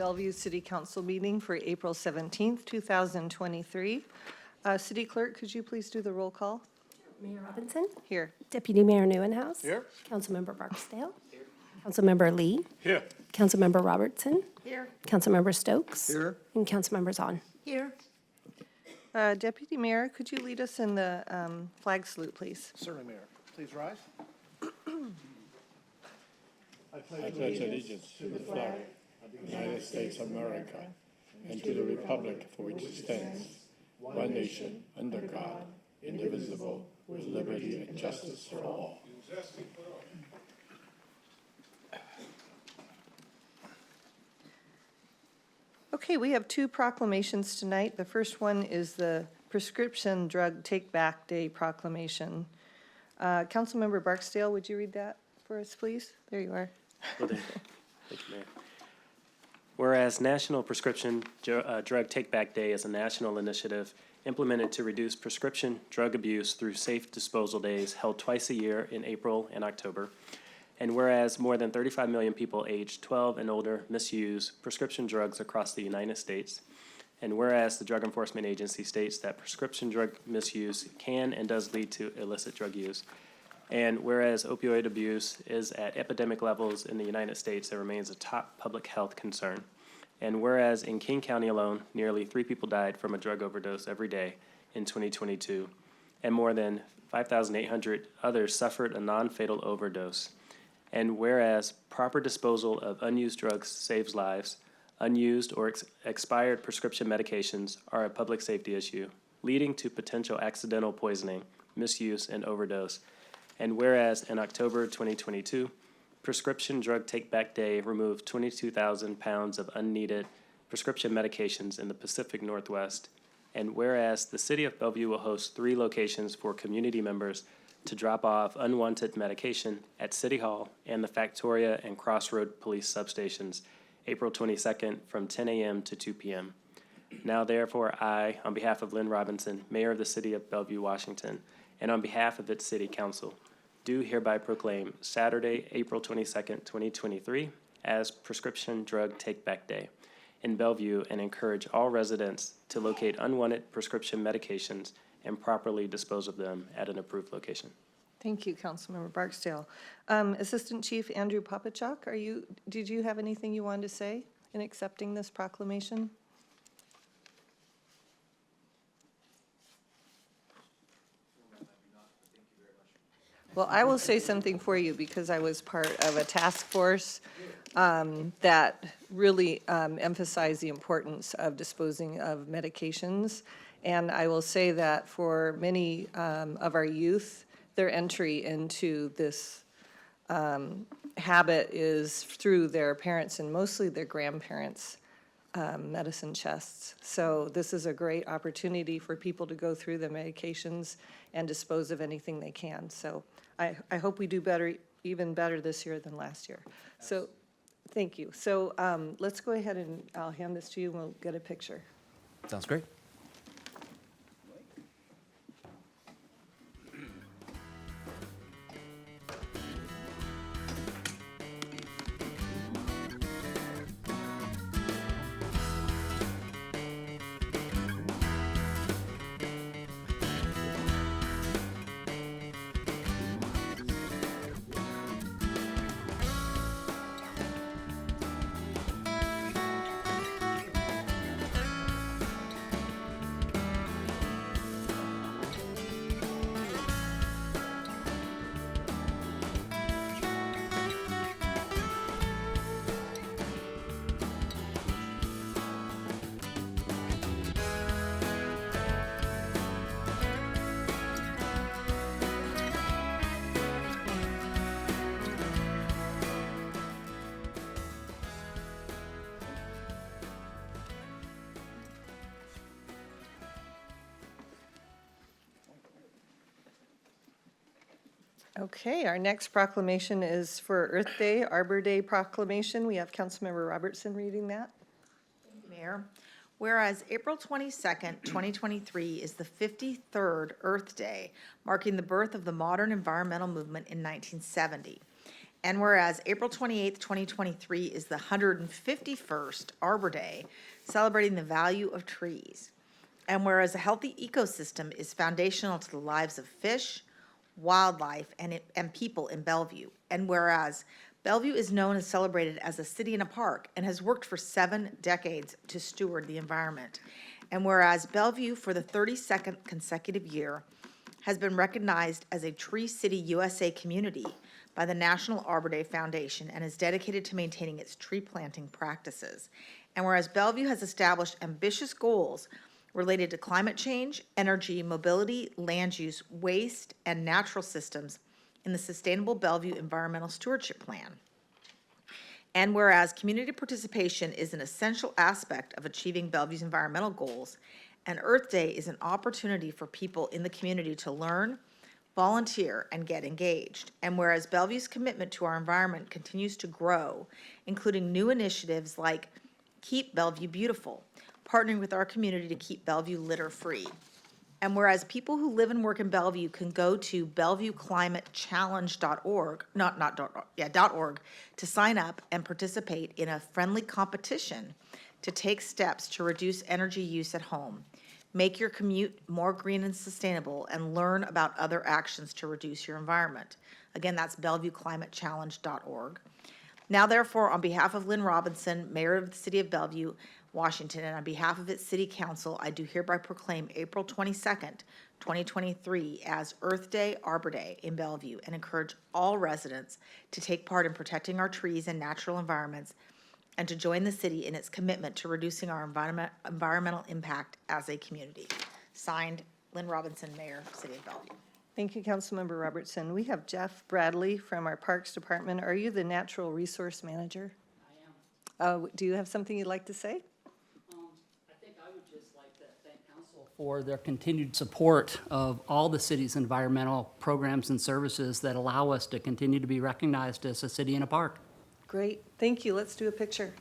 Bellevue City Council meeting for April 17th, 2023. City Clerk, could you please do the roll call? Mayor Robinson? Here. Deputy Mayor Neuenhouse? Here. Councilmember Barksdale? Here. Councilmember Lee? Here. Councilmember Robertson? Here. Councilmember Stokes? Here. And Councilmember Zahn. Here. Deputy Mayor, could you lead us in the flag salute, please? Certainly, Mayor. Please rise. I pledge allegiance to the flag of the United States of America and to the republic for which it stands, one nation, under God, indivisible, with liberty and justice for all. Okay, we have two proclamations tonight. The first one is the Prescription Drug Take Back Day proclamation. Councilmember Barksdale, would you read that for us, please? There you are. Will do. Thank you, Mayor. Whereas National Prescription Drug Take Back Day is a national initiative implemented to reduce prescription drug abuse through safe disposal days held twice a year in April and October. And whereas more than 35 million people aged 12 and older misuse prescription drugs across the United States. And whereas the Drug Enforcement Agency states that prescription drug misuse can and does lead to illicit drug use. And whereas opioid abuse is at epidemic levels in the United States, it remains a top public health concern. And whereas in King County alone, nearly 3 people died from a drug overdose every day in 2022, and more than 5,800 others suffered a non-fatal overdose. And whereas proper disposal of unused drugs saves lives, unused or expired prescription medications are a public safety issue, leading to potential accidental poisoning, misuse, and overdose. And whereas in October 2022, Prescription Drug Take Back Day removed 22,000 pounds of unneeded prescription medications in the Pacific Northwest. And whereas the City of Bellevue will host 3 locations for community members to drop off unwanted medication at City Hall and the Factoria and Crossroad police substations, April 22nd from 10 a.m. to 2 p.m. Now therefore I, on behalf of Lynn Robinson, Mayor of the City of Bellevue, Washington, and on behalf of its City Council, do hereby proclaim Saturday, April 22nd, 2023 as Prescription Drug Take Back Day in Bellevue and encourage all residents to locate unwanted prescription medications and properly dispose of them at an approved location. Thank you, Councilmember Barksdale. Assistant Chief Andrew Popachuk, did you have anything you wanted to say in accepting this proclamation? Well, I will say something for you because I was part of a task force that really emphasized the importance of disposing of medications. And I will say that for many of our youth, their entry into this habit is through their parents and mostly their grandparents' medicine chests. So this is a great opportunity for people to go through the medications and dispose of anything they can. So I hope we do better, even better this year than last year. So thank you. So let's go ahead and I'll hand this to you and we'll get a picture. Sounds great. Okay, our next proclamation is for Earth Day, Arbor Day proclamation. We have Councilmember Robertson reading that. Mayor, whereas April 22nd, 2023 is the 53rd Earth Day, marking the birth of the modern environmental movement in 1970. And whereas April 28th, 2023 is the 151st Arbor Day, celebrating the value of trees. And whereas a healthy ecosystem is foundational to the lives of fish, wildlife, and people in Bellevue. And whereas Bellevue is known and celebrated as a city in a park and has worked for 7 decades to steward the environment. And whereas Bellevue, for the 32nd consecutive year, has been recognized as a Tree City USA community by the National Arbor Day Foundation and is dedicated to maintaining its tree planting practices. And whereas Bellevue has established ambitious goals related to climate change, energy, mobility, land use, waste, and natural systems in the Sustainable Bellevue Environmental Stewardship Plan. And whereas community participation is an essential aspect of achieving Bellevue's environmental goals, and Earth Day is an opportunity for people in the community to learn, volunteer, and get engaged. And whereas Bellevue's commitment to our environment continues to grow, including new initiatives like Keep Bellevue Beautiful, partnering with our community to keep Bellevue litter-free. And whereas people who live and work in Bellevue can go to BellevueClimateChallenge.org, .org, to sign up and participate in a friendly competition to take steps to reduce energy use at home, make your commute more green and sustainable, and learn about other actions to reduce your environment. Again, that's BellevueClimateChallenge.org. Now therefore, on behalf of Lynn Robinson, Mayor of the City of Bellevue, Washington, and on behalf of its City Council, I do hereby proclaim April 22nd, 2023 as Earth Day, Arbor Day in Bellevue, and encourage all residents to take part in protecting our trees and natural environments and to join the city in its commitment to reducing our environmental impact as a community. Signed, Lynn Robinson, Mayor, City of Bellevue. Thank you, Councilmember Robertson. We have Jeff Bradley from our Parks Department. Are you the Natural Resource Manager? I am. Do you have something you'd like to say? I think I would just like to thank council for their continued support of all the city's environmental programs and services that allow us to continue to be recognized as a city in a park. Great, thank you. Let's do a picture.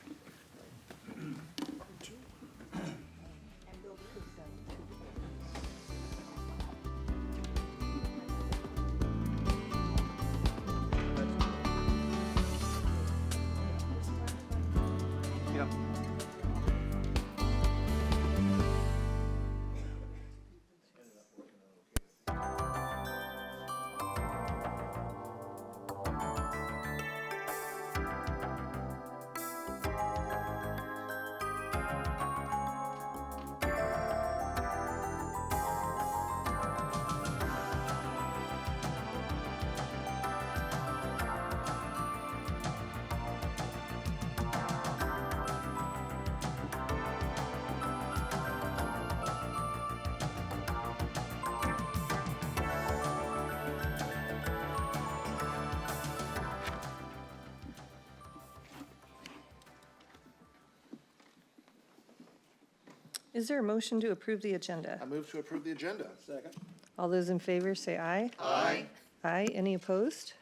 Is there a motion to approve the agenda? I move to approve the agenda. Second. All those in favor say aye. Aye. Aye, any opposed?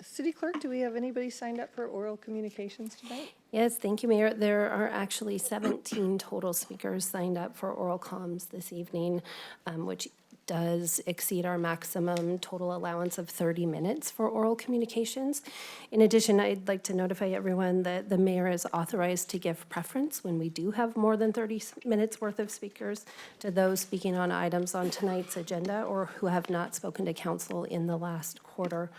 City Clerk, do we have anybody signed up for oral communications tonight? Yes, thank you, Mayor. There are actually 17 total speakers signed up for oral comms this evening, which does exceed our maximum total allowance of 30 minutes for oral communications. In addition, I'd like to notify everyone that the mayor is authorized to give preference when we do have more than 30 minutes worth of speakers to those speaking on items on tonight's agenda or who have not spoken to council in the last quarter.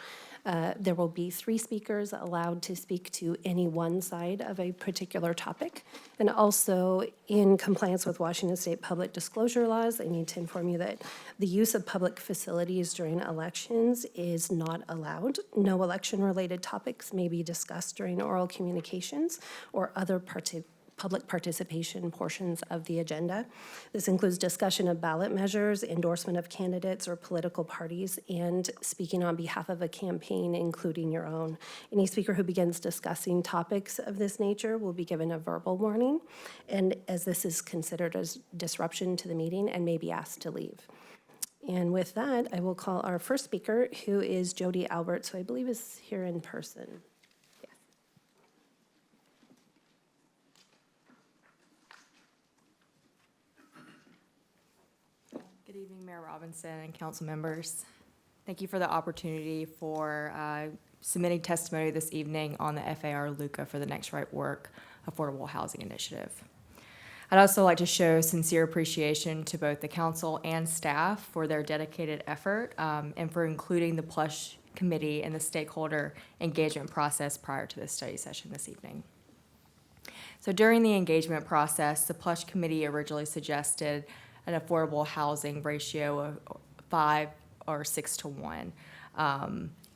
There will be 3 speakers allowed to speak to any one side of a particular topic. And also, in compliance with Washington State public disclosure laws, I need to inform you that the use of public facilities during elections is not allowed. No election-related topics may be discussed during oral communications or other public participation portions of the agenda. This includes discussion of ballot measures, endorsement of candidates or political parties, and speaking on behalf of a campaign, including your own. Any speaker who begins discussing topics of this nature will be given a verbal warning, and as this is considered as disruption to the meeting and may be asked to leave. And with that, I will call our first speaker, who is Jody Albert, who I believe is here in person. Good evening, Mayor Robinson and council members. Thank you for the opportunity for submitting testimony this evening on the FAR LUCA for the Next Right Work Affordable Housing Initiative. I'd also like to show sincere appreciation to both the council and staff for their dedicated effort and for including the PLUSH committee in the stakeholder engagement process prior to this study session this evening. So during the engagement process, the PLUSH committee originally suggested an affordable housing ratio of 5 or 6 to 1.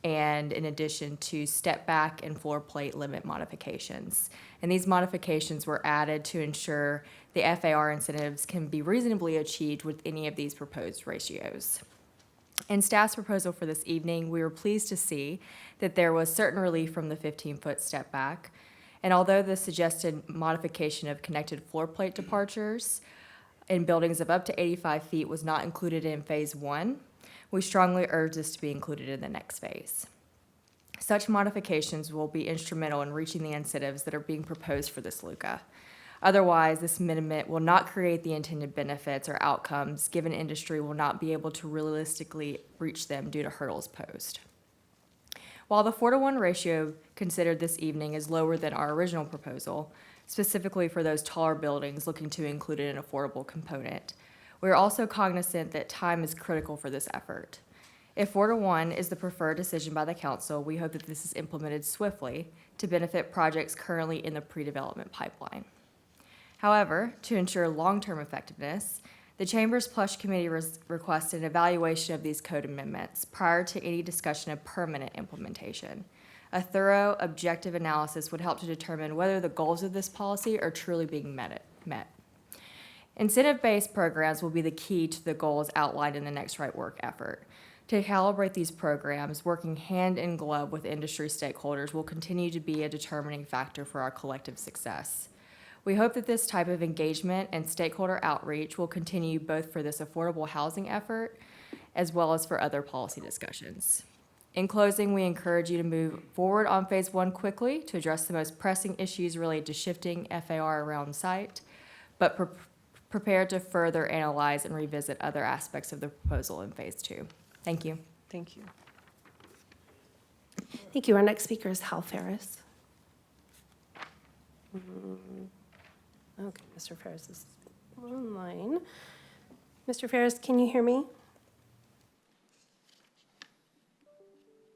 And in addition to step back and floor plate limit modifications. And these modifications were added to ensure the FAR incentives can be reasonably achieved with any of these proposed ratios. In staff's proposal for this evening, we were pleased to see that there was certain relief from the 15-foot step back. And although the suggested modification of connected floor plate departures in buildings of up to 85 feet was not included in phase 1, we strongly urge this to be included in the next phase. Such modifications will be instrumental in reaching the incentives that are being proposed for this LUCA. Otherwise, this amendment will not create the intended benefits or outcomes, given industry will not be able to realistically reach them due to hurdles posed. While the 4-to-1 ratio considered this evening is lower than our original proposal, specifically for those taller buildings looking to include an affordable component, we are also cognizant that time is critical for this effort. If 4-to-1 is the preferred decision by the council, we hope that this is implemented swiftly to benefit projects currently in the pre-development pipeline. However, to ensure long-term effectiveness, the Chamber's PLUSH Committee requested an evaluation of these code amendments prior to any discussion of permanent implementation. A thorough, objective analysis would help to determine whether the goals of this policy are truly being met. Incentive-based programs will be the key to the goals outlined in the Next Right Work effort. To calibrate these programs, working hand in glove with industry stakeholders will continue to be a determining factor for our collective success. We hope that this type of engagement and stakeholder outreach will continue both for this affordable housing effort as well as for other policy discussions. In closing, we encourage you to move forward on phase 1 quickly to address the most pressing issues related to shifting FAR around site, but prepared to further analyze and revisit other aspects of the proposal in phase 2. Thank you. Thank you. Thank you. Our next speaker is Hal Ferris. Okay, Mr. Ferris is online. Mr. Ferris, can you hear me?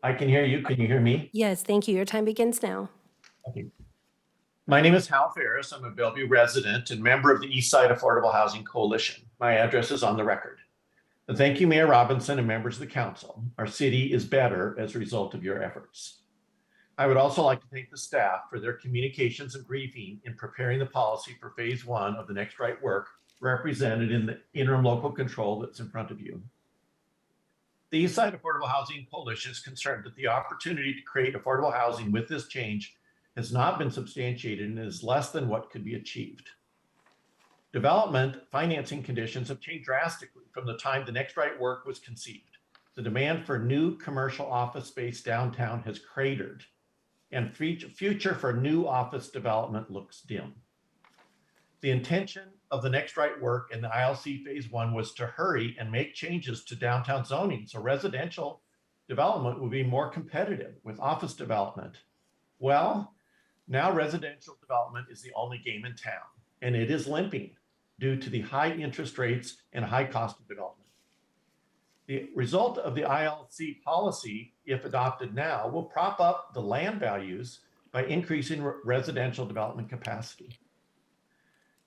I can hear you. Can you hear me? Yes, thank you. Your time begins now. Okay. My name is Hal Ferris. I'm a Bellevue resident and member of the Eastside Affordable Housing Coalition. My address is on the record. And thank you, Mayor Robinson and members of the council. Our city is better as a result of your efforts. I would also like to thank the staff for their communications and briefing in preparing the policy for phase 1 of the Next Right Work represented in the interim local control that's in front of you. The Eastside Affordable Housing Coalition is concerned that the opportunity to create affordable housing with this change has not been substantiated and is less than what could be achieved. Development financing conditions have changed drastically from the time the Next Right Work was conceived. The demand for new commercial office space downtown has cratered, and future for new office development looks dim. The intention of the Next Right Work in the ILC phase 1 was to hurry and make changes to downtown zoning so residential development would be more competitive with office development. Well, now residential development is the only game in town, and it is limping due to the high interest rates and high cost of development. The result of the ILC policy, if adopted now, will prop up the land values by increasing residential development capacity.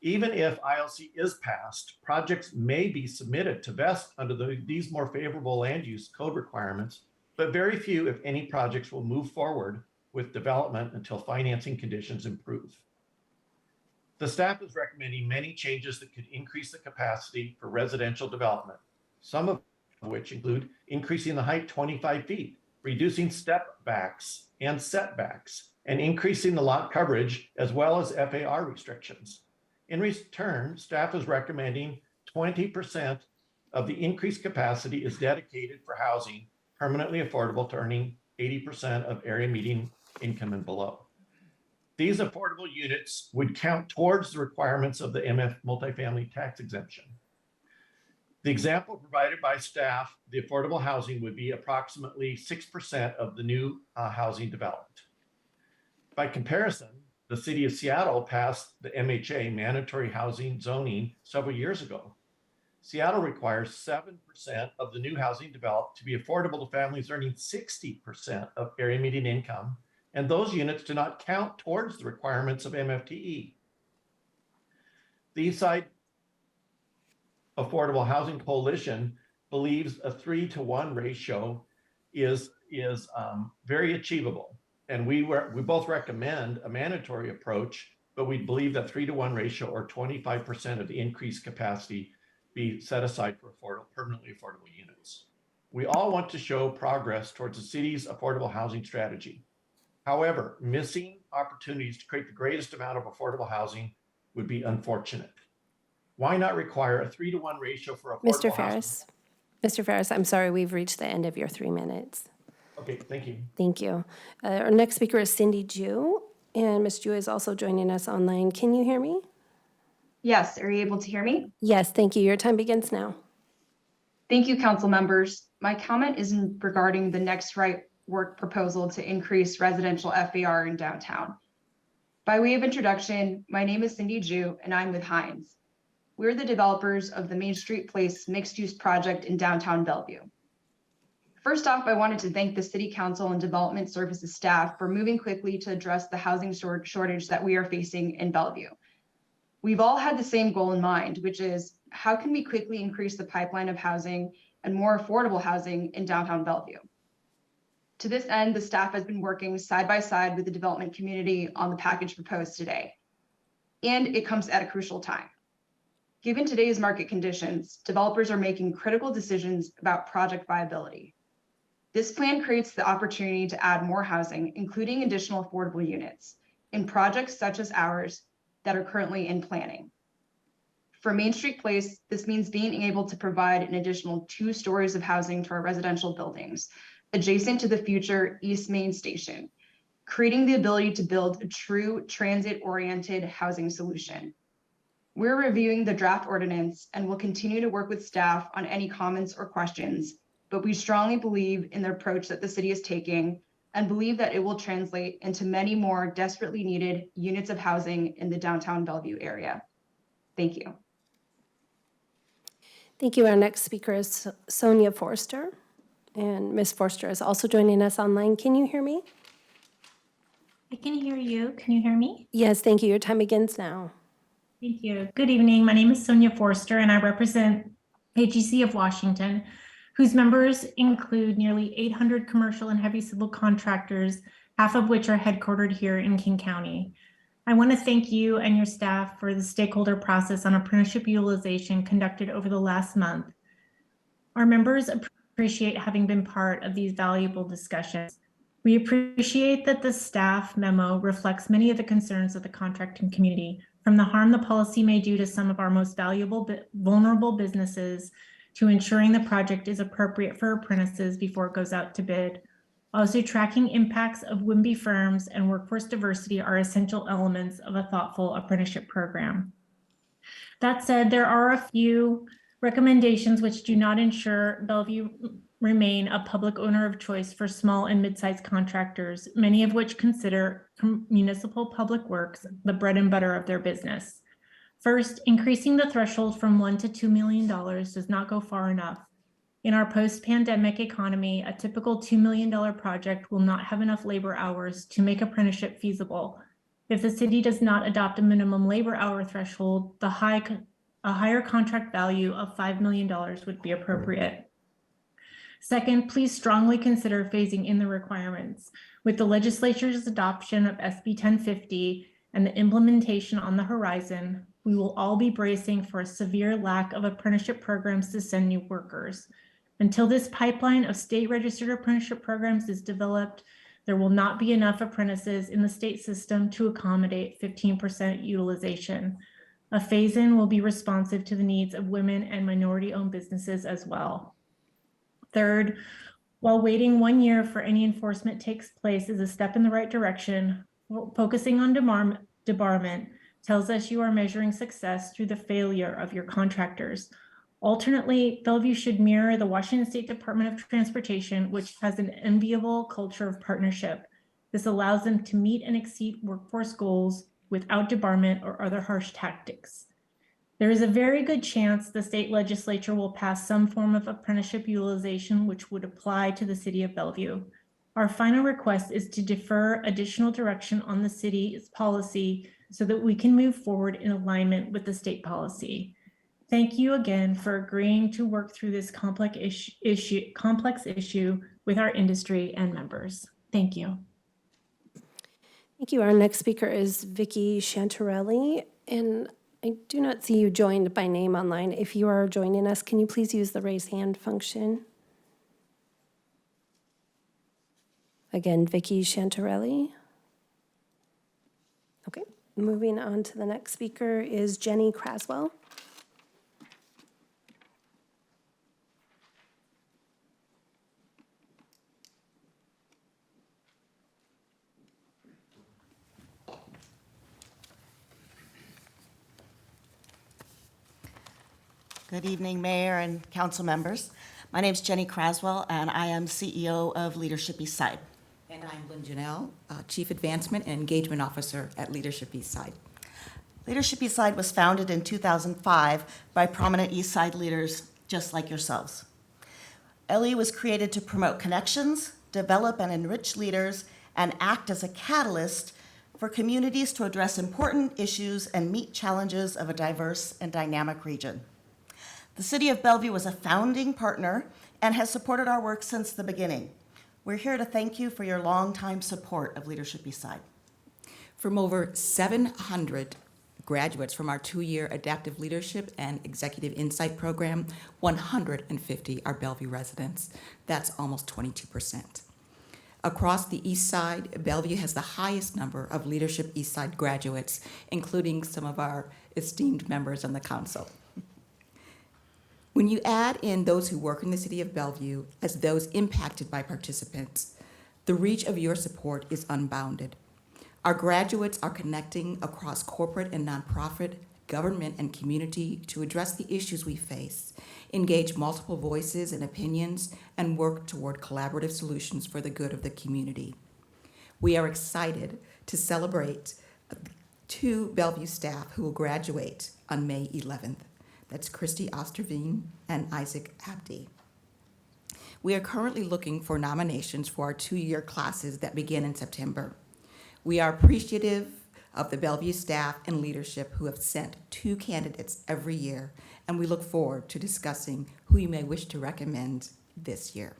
Even if ILC is passed, projects may be submitted to vest under these more favorable land use code requirements, but very few, if any, projects will move forward with development until financing conditions improve. The staff is recommending many changes that could increase the capacity for residential development, some of which include increasing the height 25 feet, reducing step backs and setbacks, and increasing the lot coverage as well as FAR restrictions. In return, staff is recommending 20% of the increased capacity is dedicated for housing permanently affordable to earning 80% of area median income and below. These affordable units would count towards the requirements of the MF multifamily tax exemption. The example provided by staff, the affordable housing would be approximately 6% of the new housing developed. By comparison, the city of Seattle passed the MHA, mandatory housing zoning, several years ago. Seattle requires 7% of the new housing developed to be affordable to families earning 60% of area median income, and those units do not count towards the requirements of MFTE. The Eastside Affordable Housing Coalition believes a 3-to-1 ratio is very achievable. And we both recommend a mandatory approach, but we believe that 3-to-1 ratio or 25% of the increased capacity be set aside for permanently affordable units. We all want to show progress towards the city's affordable housing strategy. However, missing opportunities to create the greatest amount of affordable housing would be unfortunate. Why not require a 3-to-1 ratio for affordable housing? Mr. Ferris, I'm sorry, we've reached the end of your 3 minutes. Okay, thank you. Thank you. Our next speaker is Cindy Jew, and Ms. Jew is also joining us online. Can you hear me? Yes, are you able to hear me? Yes, thank you. Your time begins now. Thank you, council members. My comment is regarding the Next Right Work proposal to increase residential FAR in downtown. By way of introduction, my name is Cindy Jew, and I'm with Hines. We're the developers of the Main Street Place mixed-use project in downtown Bellevue. First off, I wanted to thank the City Council and Development Services staff for moving quickly to address the housing shortage that we are facing in Bellevue. We've all had the same goal in mind, which is how can we quickly increase the pipeline of housing and more affordable housing in downtown Bellevue? To this end, the staff has been working side by side with the development community on the package proposed today. And it comes at a crucial time. Given today's market conditions, developers are making critical decisions about project viability. This plan creates the opportunity to add more housing, including additional affordable units, in projects such as ours that are currently in planning. For Main Street Place, this means being able to provide an additional 2 stories of housing to our residential buildings, adjacent to the future East Main Station, creating the ability to build a true transit-oriented housing solution. We're reviewing the draft ordinance and will continue to work with staff on any comments or questions, but we strongly believe in the approach that the city is taking and believe that it will translate into many more desperately needed units of housing in the downtown Bellevue area. Thank you. Thank you. Our next speaker is Sonia Forester, and Ms. Forester is also joining us online. Can you hear me? I can hear you. Can you hear me? Yes, thank you. Your time begins now. Thank you. Good evening. My name is Sonia Forester, and I represent AGC of Washington, whose members include nearly 800 commercial and heavy civil contractors, half of which are headquartered here in King County. I want to thank you and your staff for the stakeholder process on apprenticeship utilization conducted over the last month. Our members appreciate having been part of these valuable discussions. We appreciate that the staff memo reflects many of the concerns of the contracting community, from the harm the policy may do to some of our most valuable vulnerable businesses to ensuring the project is appropriate for apprentices before it goes out to bid. Also, tracking impacts of WIMBY firms and workforce diversity are essential elements of a thoughtful apprenticeship program. That said, there are a few recommendations which do not ensure Bellevue remain a public owner of choice for small and mid-sized contractors, many of which consider municipal public works the bread and butter of their business. First, increasing the threshold from $1 to $2 million does not go far enough. In our post-pandemic economy, a typical $2 million project will not have enough labor hours to make apprenticeship feasible. If the city does not adopt a minimum labor hour threshold, a higher contract value of $5 million would be appropriate. Second, please strongly consider phasing in the requirements. With the legislature's adoption of SB 1050 and the implementation on the horizon, we will all be bracing for a severe lack of apprenticeship programs to send new workers. Until this pipeline of state-registered apprenticeship programs is developed, there will not be enough apprentices in the state system to accommodate 15% utilization. A phase-in will be responsive to the needs of women and minority-owned businesses as well. Third, while waiting 1 year for any enforcement takes place is a step in the right direction, focusing on debarment tells us you are measuring success through the failure of your contractors. Alternately, Bellevue should mirror the Washington State Department of Transportation, which has an enviable culture of partnership. This allows them to meet and exceed workforce goals without debarment or other harsh tactics. There is a very good chance the state legislature will pass some form of apprenticeship utilization, which would apply to the city of Bellevue. Our final request is to defer additional direction on the city's policy so that we can move forward in alignment with the state policy. Thank you again for agreeing to work through this complex issue with our industry and members. Thank you. Thank you. Our next speaker is Vicki Chantarelli, and I do not see you joined by name online. If you are joining us, can you please use the raise hand function? Again, Vicki Chantarelli. Okay, moving on to the next speaker is Jenny Craswell. Good evening, Mayor and council members. My name is Jenny Craswell, and I am CEO of Leadership Eastside. And I'm Lynn Janelle, Chief Advancement and Engagement Officer at Leadership Eastside. Leadership Eastside was founded in 2005 by prominent Eastside leaders just like yourselves. LE was created to promote connections, develop and enrich leaders, and act as a catalyst for communities to address important issues and meet challenges of a diverse and dynamic region. The City of Bellevue was a founding partner and has supported our work since the beginning. We're here to thank you for your longtime support of Leadership Eastside. From over 700 graduates from our 2-year Adaptive Leadership and Executive Insight Program, 150 are Bellevue residents. That's almost 22%. Across the East Side, Bellevue has the highest number of Leadership Eastside graduates, including some of our esteemed members on the council. When you add in those who work in the city of Bellevue as those impacted by participants, the reach of your support is unbounded. Our graduates are connecting across corporate and nonprofit, government, and community to address the issues we face, engage multiple voices and opinions, and work toward collaborative solutions for the good of the community. We are excited to celebrate 2 Bellevue staff who will graduate on May 11th. That's Christy Osterveen and Isaac Abdi. We are currently looking for nominations for our 2-year classes that begin in September. We are appreciative of the Bellevue staff and leadership who have sent 2 candidates every year, and we look forward to discussing who you may wish to recommend this year.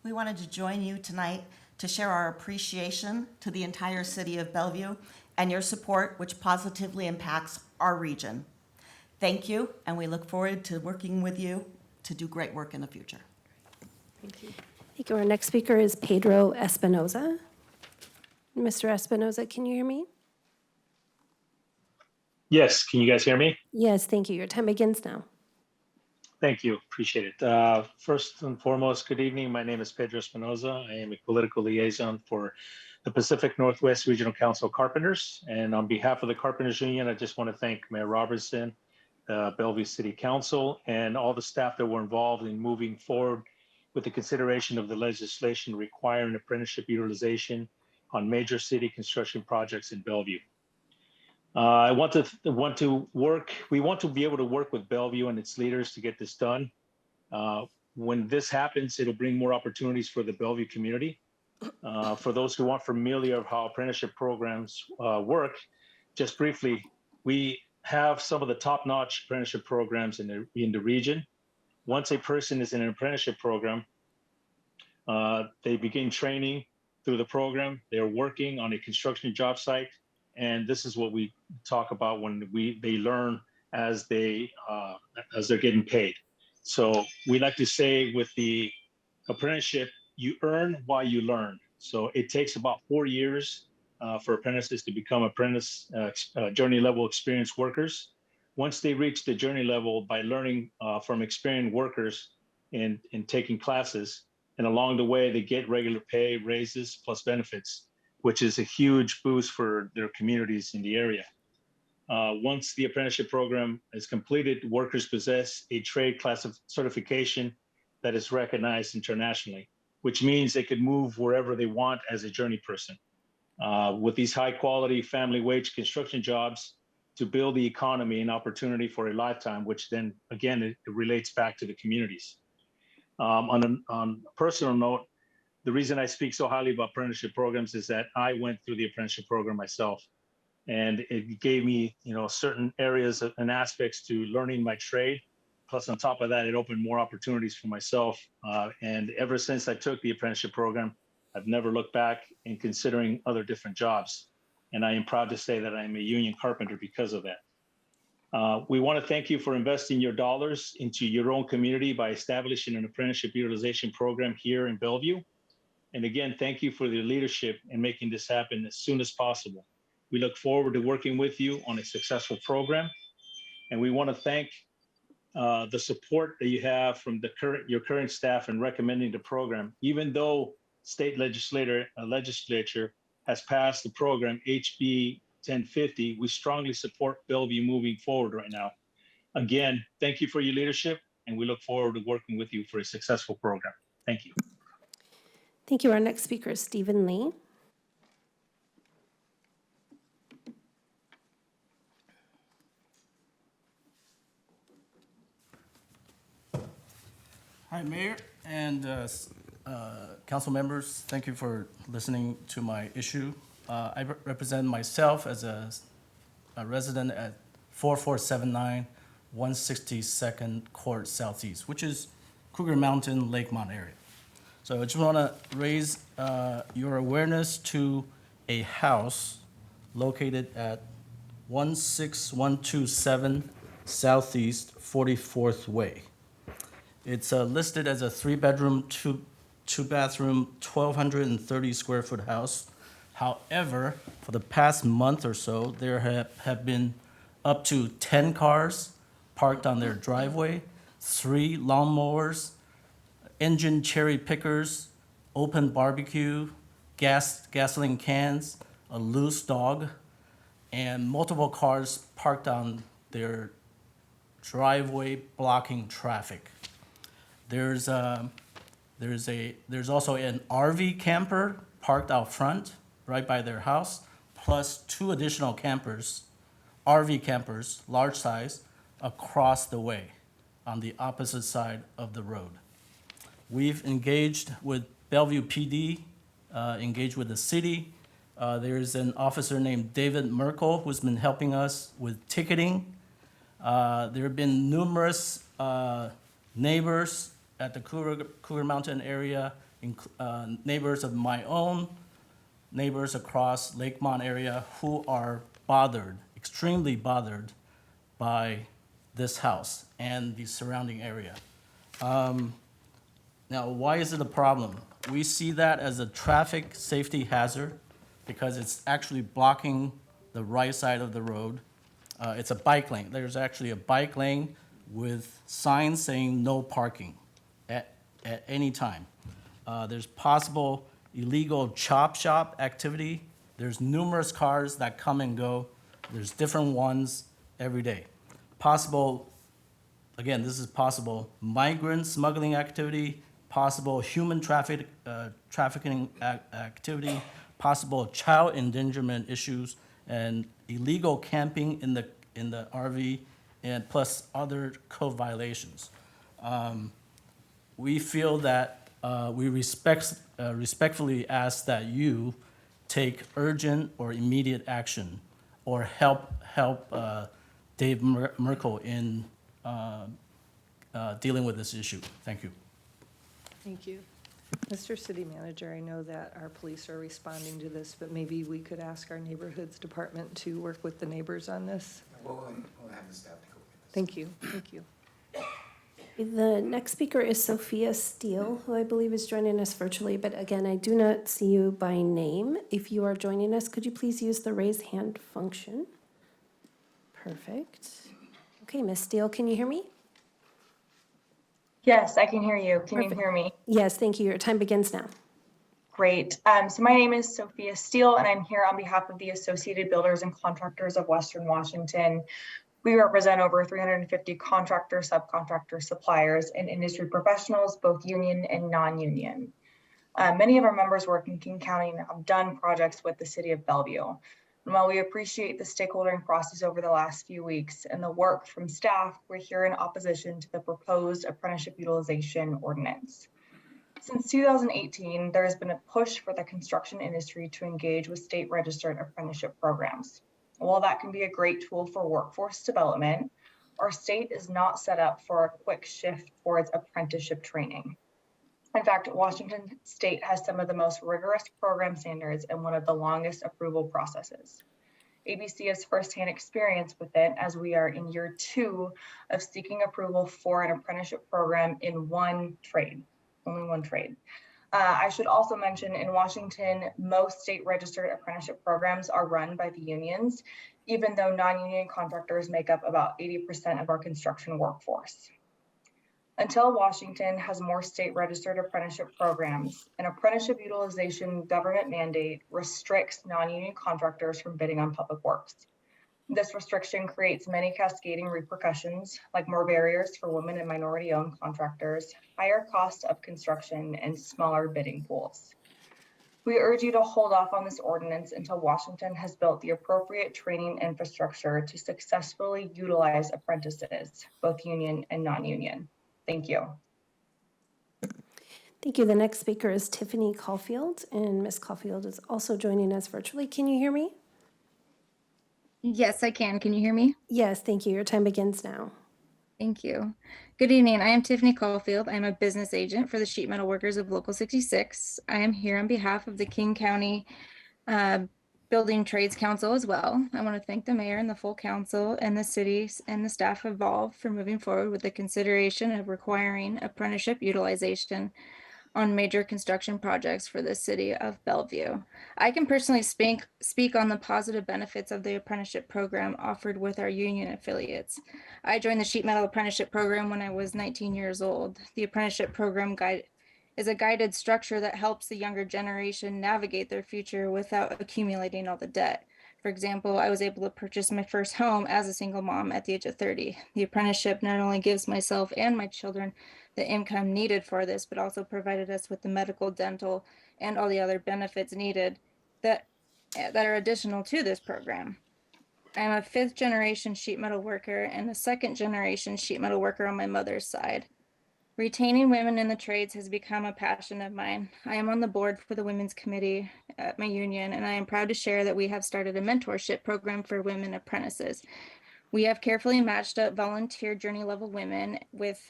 We wanted to join you tonight to share our appreciation to the entire city of Bellevue and your support, which positively impacts our region. Thank you, and we look forward to working with you to do great work in the future. Thank you. Thank you. Our next speaker is Pedro Espinoza. Mr. Espinoza, can you hear me? Yes, can you guys hear me? Yes, thank you. Your time begins now. Thank you, appreciate it. First and foremost, good evening. My name is Pedro Espinoza. I am a political liaison for the Pacific Northwest Regional Council of Carpenters. And on behalf of the Carpenters Union, I just want to thank Mayor Robertson, Bellevue City Council, and all the staff that were involved in moving forward with the consideration of the legislation requiring apprenticeship utilization on major city construction projects in Bellevue. We want to be able to work with Bellevue and its leaders to get this done. When this happens, it'll bring more opportunities for the Bellevue community. For those who aren't familiar of how apprenticeship programs work, just briefly, we have some of the top-notch apprenticeship programs in the region. Once a person is in an apprenticeship program, they begin training through the program. They're working on a construction job site, and this is what we talk about when they learn as they're getting paid. So we like to say with the apprenticeship, you earn while you learn. So it takes about 4 years for apprentices to become apprentice journey level experienced workers. Once they reach the journey level by learning from experienced workers and taking classes, and along the way, they get regular pay, raises, plus benefits, which is a huge boost for their communities in the area. Once the apprenticeship program is completed, workers possess a trade class of certification that is recognized internationally, which means they could move wherever they want as a journey person. With these high quality family wage construction jobs to build the economy and opportunity for a lifetime, which then again, it relates back to the communities. On a personal note, the reason I speak so highly about apprenticeship programs is that I went through the apprenticeship program myself, and it gave me, certain areas and aspects to learning my trade. Plus, on top of that, it opened more opportunities for myself. And ever since I took the apprenticeship program, I've never looked back in considering other different jobs. And I am proud to say that I'm a union carpenter because of that. We want to thank you for investing your dollars into your own community by establishing an apprenticeship utilization program here in Bellevue. And again, thank you for your leadership in making this happen as soon as possible. We look forward to working with you on a successful program. And we want to thank the support that you have from your current staff in recommending the program. Even though state legislature has passed the program HB 1050, we strongly support Bellevue moving forward right now. Again, thank you for your leadership, and we look forward to working with you for a successful program. Thank you. Thank you. Our next speaker is Stephen Lee. Hi, Mayor and council members. Thank you for listening to my issue. I represent myself as a resident at 4479 162nd Court Southeast, which is Cougar Mountain, Lakemont area. So I just want to raise your awareness to a house located at 16127 Southeast 44th Way. It's listed as a 3-bedroom, 2-bathroom, 1,230 square foot house. However, for the past month or so, there have been up to 10 cars parked on their driveway, 3 lawnmowers, engine cherry pickers, open barbecue, gasoline cans, a loose dog, and multiple cars parked on their driveway blocking traffic. There's also an RV camper parked out front right by their house, plus 2 additional campers, RV campers, large size, across the way on the opposite side of the road. We've engaged with Bellevue PD, engaged with the city. There's an officer named David Merkel who's been helping us with ticketing. There have been numerous neighbors at the Cougar Mountain area, neighbors of my own, neighbors across Lakemont area who are bothered, extremely bothered by this house and the surrounding area. Now, why is it a problem? We see that as a traffic safety hazard because it's actually blocking the right side of the road. It's a bike lane. There's actually a bike lane with signs saying no parking at any time. There's possible illegal chop shop activity. There's numerous cars that come and go. There's different ones every day. Possible, again, this is possible migrant smuggling activity, possible human trafficking activity, possible child endangerment issues, and illegal camping in the RV, and plus other code violations. We feel that we respectfully ask that you take urgent or immediate action or help Dave Merkel in dealing with this issue. Thank you. Thank you. Mr. City Manager, I know that our police are responding to this, but maybe we could ask our neighborhoods department to work with the neighbors on this. We'll have the staff to go with this. Thank you, thank you. The next speaker is Sophia Steele, who I believe is joining us virtually, but again, I do not see you by name. If you are joining us, could you please use the raise hand function? Perfect. Okay, Ms. Steele, can you hear me? Yes, I can hear you. Can Perfect. you hear me? Yes, thank you. Your time begins now. Great. So my name is Sophia Steele, and I'm here on behalf of the Associated Builders and Contractors of Western Washington. We represent over 350 contractors, subcontractors, suppliers, and industry professionals, both union and non-union. Many of our members work in King County and have done projects with the city of Bellevue. And while we appreciate the stakeholdering process over the last few weeks and the work from staff, we're here in opposition to the proposed apprenticeship utilization ordinance. Since 2018, there has been a push for the construction industry to engage with state registered apprenticeship programs. While that can be a great tool for workforce development, our state is not set up for a quick shift towards apprenticeship training. In fact, Washington State has some of the most rigorous program standards and one of the longest approval processes. ABC has firsthand experience with it as we are in year 2 of seeking approval for an apprenticeship program in one trade. Only one trade. I should also mention in Washington, most state registered apprenticeship programs are run by the unions, even though non-union contractors make up about 80% of our construction workforce. Until Washington has more state registered apprenticeship programs, an apprenticeship utilization government mandate restricts non-union contractors from bidding on public works. This restriction creates many cascading repercussions, like more barriers for women and minority-owned contractors, higher cost of construction, and smaller bidding pools. We urge you to hold off on this ordinance until Washington has built the appropriate training infrastructure to successfully utilize apprentices, both union and non-union. Thank you. Thank you. The next speaker is Tiffany Caulfield, and Ms. Caulfield is also joining us virtually. Can you hear me? Yes, I can. Can you hear me? Yes, thank you. Your time begins now. Thank you. Good evening. I am Tiffany Caulfield. I'm a business agent for the Sheet Metal Workers of Local 66. I am here on behalf of the King County Building Trades Council as well. I want to thank the mayor and the full council and the cities and the staff involved for moving forward with the consideration of requiring apprenticeship utilization on major construction projects for the city of Bellevue. I can personally speak on the positive benefits of the apprenticeship program offered with our union affiliates. I joined the sheet metal apprenticeship program when I was 19 years old. The apprenticeship program is a guided structure that helps the younger generation navigate their future without accumulating all the debt. For example, I was able to purchase my first home as a single mom at the age of 30. The apprenticeship not only gives myself and my children the income needed for this, but also provided us with the medical, dental, and all the other benefits needed that are additional to this program. I'm a 5th generation sheet metal worker and a 2nd generation sheet metal worker on my mother's side. Retaining women in the trades has become a passion of mine. I am on the board for the Women's Committee at my union, and I am proud to share that we have started a mentorship program for women apprentices. We have carefully matched up volunteer journey level women with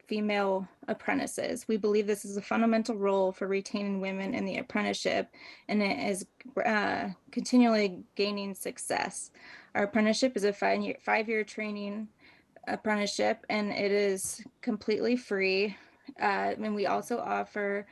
female apprentices. We believe this is a fundamental role for retaining women in the apprenticeship, and it is continually gaining success. Our apprenticeship is a 5-year training apprenticeship, and it is completely free. And we also offer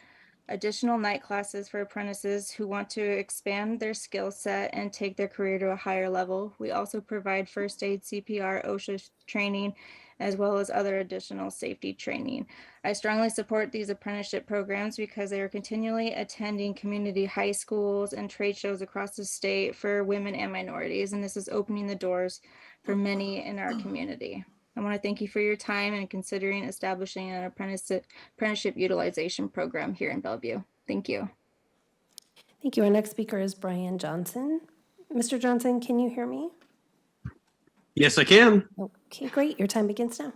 additional night classes for apprentices who want to expand their skill set and take their career to a higher level. We also provide first aid, CPR, OSHA training, as well as other additional safety training. I strongly support these apprenticeship programs because they are continually attending community high schools and trade shows across the state for women and minorities, and this is opening the doors for many in our community. I want to thank you for your time and considering establishing an apprenticeship utilization program here in Bellevue. Thank you. Thank you. Our next speaker is Brian Johnson. Mr. Johnson, can you hear me? Yes, I can. Okay, great. Your time begins now.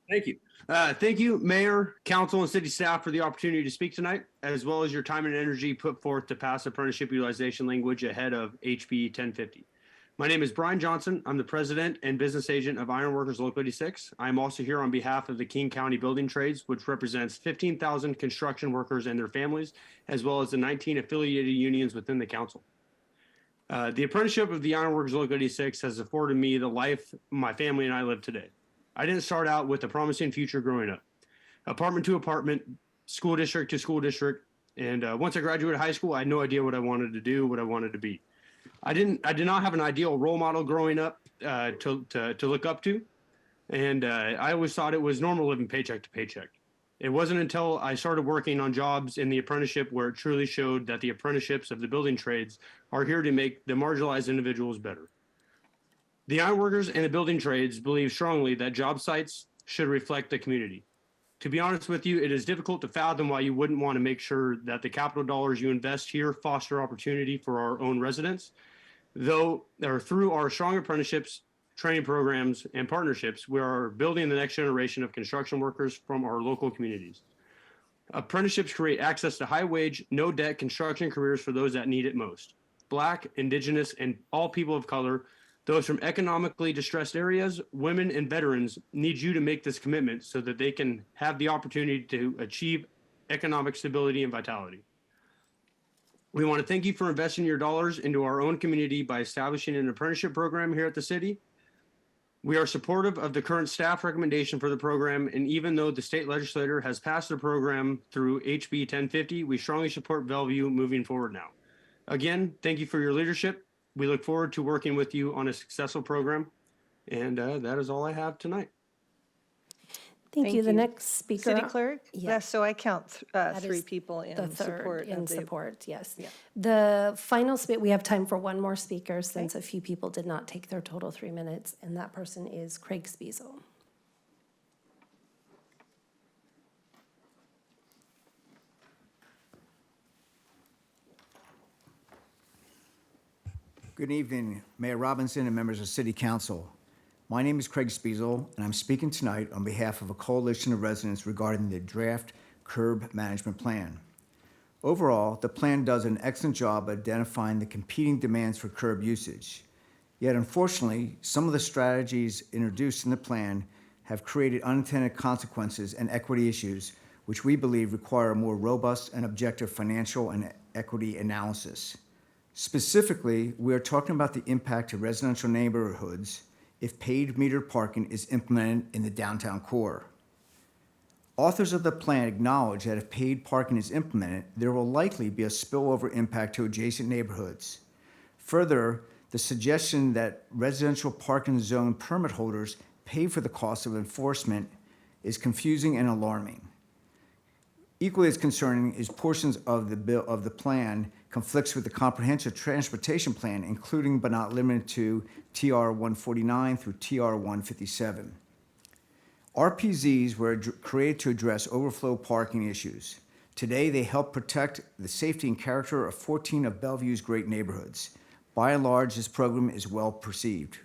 Thank you. Thank you, Mayor, Council, and City staff for the opportunity to speak tonight, as well as your time and energy put forth to pass apprenticeship utilization language ahead of HB 1050. My name is Brian Johnson. I'm the president and business agent of Ironworkers Local 86. I'm also here on behalf of the King County Building Trades, which represents 15,000 construction workers and their families, as well as the 19 affiliated unions within the council. The apprenticeship of the Ironworkers Local 86 has afforded me the life my family and I live today. I didn't start out with a promising future growing up. Apartment to apartment, school district to school district, and once I graduated high school, I had no idea what I wanted to do, what I wanted to be. I did not have an ideal role model growing up to look up to, and I always thought it was normal living paycheck to paycheck. It wasn't until I started working on jobs in the apprenticeship where it truly showed that the apprenticeships of the building trades are here to make the marginalized individuals better. The ironworkers and the building trades believe strongly that job sites should reflect the community. To be honest with you, it is difficult to fathom why you wouldn't want to make sure that the capital dollars you invest here foster opportunity for our own residents. Though, or through our strong apprenticeships, training programs, and partnerships, we are building the next generation of construction workers from our local communities. Apprenticeships create access to high-wage, no-debt construction careers for those that need it most. Black, Indigenous, and all people of color, those from economically distressed areas, women, and veterans need you to make this commitment so that they can have the opportunity to achieve economic stability and vitality. We want to thank you for investing your dollars into our own community by establishing an apprenticeship program here at the city. We are supportive of the current staff recommendation for the program, and even though the state legislature has passed the program through HB 1050, we strongly support Bellevue moving forward now. Again, thank you for your leadership. We look forward to working with you on a successful program, and that is all I have tonight. Thank you. The next speaker. City Clerk? Yeah. Yes, so I count That three is people the in third support. in of the- support, yes. Yeah. The final we have time for one more speaker since a few people did not take their total 3 minutes, and that person is Craig Spiesel. Good evening, Mayor Robinson and members of City Council. My name is Craig Spiesel, and I'm speaking tonight on behalf of a coalition of residents regarding the draft curb management plan. Overall, the plan does an excellent job identifying the competing demands for curb usage. Yet unfortunately, some of the strategies introduced in the plan have created unintended consequences and equity issues, which we believe require a more robust and objective financial and equity analysis. Specifically, we are talking about the impact to residential neighborhoods if paid metered parking is implemented in the downtown core. Authors of the plan acknowledge that if paid parking is implemented, there will likely be a spillover impact to adjacent neighborhoods. Further, the suggestion that residential parking zone permit holders pay for the cost of enforcement is confusing and alarming. Equally as concerning is portions of the plan conflicts with the comprehensive transportation plan, including but not limited to TR 149 through TR 157. RPZs were created to address overflow parking issues. Today, they help protect the safety and character of 14 of Bellevue's great neighborhoods. By and large, this program is well perceived.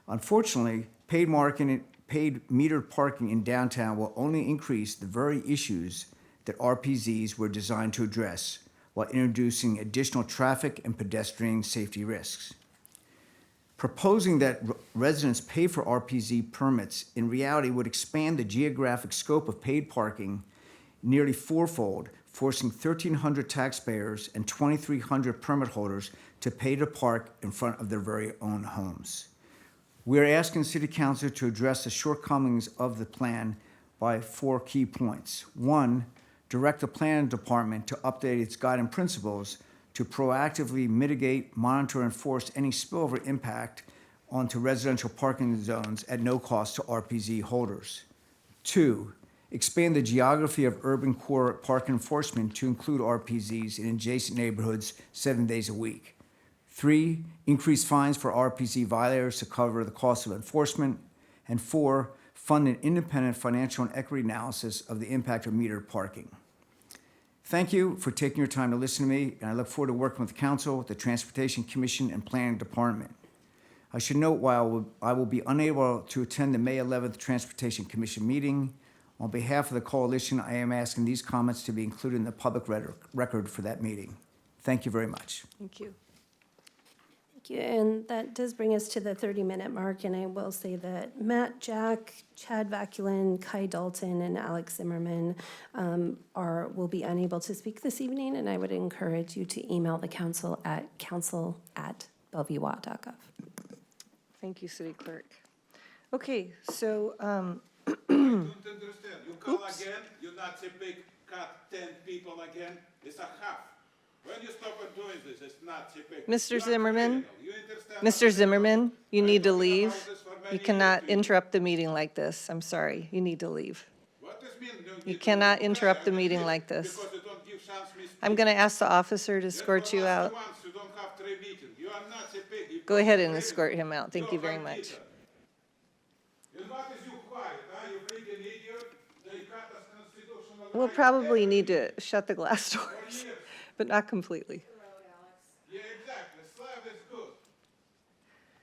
Unfortunately, paid metered parking in downtown will only increase the very issues that RPZs were designed to address, while introducing additional traffic and pedestrian safety risks. Proposing that residents pay for RPZ permits in reality would expand the geographic scope of paid parking nearly fourfold, forcing 1,300 taxpayers and 2,300 permit holders to pay to park in front of their very own homes. We are asking City Council to address the shortcomings of the plan by 4 key points. 1, direct the planning department to update its guiding principles to proactively mitigate, monitor, and enforce any spillover impact onto residential parking zones at no cost to RPZ holders. 2, expand the geography of urban core park enforcement to include RPZs in adjacent neighborhoods 7 days a week. 3, increase fines for RPZ violators to cover the cost of enforcement. And 4, fund an independent financial and equity analysis of the impact of metered parking. Thank you for taking your time to listen to me, and I look forward to working with the Council, the Transportation Commission, and Planning Department. I should note, while I will be unable to attend the May 11th Transportation Commission meeting, on behalf of the coalition, I am asking these comments to be included in the public record for that meeting. Thank you very much. Thank you. Thank you, and that does bring us to the 30-minute mark, and I will say that Matt Jack, Chad Vaculin, Kai Dalton, and Alex Zimmerman will be unable to speak this evening, and I would encourage you to email the council at council@bellevuewa.gov. Thank you, City Clerk. Okay, so, You don't understand. You call again, you're not to pick cut 10 people again. It's a half. When you stop doing this, it's not typical. Mr. Zimmerman, Mr. Zimmerman, you need to leave. You cannot interrupt the meeting like this. I'm sorry. You need to leave. What is You cannot interrupt the meeting like this. Because you don't give chance me speak. I'm going to ask the officer to escort you out. Once you don't have three meetings. You are not speaking. You Go ahead and concentrate. escort him out. Thank you very You're much. Peter. And what is you quiet, huh? You freaking idiot. They cut us constitutional We'll right probably every- need to shut the glass doors, but not completely. Yeah, exactly. Slav is good.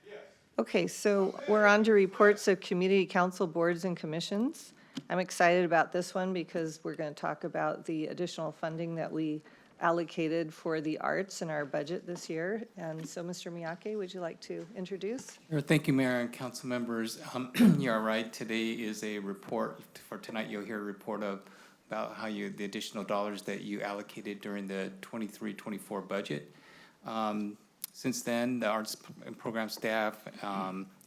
Yes. Okay, so we're on to reports of community council boards and commissions. I'm excited about this one because we're going to talk about the additional funding that we allocated for the arts in our budget this year. And so, Mr. Miyake, would you like to introduce? Sure. Thank you, Mayor and council members. You are right. Today is a report. For tonight, you'll hear a report about how the additional dollars that you allocated during the 23-24 budget. Since then, the arts and program staff,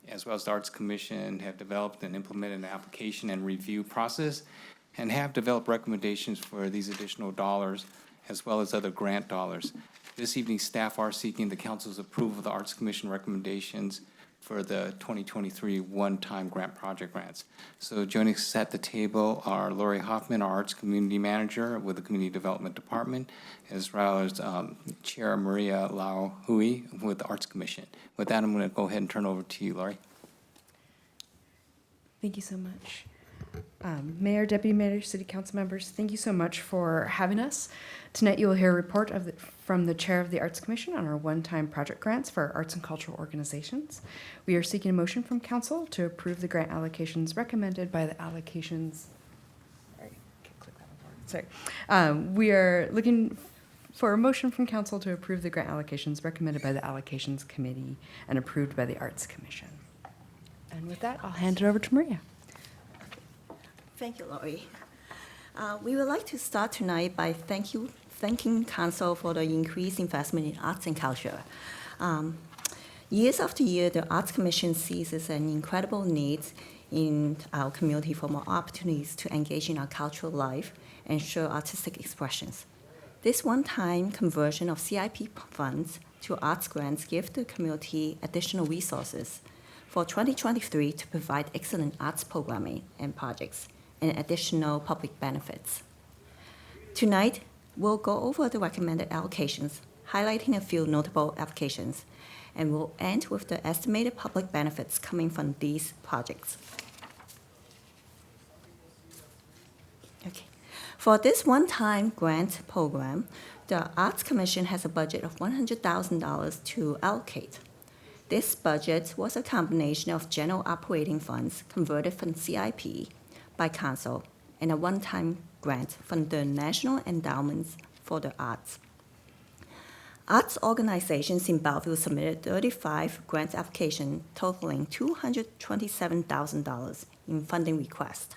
as well as the Arts Commission, have developed and implemented an application and review process and have developed recommendations for these additional dollars, as well as other grant dollars. This evening, staff are seeking the council's approval of the Arts Commission recommendations for the 2023 one-time grant project grants. So joining us at the table are Lori Hoffman, our Arts Community Manager with the Community Development Department, as well as Chair Maria Lau Hui with the Arts Commission. With that, I'm going to go ahead and turn over to you, Lori. Thank you so much. Mayor, Deputy Mayor, City Council members, thank you so much for having us. Tonight you will hear a report from the Chair of the Arts Commission on our one-time project grants for arts and cultural organizations. We are seeking a motion from Council to approve the grant allocations recommended by the allocations. We are looking for a motion from Council to approve the grant allocations recommended by the Allocations Committee and approved by the Arts Commission. And with that, I'll hand it over to Maria. Thank you, Lori. We would like to start tonight by thanking Council for the increased investment in arts and culture. Years after year, the Arts Commission sees an incredible need in our community for more opportunities to engage in our cultural life and show artistic expressions. This one-time conversion of CIP funds to arts grants gives the community additional resources for 2023 to provide excellent arts programming and projects and additional public benefits. Tonight, we'll go over the recommended allocations, highlighting a few notable applications, and we'll end with the estimated public benefits coming from these projects. Okay. For this one-time grant program, the Arts Commission has a budget of $100,000 to allocate. This budget was a combination of general operating funds converted from CIP by Council and a one-time grant from the National Endowments for the Arts. Arts organizations in Bellevue submitted 35 grant applications totaling $227,000 in funding requests.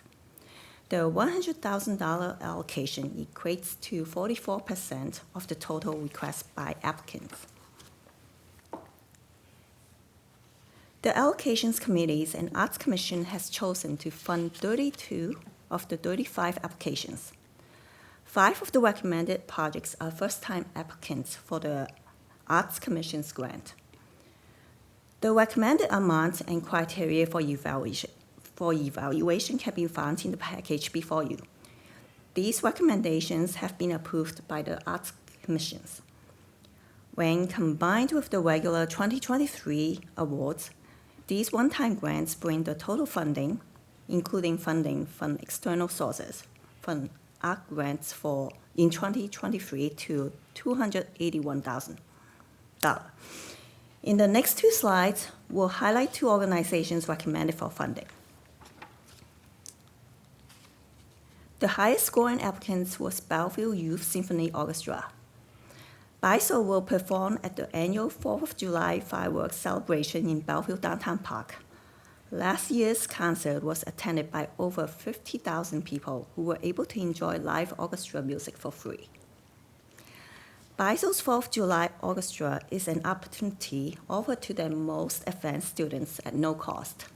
The $100,000 allocation equates to 44% of the total requests by applicants. The Allocations Committees and Arts Commission has chosen to fund 32 of the 35 applications. 5 of the recommended projects are first-time applicants for the Arts Commission's grant. The recommended amount and criteria for evaluation can be found in the package before you. These recommendations have been approved by the Arts Commissions. When combined with the regular 2023 awards, these one-time grants bring the total funding, including funding from external sources, from art grants in 2023 to $281,000. In the next 2 slides, we'll highlight 2 organizations recommended for funding. The highest scoring applicants was Bellevue Youth Symphony Orchestra. Spiesel will perform at the annual 4th of July fireworks celebration in Bellevue Downtown Park. Last year's concert was attended by over 50,000 people who were able to enjoy live orchestra music for free. Spiesel's 4th of July Orchestra is an opportunity offered to the most advanced students at no cost.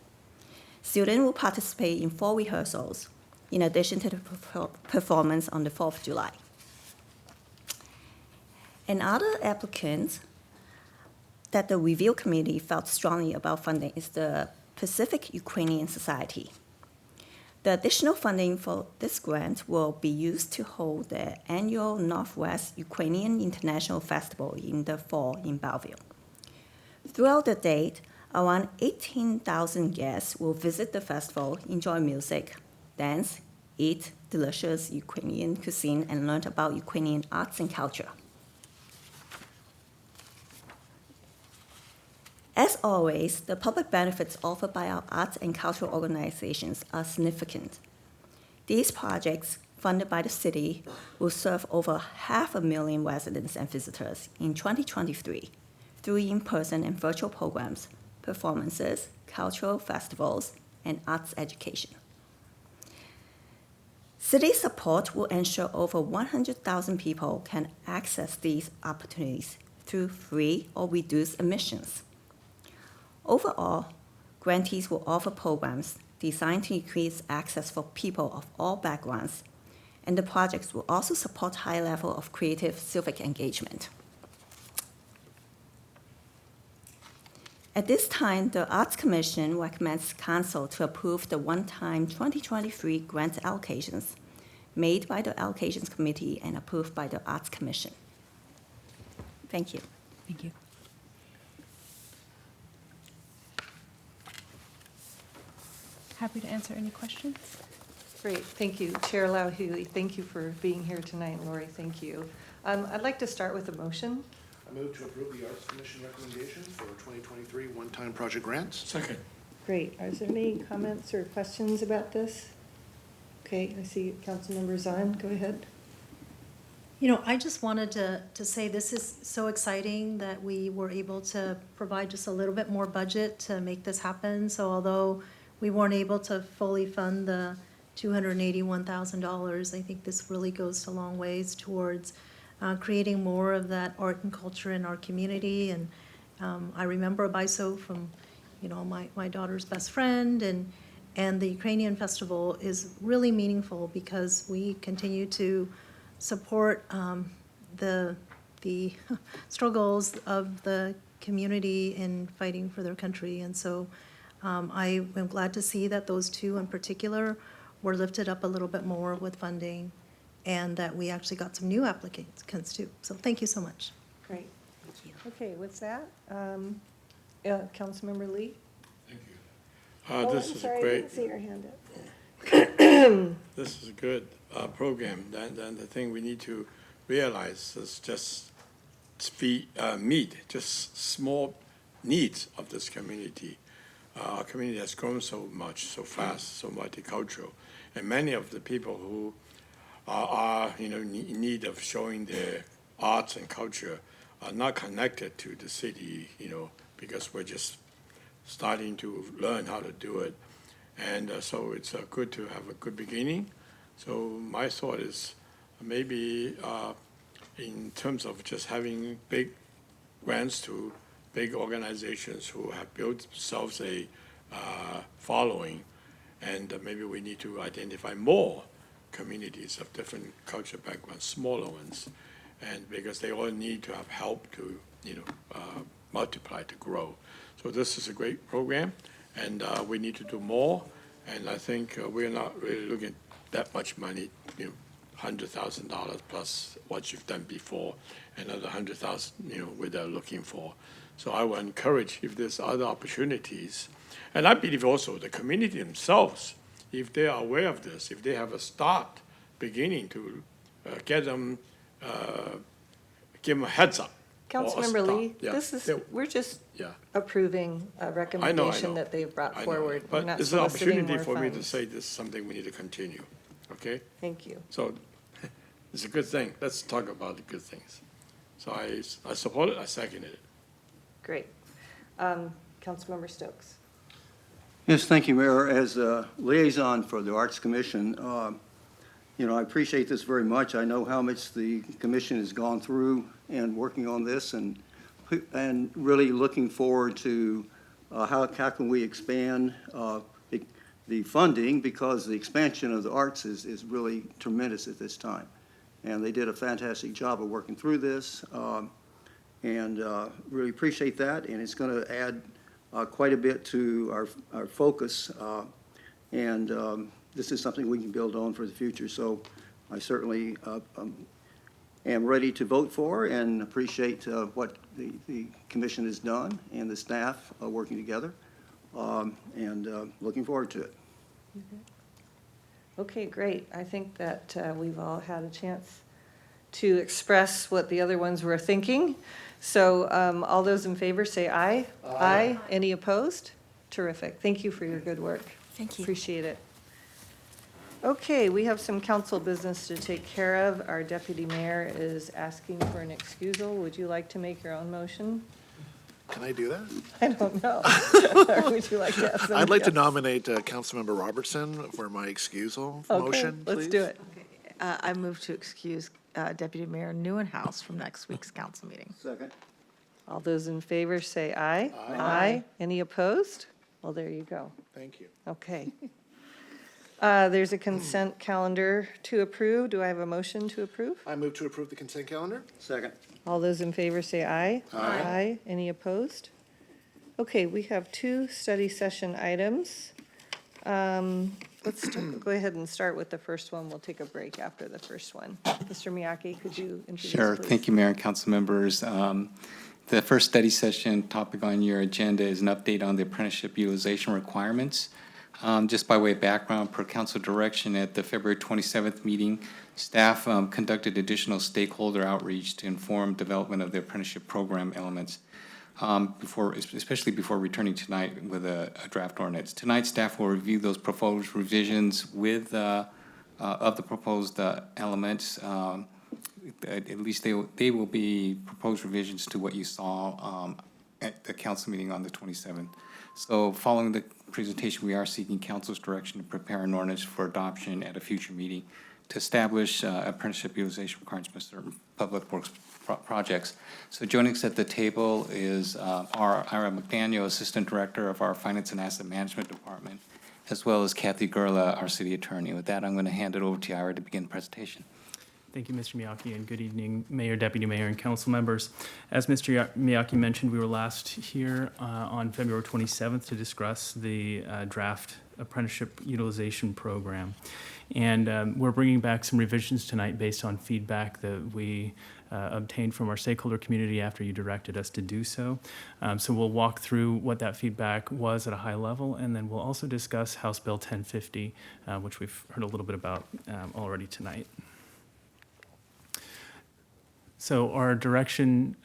Students will participate in 4 rehearsals, in addition to the performance on the 4th of July. Another applicant that the review committee felt strongly about funding is the Pacific Ukrainian Society. The additional funding for this grant will be used to hold the annual Northwest Ukrainian International Festival in the fall in Bellevue. Throughout the date, around 18,000 guests will visit the festival, enjoy music, dance, eat delicious Ukrainian cuisine, and learn about Ukrainian arts and culture. As always, the public benefits offered by our arts and cultural organizations are significant. These projects, funded by the city, will serve over 500,000 residents and visitors in 2023 through in-person and virtual programs, performances, cultural festivals, and arts education. City support will ensure over 100,000 people can access these opportunities through free or reduced admissions. Overall, grantees will offer programs designed to increase access for people of all backgrounds, and the projects will also support high level of creative civic engagement. At this time, the Arts Commission recommends Council to approve the one-time 2023 grant allocations made by the Allocations Committee and approved by the Arts Commission. Thank you. Thank you. Happy to answer any questions. Great, thank you. Chair Lau Healy, thank you for being here tonight. And Lori, thank you. I'd like to start with a motion. I move to approve the Arts Commission recommendations for 2023 one-time project grants. Second. Great. Is there any comments or questions about this? Okay, I see Councilmember Zahn. Go ahead. You know, I just wanted to say this is so exciting that we were able to provide just a little bit more budget to make this happen. So although we weren't able to fully fund the $281,000, I think this really goes a long ways towards creating more of that art and culture in our community. And I remember Spiesel from, you know, my daughter's best friend, and the Ukrainian festival is really meaningful because we continue to support the struggles of the community in fighting for their country. And so I am glad to see that those two in particular were lifted up a little bit more with funding, and that we actually got some new applicants too. So thank you so much. Great. Thank you. Okay, with that, Councilmember Lee? Thank you. Oh, This I'm is sorry, a I great, didn't see your hand up. this is a good program. Then the thing we need to realize is just meet just small needs of this community. Our community has grown so much, so fast, so multicultural, and many of the people who are in need of showing their arts and culture are not connected to the city, because we're just starting to learn how to do it. And so it's good to have a good beginning. So my thought is maybe in terms of just having big grants to big organizations who have built themselves a following, and maybe we need to identify more communities of different culture backgrounds, smaller ones, and because they all need to have help to multiply, to grow. So this is a great program, and we need to do more. And I think we're not really looking at that much money, $100,000 plus what you've done before, another $100,000, we're looking for. So I will encourage if there's other opportunities. And I believe also the community themselves, if they are aware of this, if they have a start beginning to get them, give them a heads up. Councilmember Lee, Yeah. we're just Yeah. approving a recommendation that they've brought I know, forward. We're but not it's an soliciting opportunity more for me to funds. say this is something we need to continue, okay? Thank you. So it's a good thing. Let's talk about the good things. So I support it, I second it. Great. Councilmember Stokes. Yes, thank you, Mayor. As a liaison for the Arts Commission, I appreciate this very much. I know how much the commission has gone through and working on this, and really looking forward to how can we expand the funding, because the expansion of the arts is really tremendous at this time. And they did a fantastic job of working through this, and really appreciate that. And it's going to add quite a bit to our focus, and this is something we can build on for the future. So I certainly am ready to vote for and appreciate what the commission has done and the staff working together, and looking forward to it. Okay, great. I think that we've all had a chance to express what the other ones were thinking. So all those in favor say aye. Aye. Any opposed? Terrific. Thank you for your good work. Thank you. Appreciate it. Okay, we have some council business to take care of. Our deputy mayor is asking for an excusal. Would you like to make your own motion? Can I do that? I don't know. Or would you like to have I'd like to somebody else? nominate Councilmember Robertson for my excusal motion, Okay, let's do it. I move to excuse Deputy Mayor Newenhouse from next week's council meeting. Second. All those in favor say aye. Aye. Any opposed? Well, there you go. Thank you. Okay. There's a consent calendar to approve. Do I have a motion to approve? I move to approve the consent calendar. Second. All those in favor say aye. Aye. Any opposed? Okay, we have 2 study session items. Let's go ahead and start with the first one. We'll take a break after the first one. Mr. Miyake, could you introduce, Sure. please? Thank you, Mayor and council members. The first study session topic on your agenda is an update on the apprenticeship utilization requirements. Just by way of background, per council direction at the February 27th meeting, staff conducted additional stakeholder outreach to inform development of the apprenticeship program elements, especially before returning tonight with a draft ordinance. Tonight, staff will review those proposed revisions with of the proposed elements. At least they will be proposed revisions to what you saw at the council meeting on the 27th. So following the presentation, we are seeking council's direction to prepare an ordinance for adoption at a future meeting to establish apprenticeship utilization requirements for certain public works projects. So joining us at the table is Ira McDaniel, Assistant Director of our Finance and Asset Management Department, as well as Kathy Gerla, our City Attorney. With that, I'm going to hand it over to Ira to begin the presentation. Thank you, Mr. Miyake, and good evening, Mayor, Deputy Mayor, and council members. As Mr. Miyake mentioned, we were last here on February 27th to discuss the draft apprenticeship utilization program. And we're bringing back some revisions tonight based on feedback that we obtained from our stakeholder community after you directed us to do so. So we'll walk through what that feedback was at a high level, and then we'll also discuss House Bill 1050, which we've heard a little bit about already tonight. So our direction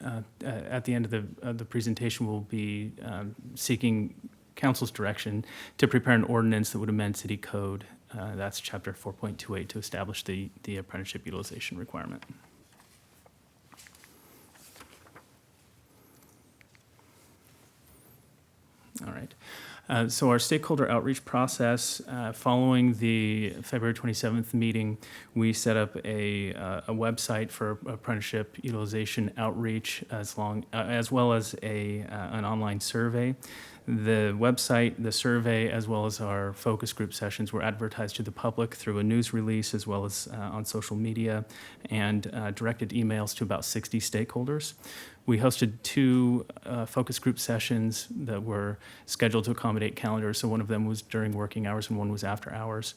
at the end of the presentation will be seeking council's direction to prepare an ordinance that would amend city code. That's chapter 4.28 to establish the apprenticeship utilization requirement. All right. So our stakeholder outreach process, following the February 27th meeting, we set up a website for apprenticeship utilization outreach as well as an online survey. The website, the survey, as well as our focus group sessions were advertised to the public through a news release as well as on social media, and directed emails to about 60 stakeholders. We hosted 2 focus group sessions that were scheduled to accommodate calendars. So one of them was during working hours and one was after hours.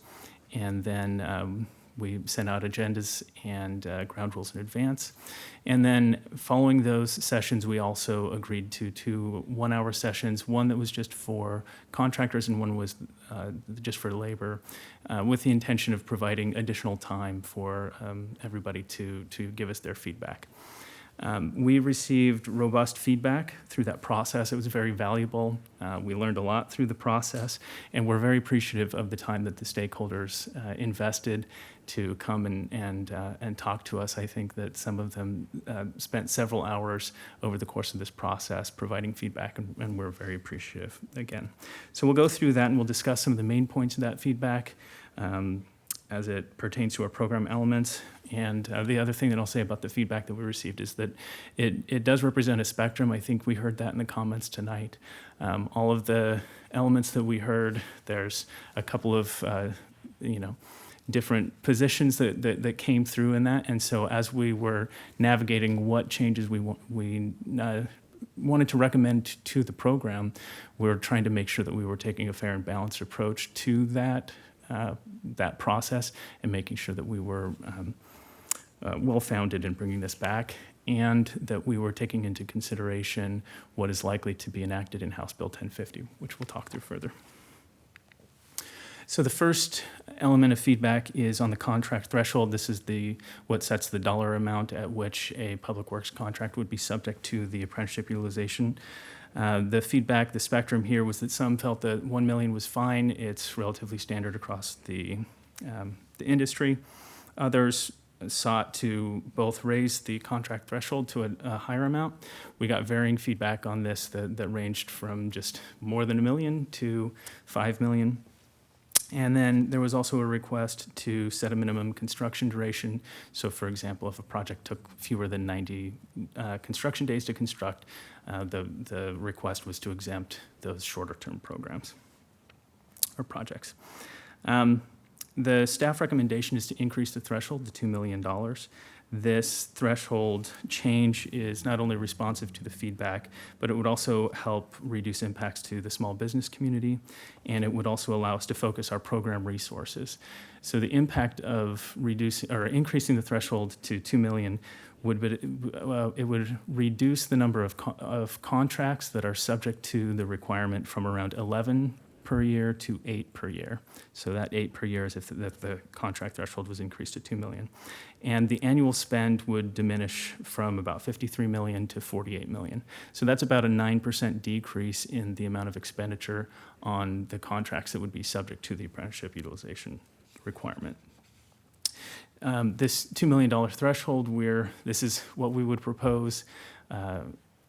And then we sent out agendas and ground rules in advance. And then following those sessions, we also agreed to 2 one-hour sessions, one that was just for contractors and one was just for labor, with the intention of providing additional time for everybody to give us their feedback. We received robust feedback through that process. It was very valuable. We learned a lot through the process, and we're very appreciative of the time that the stakeholders invested to come and talk to us. I think that some of them spent several hours over the course of this process providing feedback, and we're very appreciative again. So we'll go through that, and we'll discuss some of the main points of that feedback as it pertains to our program elements. And the other thing that I'll say about the feedback that we received is that it does represent a spectrum. I think we heard that in the comments tonight. All of the elements that we heard, there's a couple of, different positions that came through in that. And so as we were navigating what changes we wanted to recommend to the program, we were trying to make sure that we were taking a fair and balanced approach to that that process and making sure that we were well-founded in bringing this back, and that we were taking into consideration what is likely to be enacted in House Bill 1050, which we'll talk through further. So the first element of feedback is on the contract threshold. This is what sets the dollar amount at which a public works contract would be subject to the apprenticeship utilization. The feedback, the spectrum here was that some felt that 1 million was fine. It's relatively standard across the industry. Others sought to both raise the contract threshold to a higher amount. We got varying feedback on this that ranged from just more than $1 million to $5 million. And then there was also a request to set a minimum construction duration. So for example, if a project took fewer than 90 construction days to construct, the request was to exempt those shorter term programs or projects. The staff recommendation is to increase the threshold to $2 million. This threshold change is not only responsive to the feedback, but it would also help reduce impacts to the small business community, and it would also allow us to focus our program resources. So the impact of increasing the threshold to $2 million it would reduce the number of contracts that are subject to the requirement from around 11 per year to 8 per year. So that 8 per year is if the contract threshold was increased to $2 million. And the annual spend would diminish from about $53 million to $48 million. So that's about a 9% decrease in the amount of expenditure on the contracts that would be subject to the apprenticeship utilization requirement. This $2 million threshold, this is what we would propose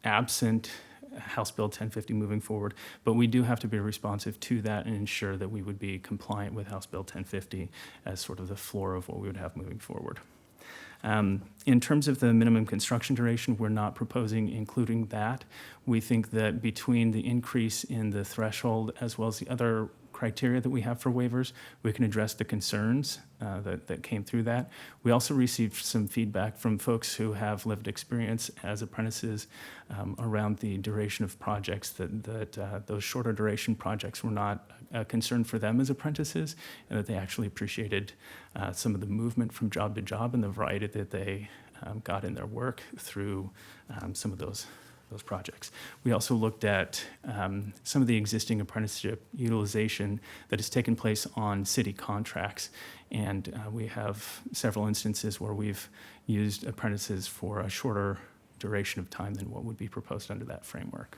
absent House Bill 1050 moving forward, but we do have to be responsive to that and ensure that we would be compliant with House Bill 1050 as sort of the floor of what we would have moving forward. In terms of the minimum construction duration, we're not proposing including that. We think that between the increase in the threshold as well as the other criteria that we have for waivers, we can address the concerns that came through that. We also received some feedback from folks who have lived experience as apprentices around the duration of projects, that those shorter duration projects were not a concern for them as apprentices, and that they actually appreciated some of the movement from job to job and the variety that they got in their work through some of those projects. We also looked at some of the existing apprenticeship utilization that has taken place on city contracts, and we have several instances where we've used apprentices for a shorter duration of time than what would be proposed under that framework.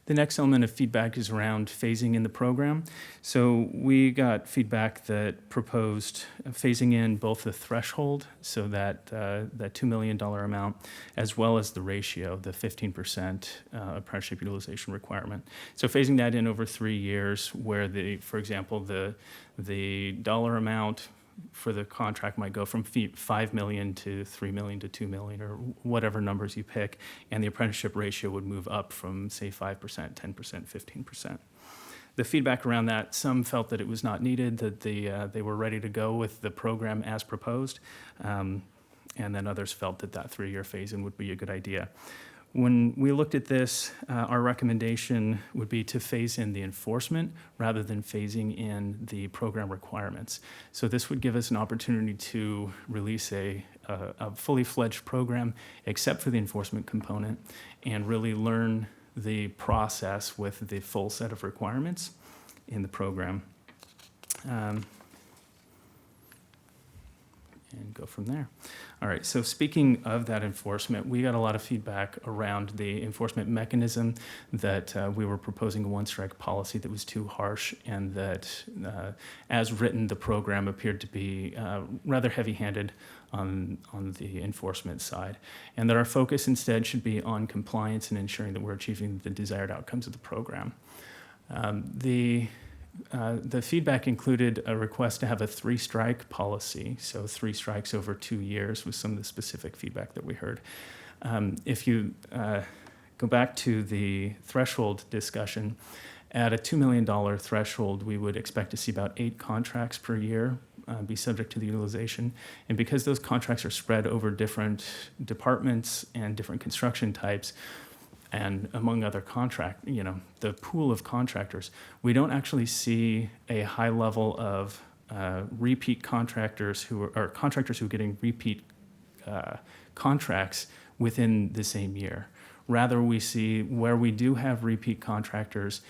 The next element of feedback is around phasing in the program. So we got feedback that proposed phasing in both the threshold, so that $2 million amount, as well as the ratio, the 15% apprenticeship utilization requirement. So phasing that in over 3 years, where for example, the dollar amount for the contract might go from $5 million to $3 million to $2 million, or whatever numbers you pick, and the apprenticeship ratio would move up from, say, 5%, 10%, 15%. The feedback around that, some felt that it was not needed, that they were ready to go with the program as proposed, and then others felt that 3-year phase-in would be a good idea. When we looked at this, our recommendation would be to phase in the enforcement rather than phasing in the program requirements. So this would give us an opportunity to release a fully fledged program, except for the enforcement component, and really learn the process with the full set of requirements in the program. And go from there. All right, so speaking of that enforcement, we got a lot of feedback around the enforcement mechanism, that we were proposing a one-strike policy that was too harsh, and that as written, the program appeared to be rather heavy-handed on the enforcement side, and that our focus instead should be on compliance and ensuring that we're achieving the desired outcomes of the program. The feedback included a request to have a 3-strike policy, so 3 strikes over 2 years was some of the specific feedback that we heard. If you go back to the threshold discussion, at a $2 million threshold, we would expect to see about 8 contracts per year be subject to the utilization. And because those contracts are spread over different departments and different construction types, and among other the pool of contractors, we don't actually see a high level of repeat contractors who are contractors who are getting repeat contracts within the same year. Rather, we see where we do have repeat contractors,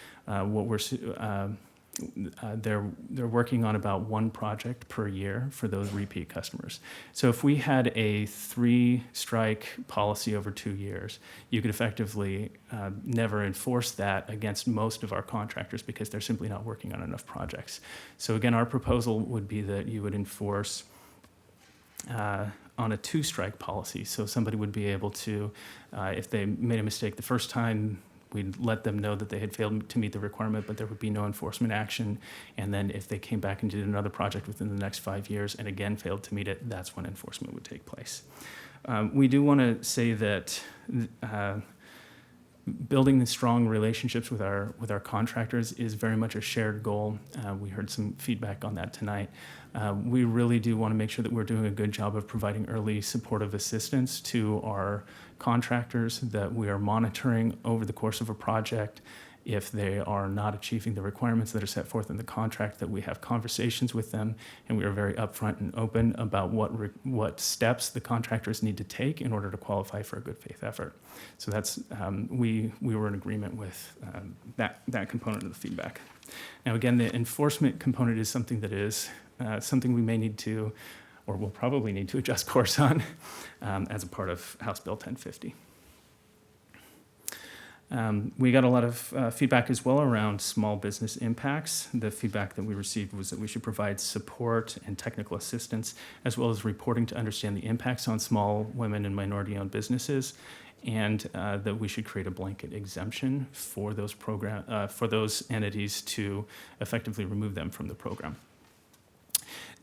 they're working on about one project per year for those repeat customers. So if we had a 3-strike policy over 2 years, you could effectively never enforce that against most of our contractors because they're simply not working on enough projects. So again, our proposal would be that you would enforce on a 2-strike policy. So somebody would be able to, if they made a mistake the first time, we'd let them know that they had failed to meet the requirement, but there would be no enforcement action. And then if they came back and did another project within the next 5 years and again failed to meet it, that's when enforcement would take place. We do want to say that building the strong relationships with our contractors is very much a shared goal. We heard some feedback on that tonight. We really do want to make sure that we're doing a good job of providing early supportive assistance to our contractors, that we are monitoring over the course of a project if they are not achieving the requirements that are set forth in the contract, that we have conversations with them, and we are very upfront and open about what steps the contractors need to take in order to qualify for a good faith effort. So that's, we were in agreement with that component of the feedback. Now again, the enforcement component is something that is something we may need to, or will probably need to adjust course on as a part of House Bill 1050. We got a lot of feedback as well around small business impacts. The feedback that we received was that we should provide support and technical assistance, as well as reporting to understand the impacts on small, women, and minority-owned businesses, and that we should create a blanket exemption for those entities to effectively remove them from the program.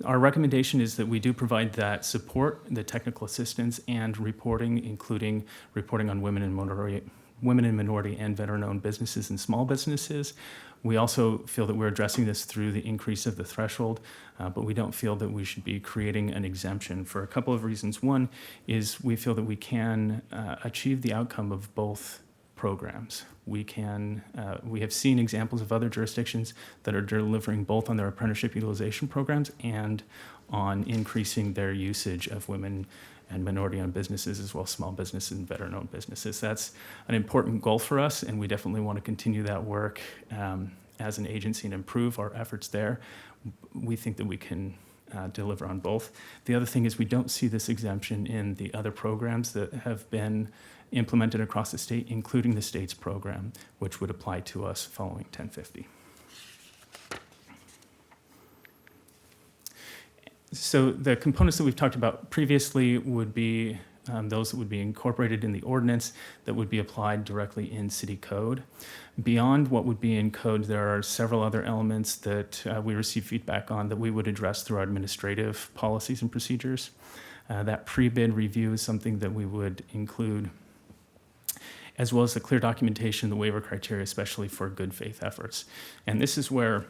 Our recommendation is that we do provide that support, the technical assistance, and reporting, including reporting on women and minority and veteran-owned businesses and small businesses. We also feel that we're addressing this through the increase of the threshold, but we don't feel that we should be creating an exemption for a couple of reasons. One is we feel that we can achieve the outcome of both programs. We have seen examples of other jurisdictions that are delivering both on their apprenticeship utilization programs and on increasing their usage of women and minority-owned businesses, as well as small businesses and veteran-owned businesses. That's an important goal for us, and we definitely want to continue that work as an agency and improve our efforts there. We think that we can deliver on both. The other thing is we don't see this exemption in the other programs that have been implemented across the state, including the state's program, which would apply to us following 1050. So the components that we've talked about previously would be those that would be incorporated in the ordinance that would be applied directly in city code. Beyond what would be in code, there are several other elements that we receive feedback on that we would address through our administrative policies and procedures. That pre-bid review is something that we would include, as well as the clear documentation, the waiver criteria, especially for good faith efforts. And this is where,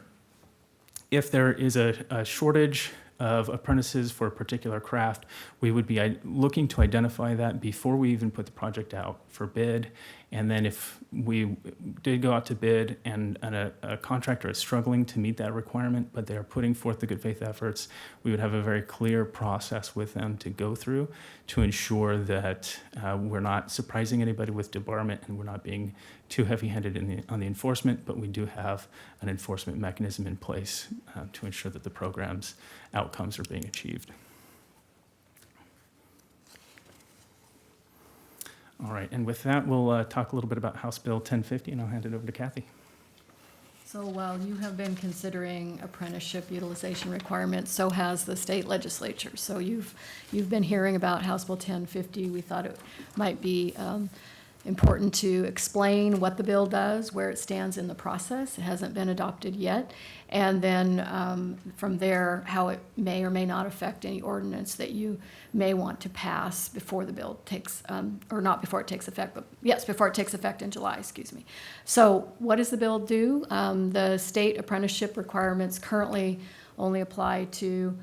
if there is a shortage of apprentices for a particular craft, we would be looking to identify that before we even put the project out for bid. And then if we did go out to bid and a contractor is struggling to meet that requirement, but they're putting forth the good faith efforts, we would have a very clear process with them to go through to ensure that we're not surprising anybody with debarment and we're not being too heavy-handed on the enforcement, but we do have an enforcement mechanism in place to ensure that the program's outcomes are being achieved. All right, and with that, we'll talk a little bit about House Bill 1050, and I'll hand it over to Kathy. So while you have been considering apprenticeship utilization requirements, so has the state legislature. So you've been hearing about House Bill 1050. We thought it might be important to explain what the bill does, where it stands in the process. It hasn't been adopted yet. And then from there, how it may or may not affect any ordinance that you may want to pass before the bill takes, or not before it takes effect, but yes, before it takes effect in July, excuse me. So what does the bill do? The state apprenticeship requirements currently only apply to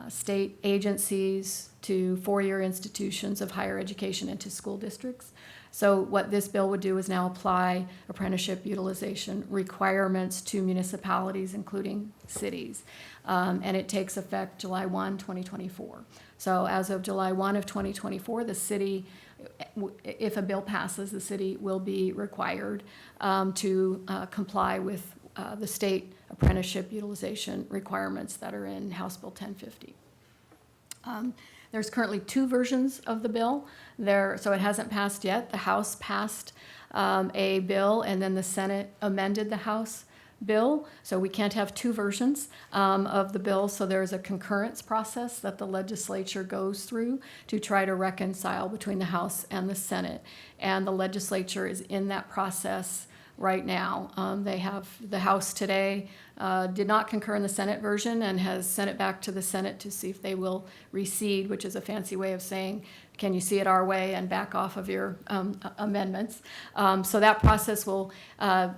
state agencies to four-year institutions of higher education and to school districts. So what this bill would do is now apply apprenticeship utilization requirements to municipalities, including cities. And it takes effect July 1, 2024. So as of July 1 of 2024, the city, if a bill passes, the city will be required to comply with the state apprenticeship utilization requirements that are in House Bill 1050. There's currently two versions of the bill. So it hasn't passed yet. The House passed a bill, and then the Senate amended the House bill. So we can't have two versions of the bill. So there's a concurrence process that the legislature goes through to try to reconcile between the House and the Senate. And the legislature is in that process right now. They have the House today did not concur in the Senate version and has sent it back to the Senate to see if they will recede, which is a fancy way of saying, can you see it our way and back off of your amendments? So that process will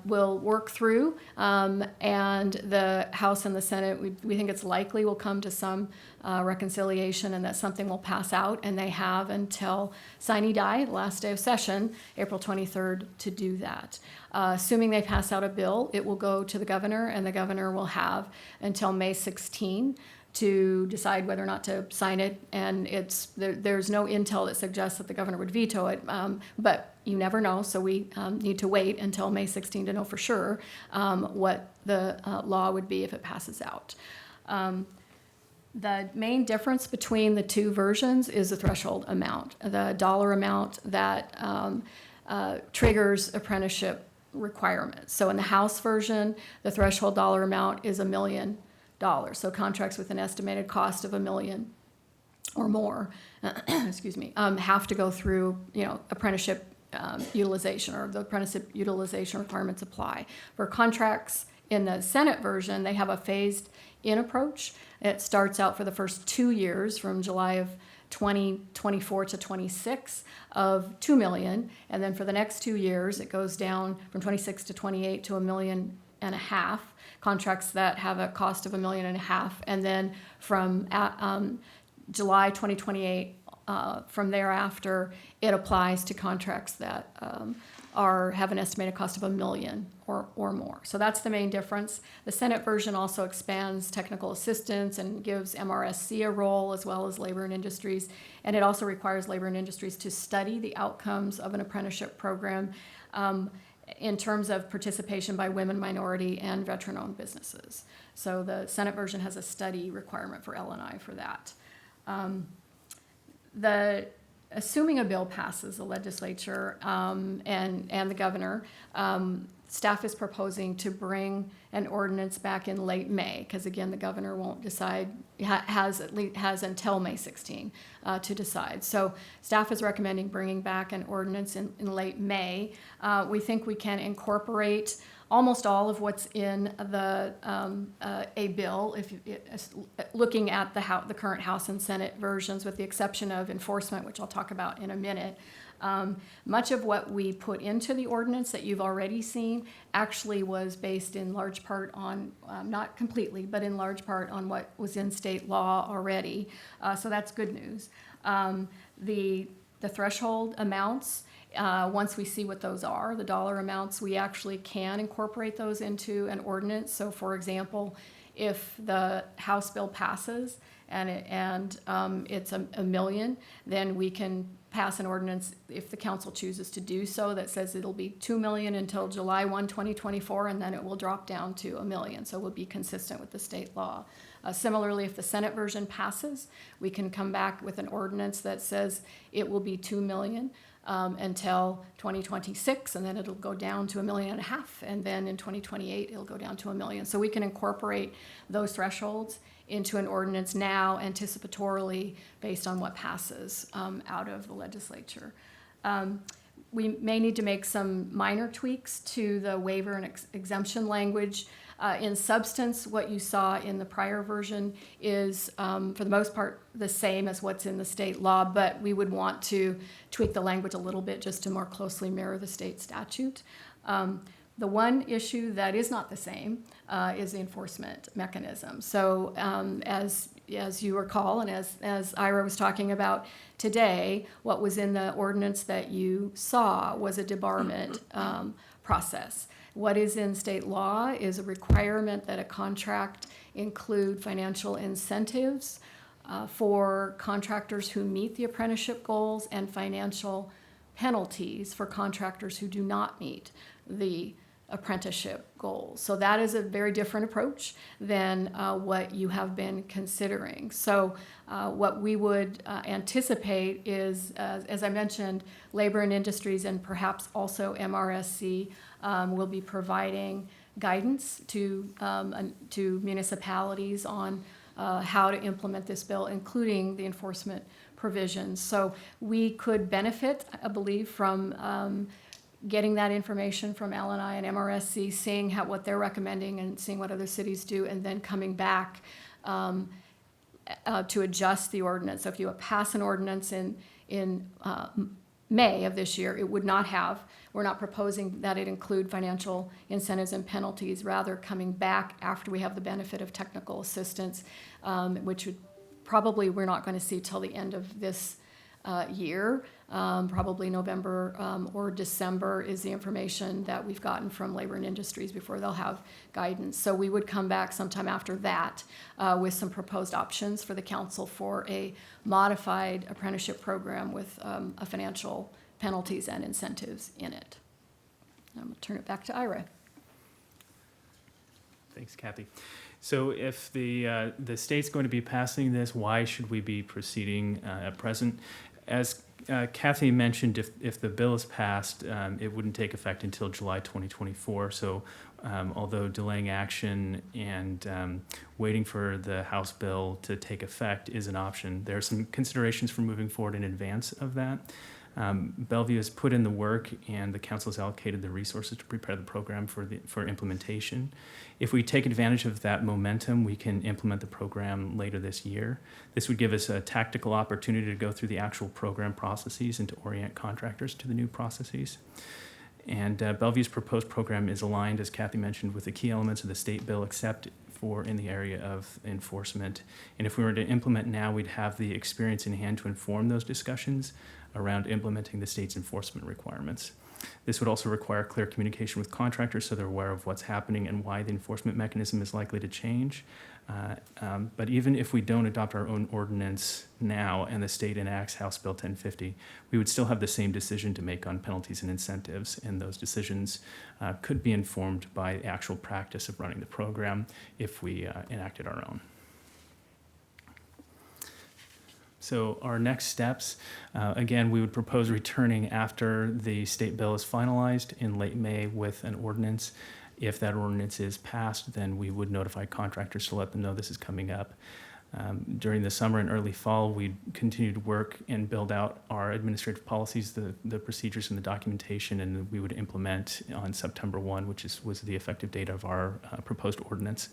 work through, and the House and the Senate, we think it's likely will come to some reconciliation and that something will pass out, and they have until sine die, the last day of session, April 23rd, to do that. Assuming they pass out a bill, it will go to the governor, and the governor will have until May 16 to decide whether or not to sign it. And there's no intel that suggests that the governor would veto it, but you never know, so we need to wait until May 16 to know for sure what the law would be if it passes out. The main difference between the two versions is the threshold amount, the dollar amount that triggers apprenticeship requirements. So in the House version, the threshold dollar amount is $1 million. So contracts with an estimated cost of $1 million or more, excuse me, have to go through, apprenticeship utilization, or the apprenticeship utilization requirements apply. For contracts in the Senate version, they have a phased-in approach. It starts out for the first 2 years, from July of 2024 to 26 of $2 million, and then for the next 2 years, it goes down from 26 to 28 to $1.5 million. Contracts that have a cost of $1.5 million, and then from July 2028, from thereafter, it applies to contracts that have an estimated cost of $1 million or more. So that's the main difference. The Senate version also expands technical assistance and gives MRSC a role, as well as labor and industries, and it also requires labor and industries to study the outcomes of an apprenticeship program in terms of participation by women, minority, and veteran-owned businesses. So the Senate version has a study requirement for L&I for that. Assuming a bill passes the legislature and the governor, staff is proposing to bring an ordinance back in late May, because again, the governor won't decide, has until May 16 to decide. So staff is recommending bringing back an ordinance in late May. We think we can incorporate almost all of what's in the a bill, looking at the current House and Senate versions, with the exception of enforcement, which I'll talk about in a minute. Much of what we put into the ordinance that you've already seen actually was based in large part on, not completely, but in large part on what was in state law already. So that's good news. The threshold amounts, once we see what those are, the dollar amounts, we actually can incorporate those into an ordinance. So for example, if the House bill passes and it's $1 million, then we can pass an ordinance, if the council chooses to do so, that says it'll be $2 million until July 1, 2024, and then it will drop down to $1 million. So we'll be consistent with the state law. Similarly, if the Senate version passes, we can come back with an ordinance that says it will be $2 million until 2026, and then it'll go down to $1.5 million, and then in 2028 it'll go down to $1 million. So we can incorporate those thresholds into an ordinance now, anticipatorily, based on what passes out of the legislature. We may need to make some minor tweaks to the waiver and exemption language. In substance, what you saw in the prior version is, for the most part, the same as what's in the state law, but we would want to tweak the language a little bit just to more closely mirror the state statute. The one issue that is not the same is the enforcement mechanism. So as as you recall, and as Ira was talking about today, what was in the ordinance that you saw was a debarment process. What is in state law is a requirement that a contract include financial incentives for contractors who meet the apprenticeship goals and financial penalties for contractors who do not meet the apprenticeship goals. So that is a very different approach than what you have been considering. So what we would anticipate is, as I mentioned, Labor and Industries and perhaps also MRSC will be providing guidance to municipalities on how to implement this bill, including the enforcement provisions. So we could benefit, I believe, from getting that information from LNI and MRSC, seeing what they're recommending and seeing what other cities do, and then coming back to adjust the ordinance. So if you pass an ordinance in May of this year, it would not have, we're not proposing that it include financial incentives and penalties, rather coming back after we have the benefit of technical assistance, which would probably we're not going to see till the end of this year. Probably November or December is the information that we've gotten from Labor and Industries before they'll have guidance. So we would come back sometime after that with some proposed options for the council for a modified apprenticeship program with a financial penalties and incentives in it. I'm going to turn it back to Ira. Thanks, Kathy. So if the state's going to be passing this, why should we be proceeding at present? As Kathy mentioned, if the bill is passed, it wouldn't take effect until July 2024. So although delaying action and waiting for the House bill to take effect is an option, there are some considerations for moving forward in advance of that. Bellevue has put in the work, and the council has allocated the resources to prepare the program for implementation. If we take advantage of that momentum, we can implement the program later this year. This would give us a tactical opportunity to go through the actual program processes and to orient contractors to the new processes. And Bellevue's proposed program is aligned, as Kathy mentioned, with the key elements of the state bill, except for in the area of enforcement. And if we were to implement now, we'd have the experience in hand to inform those discussions around implementing the state's enforcement requirements. This would also require clear communication with contractors so they're aware of what's happening and why the enforcement mechanism is likely to change. But even if we don't adopt our own ordinance now and the state enacts House Bill 1050, we would still have the same decision to make on penalties and incentives, and those decisions could be informed by the actual practice of running the program if we enacted our own. So our next steps, again, we would propose returning after the state bill is finalized in late May with an ordinance. If that ordinance is passed, then we would notify contractors to let them know this is coming up. During the summer and early fall, we continue to work and build out our administrative policies, the procedures and the documentation, and we would implement on September 1, which was the effective date of our proposed ordinance.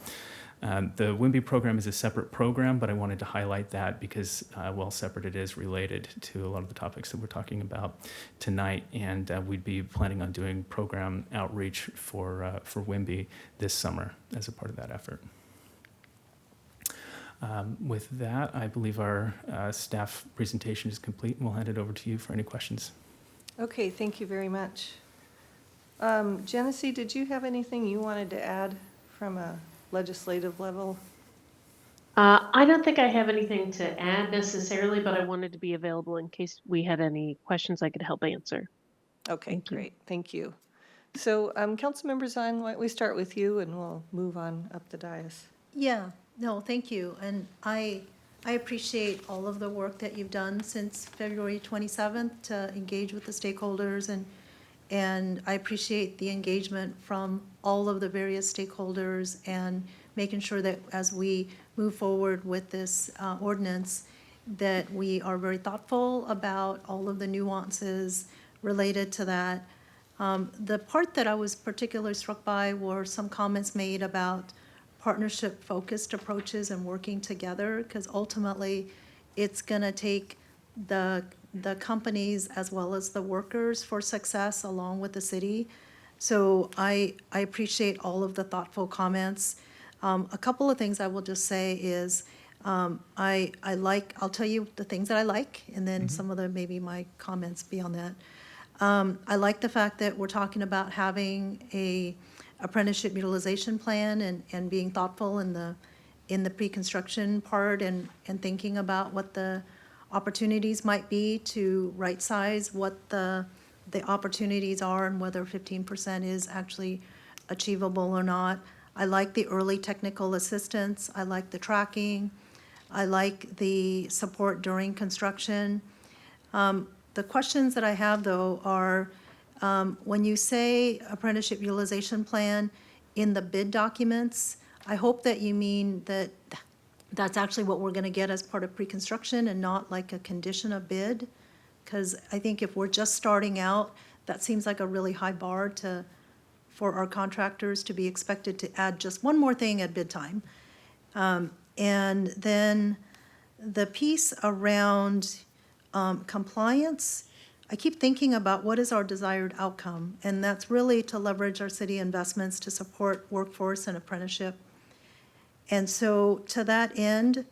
The WIMBY program is a separate program, but I wanted to highlight that because while separate, it is related to a lot of the topics that we're talking about tonight, and we'd be planning on doing program outreach for WIMBY this summer as a part of that effort. With that, I believe our staff presentation is complete, and we'll hand it over to you for any questions. Okay, thank you very much. Genesee, did you have anything you wanted to add from a legislative level? I don't think I have anything to add necessarily, but I wanted to be available in case we had any questions I could help answer. Okay, great. Thank you. So, Councilmember Zahn, why don't we start with you and we'll move on up the dais. Yeah, no, thank you. And I appreciate all of the work that you've done since February 27th to engage with the stakeholders, and I appreciate the engagement from all of the various stakeholders and making sure that as we move forward with this ordinance, that we are very thoughtful about all of the nuances related to that. The part that I was particularly struck by were some comments made about partnership-focused approaches and working together, because ultimately it's going to take the companies as well as the workers for success along with the city. So I appreciate all of the thoughtful comments. A couple of things I will just say is I'll tell you the things that I like, and then some of the, maybe my comments beyond that. I like the fact that we're talking about having a apprenticeship utilization plan and being thoughtful in the pre-construction part and thinking about what the opportunities might be to right-size what the opportunities are and whether 15% is actually achievable or not. I like the early technical assistance. I like the tracking. I like the support during construction. The questions that I have, though, are when you say apprenticeship utilization plan in the bid documents, I hope that you mean that that's actually what we're going to get as part of pre-construction and not like a condition of bid. Because I think if we're just starting out, that seems like a really high bar for our contractors to be expected to add just one more thing at bid time. And then the piece around compliance, I keep thinking about what is our desired outcome, and that's really to leverage our city investments to support workforce and apprenticeship. And so to that end,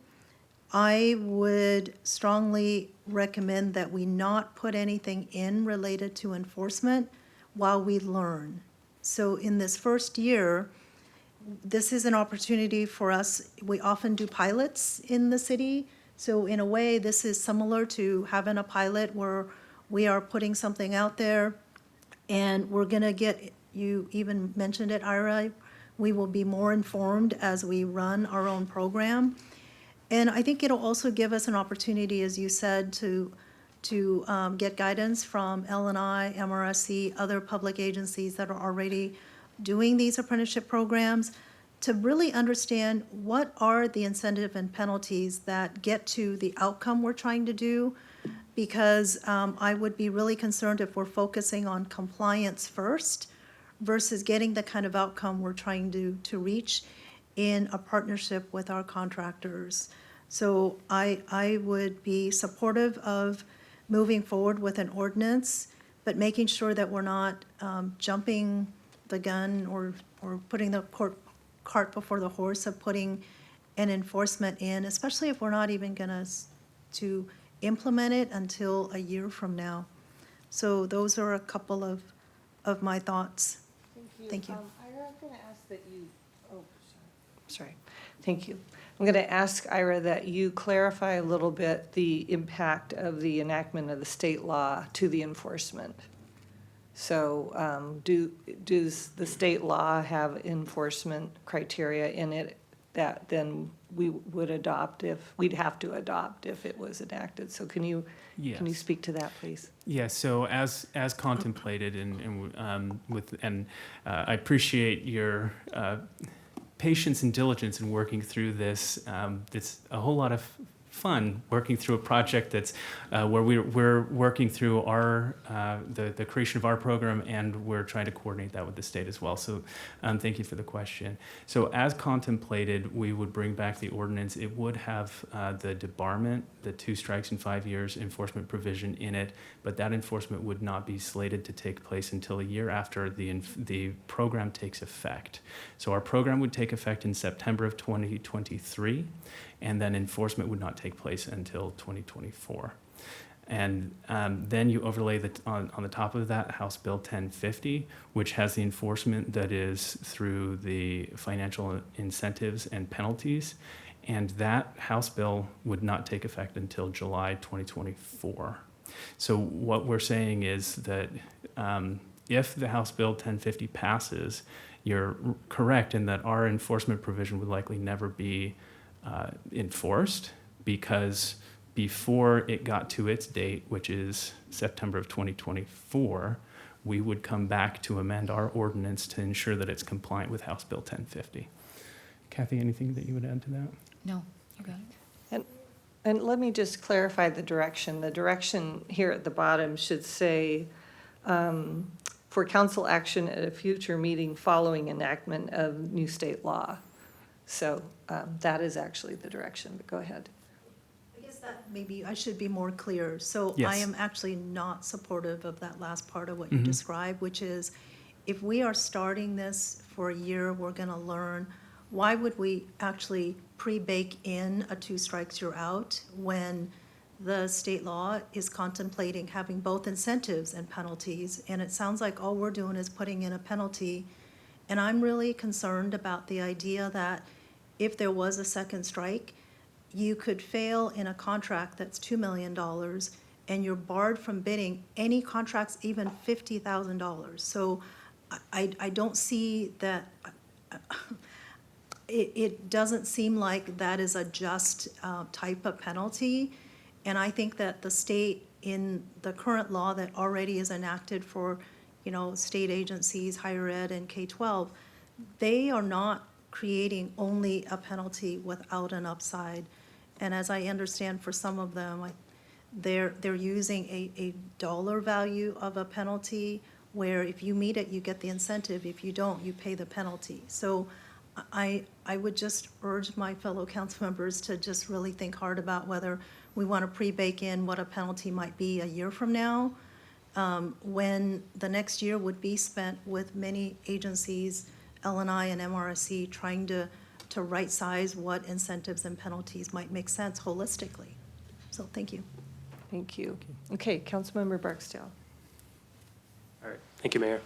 I would strongly recommend that we not put anything in related to enforcement while we learn. So in this first year, this is an opportunity for us. We often do pilots in the city. So in a way, this is similar to having a pilot where we are putting something out there and we're going to get, you even mentioned it, Ira, we will be more informed as we run our own program. And I think it'll also give us an opportunity, as you said, to get guidance from L&I, MRSC, other public agencies that are already doing these apprenticeship programs, to really understand what are the incentive and penalties that get to the outcome we're trying to do. Because I would be really concerned if we're focusing on compliance first versus getting the kind of outcome we're trying to reach in a partnership with our contractors. So I would be supportive of moving forward with an ordinance, but making sure that we're not jumping the gun or putting the cart before the horse of putting an enforcement in, especially if we're not even going to implement it until a year from now. So those are a couple of my thoughts. Thank you. Ira, I'm going to ask that you, sorry. Thank you. I'm going to ask Ira that you clarify a little bit the impact of the enactment of the state law to the enforcement. So does the state law have enforcement criteria in it that then we would adopt we'd have to adopt if it was enacted? So can you speak to that, please? Yeah, so as contemplated and I appreciate your patience and diligence in working through this. It's a whole lot of fun working through a project that's where we're working through our the creation of our program, and we're trying to coordinate that with the state as well. So thank you for the question. So as contemplated, we would bring back the ordinance. It would have the debarment, the 2 strikes in 5 years enforcement provision in it, but that enforcement would not be slated to take place until a year after the program takes effect. So our program would take effect in September of 2023, and then enforcement would not take place until 2024. And then you overlay on the top of that House Bill 1050, which has the enforcement that is through the financial incentives and penalties. And that House bill would not take effect until July 2024. So what we're saying is that if the House Bill 1050 passes, you're correct in that our enforcement provision would likely never be enforced, because before it got to its date, which is September of 2024, we would come back to amend our ordinance to ensure that it's compliant with House Bill 1050. Kathy, anything that you would add to that? No, you got it. And let me just clarify the direction. The direction here at the bottom should say, for council action at a future meeting following enactment of new state law. So that is actually the direction, but go ahead. I guess that maybe I should be more clear. So Yes. I am actually not supportive of that last part of what you described, which is if we are starting this for a year, we're going to learn, why would we actually pre-bake in a two strikes you're out when the state law is contemplating having both incentives and penalties. And it sounds like all we're doing is putting in a penalty. And I'm really concerned about the idea that if there was a second strike, you could fail in a contract that's $2 million and you're barred from bidding any contracts even $50,000. So I don't see that, it doesn't seem like that is a just type of penalty. And I think that the state, in the current law that already is enacted for, state agencies, higher ed and K-12, they are not creating only a penalty without an upside. And as I understand, for some of them, they're using a dollar value of a penalty, where if you meet it, you get the incentive. If you don't, you pay the penalty. So I would just urge my fellow council members to just really think hard about whether we want to pre-bake in what a penalty might be a year from now, when the next year would be spent with many agencies, L&I and MRSC, trying to right-size what incentives and penalties might make sense holistically. So thank you. Thank you. Okay, Councilmember Barksdale. All right, thank you, Mayor.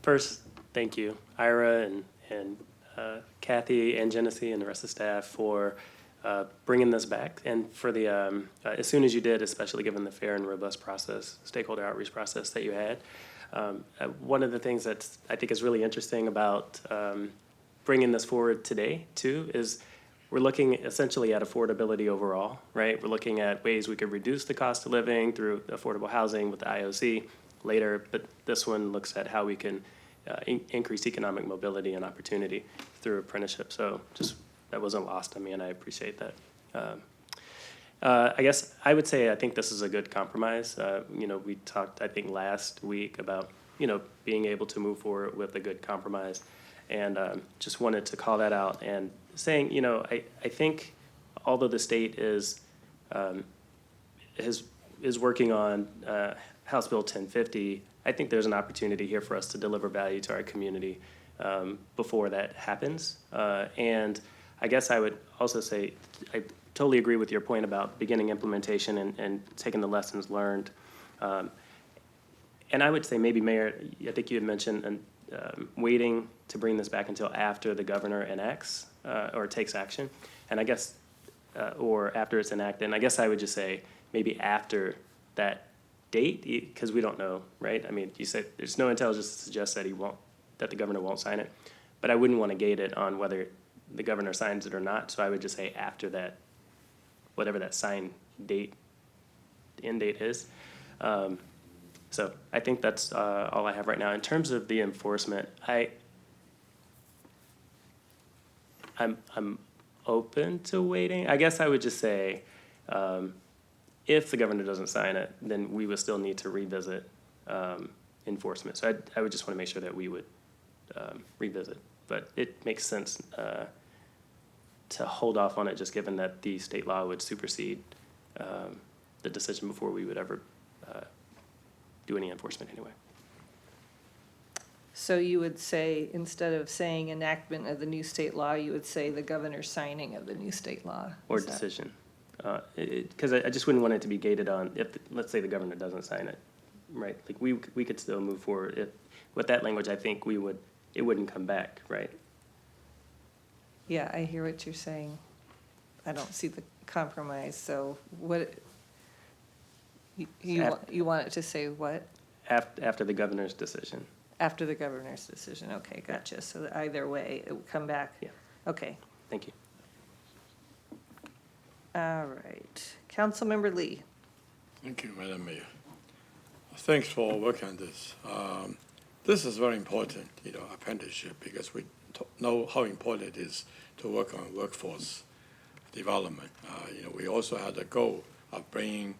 First, thank you, Ira and Kathy and Genesee and the rest of the staff for bringing this back, and for the, as soon as you did, especially given the fair and robust process, stakeholder outreach process that you had. One of the things that I think is really interesting about bringing this forward today, too, is we're looking essentially at affordability overall, right? We're looking at ways we could reduce the cost of living through affordable housing with the IOC later, but this one looks at how we can increase economic mobility and opportunity through apprenticeship. So just, that wasn't lost on me, and I appreciate that. I guess I would say I think this is a good compromise. We talked, I think, last week about, being able to move forward with a good compromise. And just wanted to call that out and saying, I think although the state is working on House Bill 1050, I think there's an opportunity here for us to deliver value to our community before that happens. And I guess I would also say, I totally agree with your point about beginning implementation and taking the lessons learned. And I would say maybe, Mayor, I think you had mentioned waiting to bring this back until after the governor enacts or takes action. And I guess, or after it's enacted, and I guess I would just say maybe after that date, because we don't know, right? I mean, you said there's no intelligence to suggest that that the governor won't sign it, but I wouldn't want to gate it on whether the governor signs it or not. So I would just say after that, whatever that sign date, end date is. So I think that's all I have right now. In terms of the enforcement, I'm open to waiting. I guess I would just say, if the governor doesn't sign it, then we would still need to revisit enforcement. So I would just want to make sure that we would revisit. But it makes sense to hold off on it, just given that the state law would supersede the decision before we would ever do any enforcement anyway. So you would say, instead of saying enactment of the new state law, you would say the governor's signing of the new state law? Or decision. Because I just wouldn't want it to be gated on, if, let's say the governor doesn't sign it, right? Like we could still move forward. With that language, I think it wouldn't come back, right? Yeah, I hear what you're saying. I don't see the compromise, so what, you want it to say what? After the governor's decision. After the governor's decision, okay, gotcha. So that either way, it would come back? Yeah. Okay. Thank you. All right. Councilmember Lee. Thank you, Madam Mayor. Thanks for working on this. This is very important, apprenticeship, because we know how important it is to work on workforce development. We also had a goal of bringing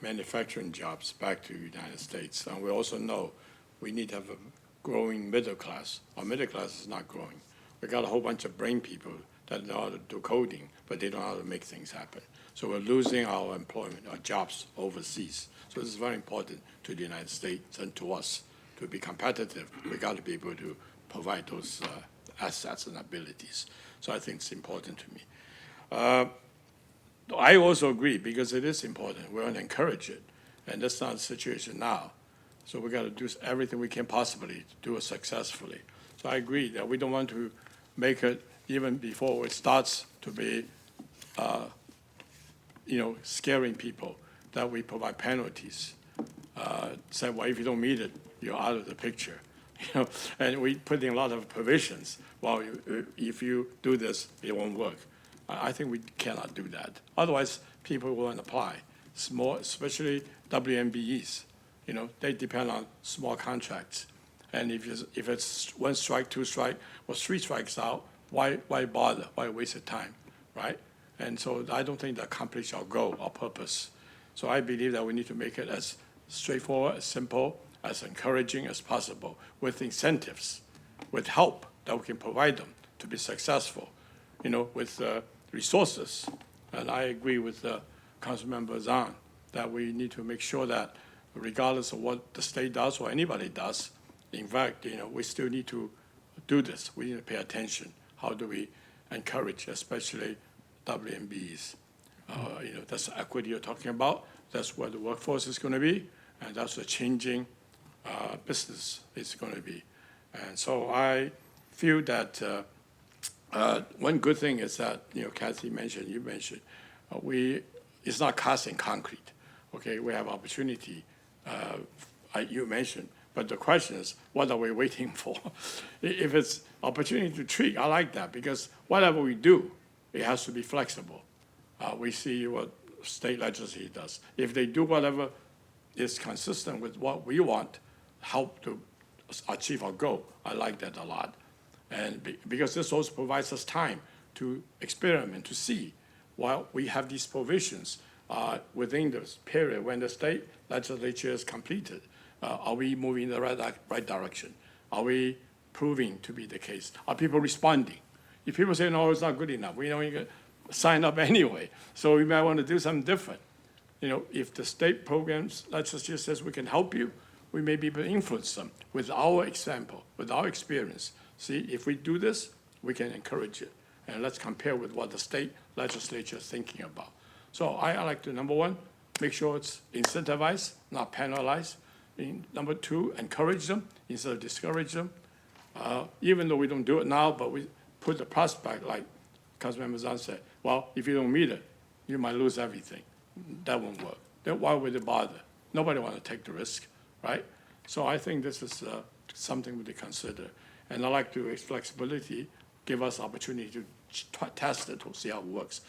manufacturing jobs back to the United States. And we also know we need to have a growing middle class. Our middle class is not growing. We got a whole bunch of brain people that know how to do coding, but they don't know how to make things happen. So we're losing our employment, our jobs overseas. So this is very important to the United States and to us. To be competitive, we got to be able to provide those assets and abilities. So I think it's important to me. I also agree, because it is important. We want to encourage it, and that's not the situation now. So we got to do everything we can possibly to do it successfully. So I agree that we don't want to make it, even before it starts to be, scaring people, that we provide penalties. Say, well, if you don't meet it, you're out of the picture. And we put in a lot of provisions. Well, if you do this, it won't work. I think we cannot do that. Otherwise, people won't apply. Small, especially WMBEs, they depend on small contracts. And if it's one strike, two strike, or three strikes out, why bother? Why waste the time, right? And so I don't think that accomplishes our goal, our purpose. So I believe that we need to make it as straightforward, as simple, as encouraging as possible, with incentives, with help that we can provide them to be successful, with resources. And I agree with Councilmember Zhang that we need to make sure that regardless of what the state does or anybody does, in fact, we still need to do this. We need to pay attention. How do we encourage, especially WMBs? That's the equity you're talking about. That's where the workforce is going to be, and that's the changing business is going to be. And so I feel that one good thing is that, Kathy mentioned, you mentioned, it's not cast in concrete. Okay, we have opportunity, you mentioned, but the question is, what are we waiting for? If it's opportunity to tweak, I like that, because whatever we do, it has to be flexible. We see what state legislature does. If they do whatever is consistent with what we want, help to achieve our goal, I like that a lot. And because this also provides us time to experiment, to see, while we have these provisions within this period when the state legislature is completed, are we moving in the right direction? Are we proving to be the case? Are people responding? If people say, no, it's not good enough, we don't even sign up anyway, so we might want to do something different. If the state programs legislature says we can help you, we may be able to influence them with our example, with our experience. See, if we do this, we can encourage it. And let's compare with what the state legislature is thinking about. So I like to, number one, make sure it's incentivized, not penalized. Number two, encourage them instead of discourage them. Even though we don't do it now, but we put the prospect, like Councilmember Zhang said, well, if you don't meet it, you might lose everything. That won't work. Then why would they bother? Nobody wants to take the risk, right? So I think this is something to consider. And I like to, with flexibility, give us opportunity to test it to see how it works.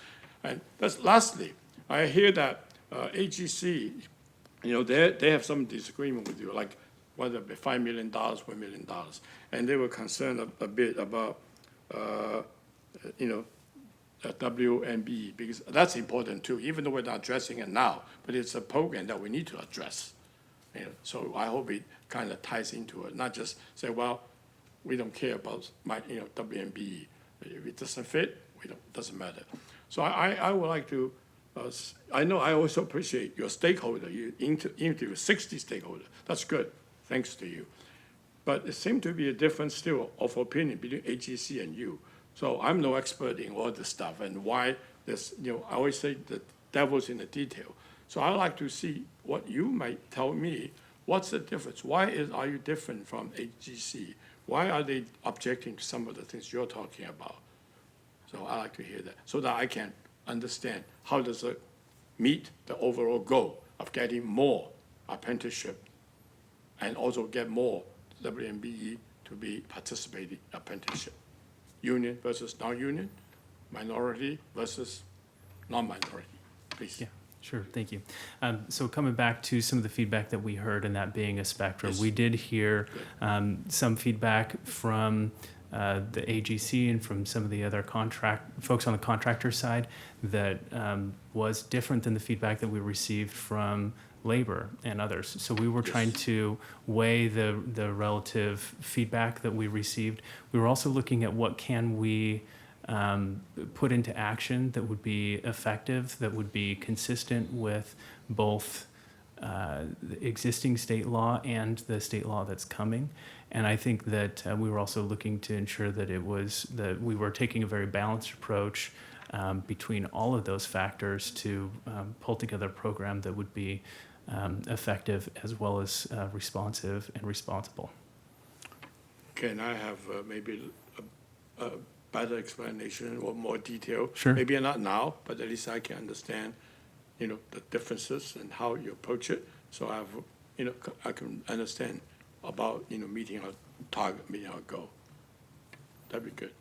And that's lastly, I hear that AGC, they have some disagreement with you, like whether it be $5 million, $1 million. And they were concerned a bit about, WMB, because that's important too, even though we're not addressing it now, but it's a program that we need to address. So I hope it kind of ties into it, not just say, well, we don't care about WMB. If it doesn't fit, doesn't matter. So I would like to, I know I also appreciate your stakeholder. You interview 60 stakeholders. That's good. Thanks to you. But it seems to be a difference still of opinion between AGC and you. So I'm no expert in all this stuff and why this, I always say the devil's in the detail. So I'd like to see what you might tell me. What's the difference? Why are you different from AGC? Why are they objecting to some of the things you're talking about? So I like to hear that so that I can understand how does it meet the overall goal of getting more apprenticeship and also get more WMBE to be participating apprenticeship. Union versus non-union, minority versus non-minority, please. Yeah. Sure, thank you. So coming back to some of the feedback that we heard, and that being a spectrum, we did hear some feedback from the AGC and from some of the other folks on the contractor side that was different than the feedback that we received from labor and others. So we were trying to weigh the relative feedback that we received. We were also looking at what can we put into action that would be effective, that would be consistent with both the existing state law and the state law that's coming. And I think that we were also looking to ensure that that we were taking a very balanced approach between all of those factors to pull together a program that would be effective as well as responsive and responsible. Can I have maybe a better explanation or more detail? Sure. Maybe not now, but at least I can understand, the differences and how you approach it. So I can understand about, meeting our target, meeting our goal. That'd be good.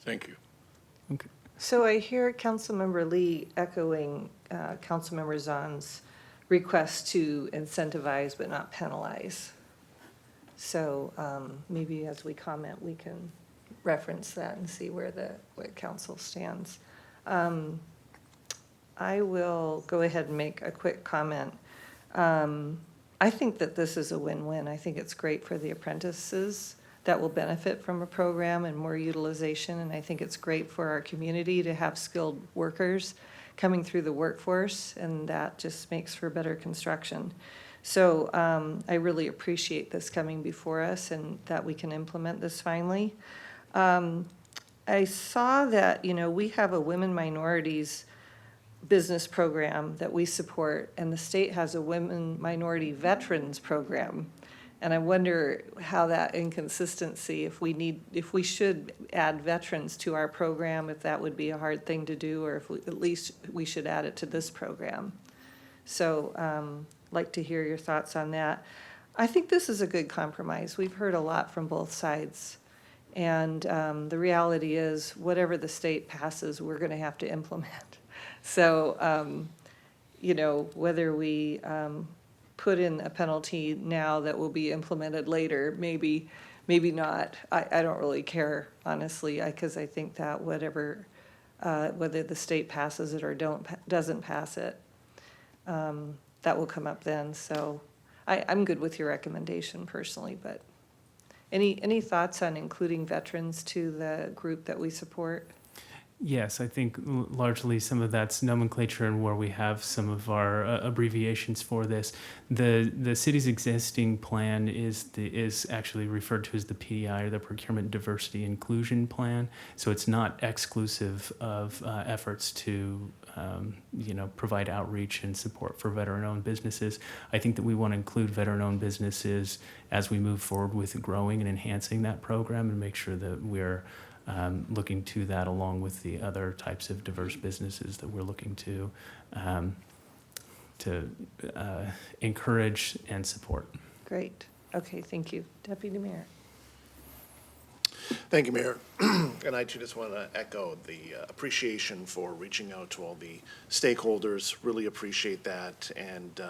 Thank you. Okay. So I hear Councilmember Lee echoing Councilmember Zahn's request to incentivize but not penalize. So maybe as we comment, we can reference that and see what council stands. I will go ahead and make a quick comment. I think that this is a win-win. I think it's great for the apprentices that will benefit from a program and more utilization, and I think it's great for our community to have skilled workers coming through the workforce, and that just makes for better construction. So I really appreciate this coming before us and that we can implement this finally. I saw that, we have a women minorities business program that we support, and the state has a women minority veterans program. And I wonder how that inconsistency, if we should add veterans to our program, if that would be a hard thing to do, or if at least we should add it to this program. So like to hear your thoughts on that. I think this is a good compromise. We've heard a lot from both sides. And the reality is, whatever the state passes, we're going to have to implement. So, whether we put in a penalty now that will be implemented later, maybe not. I don't really care, honestly, because I think that whether the state passes it or doesn't pass it, that will come up then. So I'm good with your recommendation personally, but any thoughts on including veterans to the group that we support? Yes, I think largely some of that's nomenclature and where we have some of our abbreviations for this. The city's existing plan is actually referred to as the PDI, or the Procurement Diversity Inclusion Plan. So it's not exclusive of efforts to provide outreach and support for veteran-owned businesses. I think that we want to include veteran-owned businesses as we move forward with growing and enhancing that program, and make sure that we're looking to that along with the other types of diverse businesses that we're looking to encourage and support. Great. Okay, thank you. Deputy Mayor. Thank you, Mayor. And I too just want to echo the appreciation for reaching out to all the stakeholders. Really appreciate that. And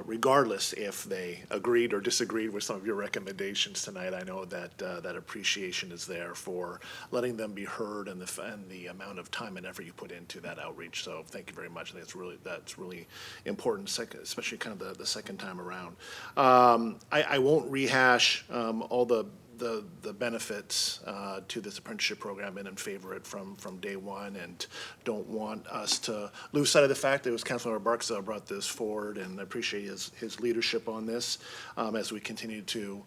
regardless if they agreed or disagreed with some of your recommendations tonight, I know that that appreciation is there for letting them be heard and the amount of time and effort you put into that outreach. So thank you very much. I think that's really important, especially kind of the second time around. I won't rehash all the benefits to this apprenticeship program, and in favor of it from day one, and don't want us to lose sight of the fact that it was Councilmember Barksdale brought this forward, and I appreciate his leadership on this as we continue to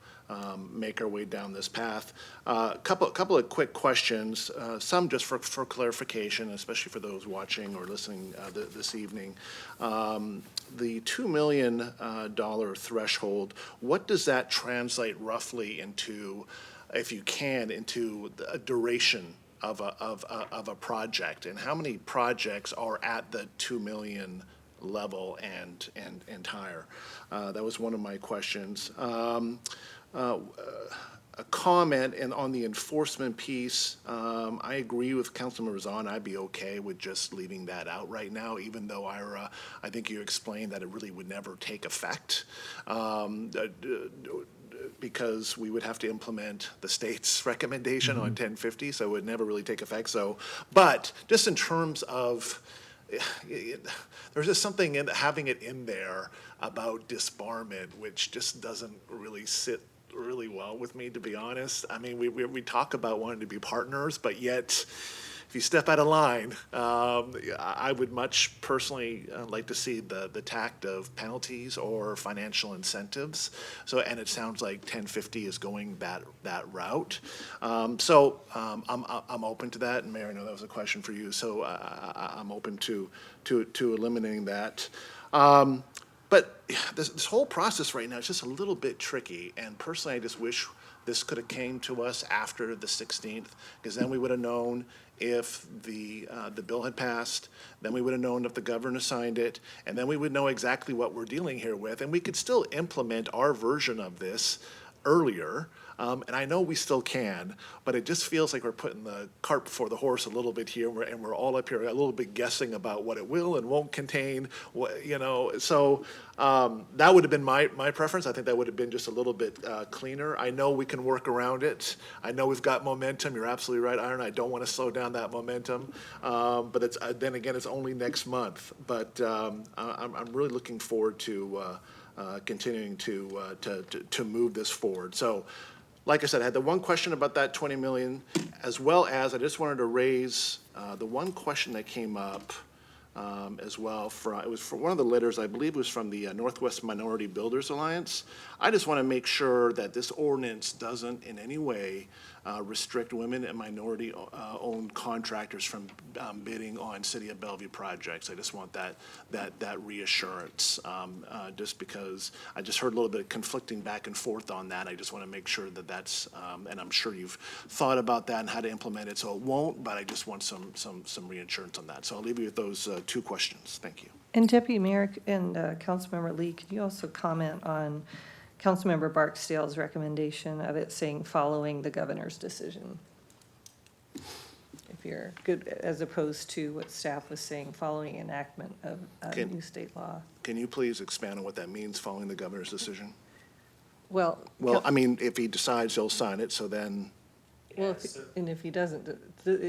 make our way down this path. Couple of quick questions, some just for clarification, especially for those watching or listening this evening. The $2 million threshold, what does that translate roughly into, if you can, into a duration of a project? And how many projects are at the 2 million level and higher? That was one of my questions. A comment on the enforcement piece. I agree with Councilmember Zahn. I'd be okay with just leaving that out right now, even though Ira, I think you explained that it really would never take effect, because we would have to implement the state's recommendation on 1050, so it would never really take effect. So, but just in terms of, there's just something in having it in there about disbarment, which just doesn't really sit really well with me, to be honest. I mean, we talk about wanting to be partners, but yet if you step out of line, I would much personally like to see the tact of penalties or financial incentives. So, and it sounds like 1050 is going that route. I'm open to that, and Mayor, I know that was a question for you, so I'm open to eliminating that. But this whole process right now is just a little bit tricky, and personally, I just wish this could have came to us after the 16th, because then we would have known if the bill had passed, then we would have known if the governor signed it, and then we would know exactly what we're dealing here with, and we could still implement our version of this earlier. And I know we still can, but it just feels like we're putting the cart before the horse a little bit here, and we're all up here a little bit guessing about what it will and won't contain, So that would have been my preference. I think that would have been just a little bit cleaner. I know we can work around it. I know we've got momentum. You're absolutely right, Iron. I don't want to slow down that momentum. But it's then again, it's only next month. But I'm really looking forward to continuing to move this forward. So, like I said, I had the one question about that 20 million, as well as I just wanted to raise the one question that came up as well. It was for one of the letters, I believe it was from the Northwest Minority Builders Alliance. I just want to make sure that this ordinance doesn't in any way restrict women and minority-owned contractors from bidding on City of Bellevue projects. I just want that reassurance, just because I just heard a little bit of conflicting back and forth on that. I just want to make sure that that's, and I'm sure you've thought about that and how to implement it, so it won't, but I just want some reassurance on that. So I'll leave you with those two questions. Thank you. And Deputy Mayor and Councilmember Lee, could you also comment on Councilmember Barksdale's recommendation of it saying following the governor's decision? If you're good, as opposed to what staff was saying, following enactment of a new state law. Can you please expand on what that means, following the governor's decision? Well, I mean, if he decides he'll sign it, so then. Well, and if he doesn't,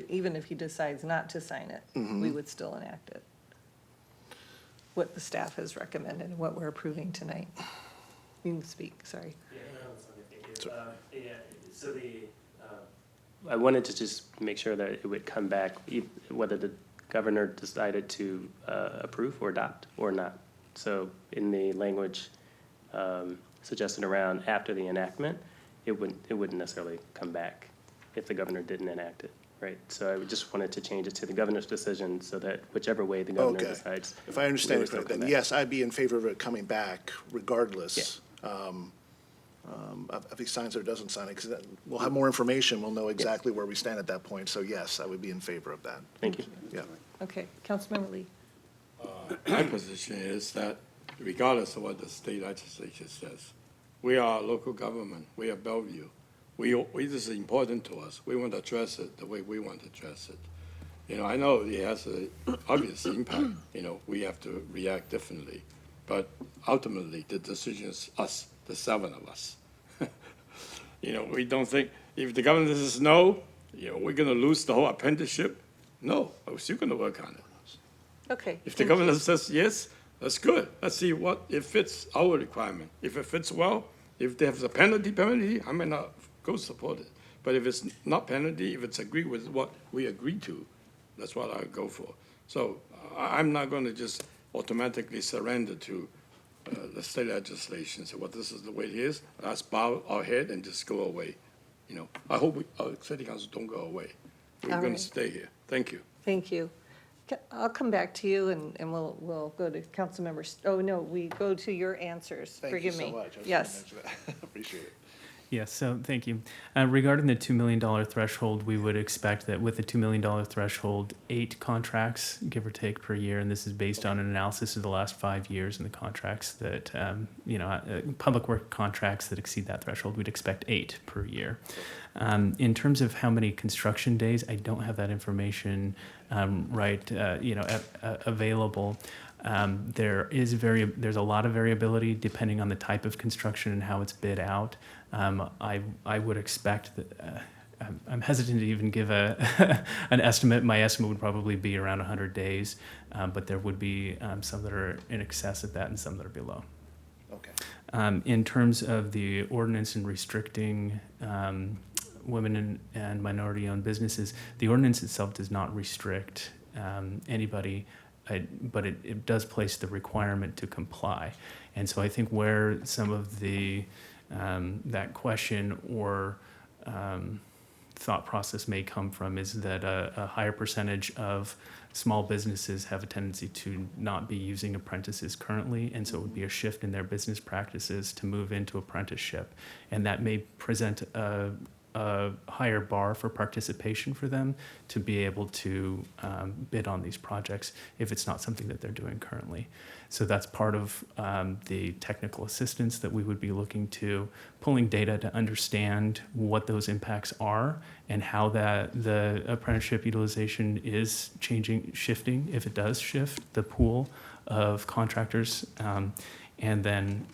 even if he decides not to sign it, we would still enact it. What the staff has recommended and what we're approving tonight. You can speak, sorry. I wanted to just make sure that it would come back, whether the governor decided to approve or adopt or not. So in the language suggested around after the enactment, it wouldn't necessarily come back if the governor didn't enact it, right? So I just wanted to change it to the governor's decision so that whichever way the governor decides. If I understand it correctly, then yes, I'd be in favor of it coming back regardless. Yeah. If he signs it or doesn't sign it, because we'll have more information, we'll know exactly where we stand at that point. So yes, I would be in favor of that. Thank you. Yeah. Okay, Councilmember Lee. My position is that regardless of what the state legislature says, we are a local government, we are Bellevue. This is important to us. We want to address it the way we want to address it. I know it has an obvious impact. We have to react differently. But ultimately, the decision is us, the 7 of us. We don't think, if the governor says no, we're going to lose the whole apprenticeship. No, we're still going to work on it. Okay. If the governor says yes, that's good. Let's see what it fits our requirement. If it fits well, if there's a penalty, I may not go support it. But if it's not penalty, if it's agreed with what we agreed to, that's what I go for. So I'm not going to just automatically surrender to the state legislation. So, this is the way it is. Let's bow our head and just go away. I hope our city council don't go away. We're going to stay here. Thank you. Thank you. I'll come back to you and we'll go to council members. Oh, no, we go to your answers. Forgive me. Thank you so much. I was Yes. gonna mention that. Appreciate it. Yes, so thank you. Regarding the $2 million threshold, we would expect that with the $2 million threshold, 8 contracts, give or take, per year, and this is based on an analysis of the last 5 years and the contracts that, public work contracts that exceed that threshold, we'd expect 8 per year. In terms of how many construction days, I don't have that information available. There's a lot of variability depending on the type of construction and how it's bid out. I would expect that, I'm hesitant to even give an estimate. My estimate would probably be around 100 days, but there would be some that are in excess of that and some that are below. Okay. In terms of the ordinance and restricting women and minority-owned businesses, the ordinance itself does not restrict anybody, but it does place the requirement to comply. And so I think where some of the that question or thought process may come from is that a higher percentage of small businesses have a tendency to not be using apprentices currently, and so it would be a shift in their business practices to move into apprenticeship, and that may present a higher bar for participation for them to be able to bid on these projects if it's not something that they're doing currently. So that's part of the technical assistance that we would be looking to, pulling data to understand what those impacts are and how the apprenticeship utilization is shifting, if it does shift the pool of contractors, and then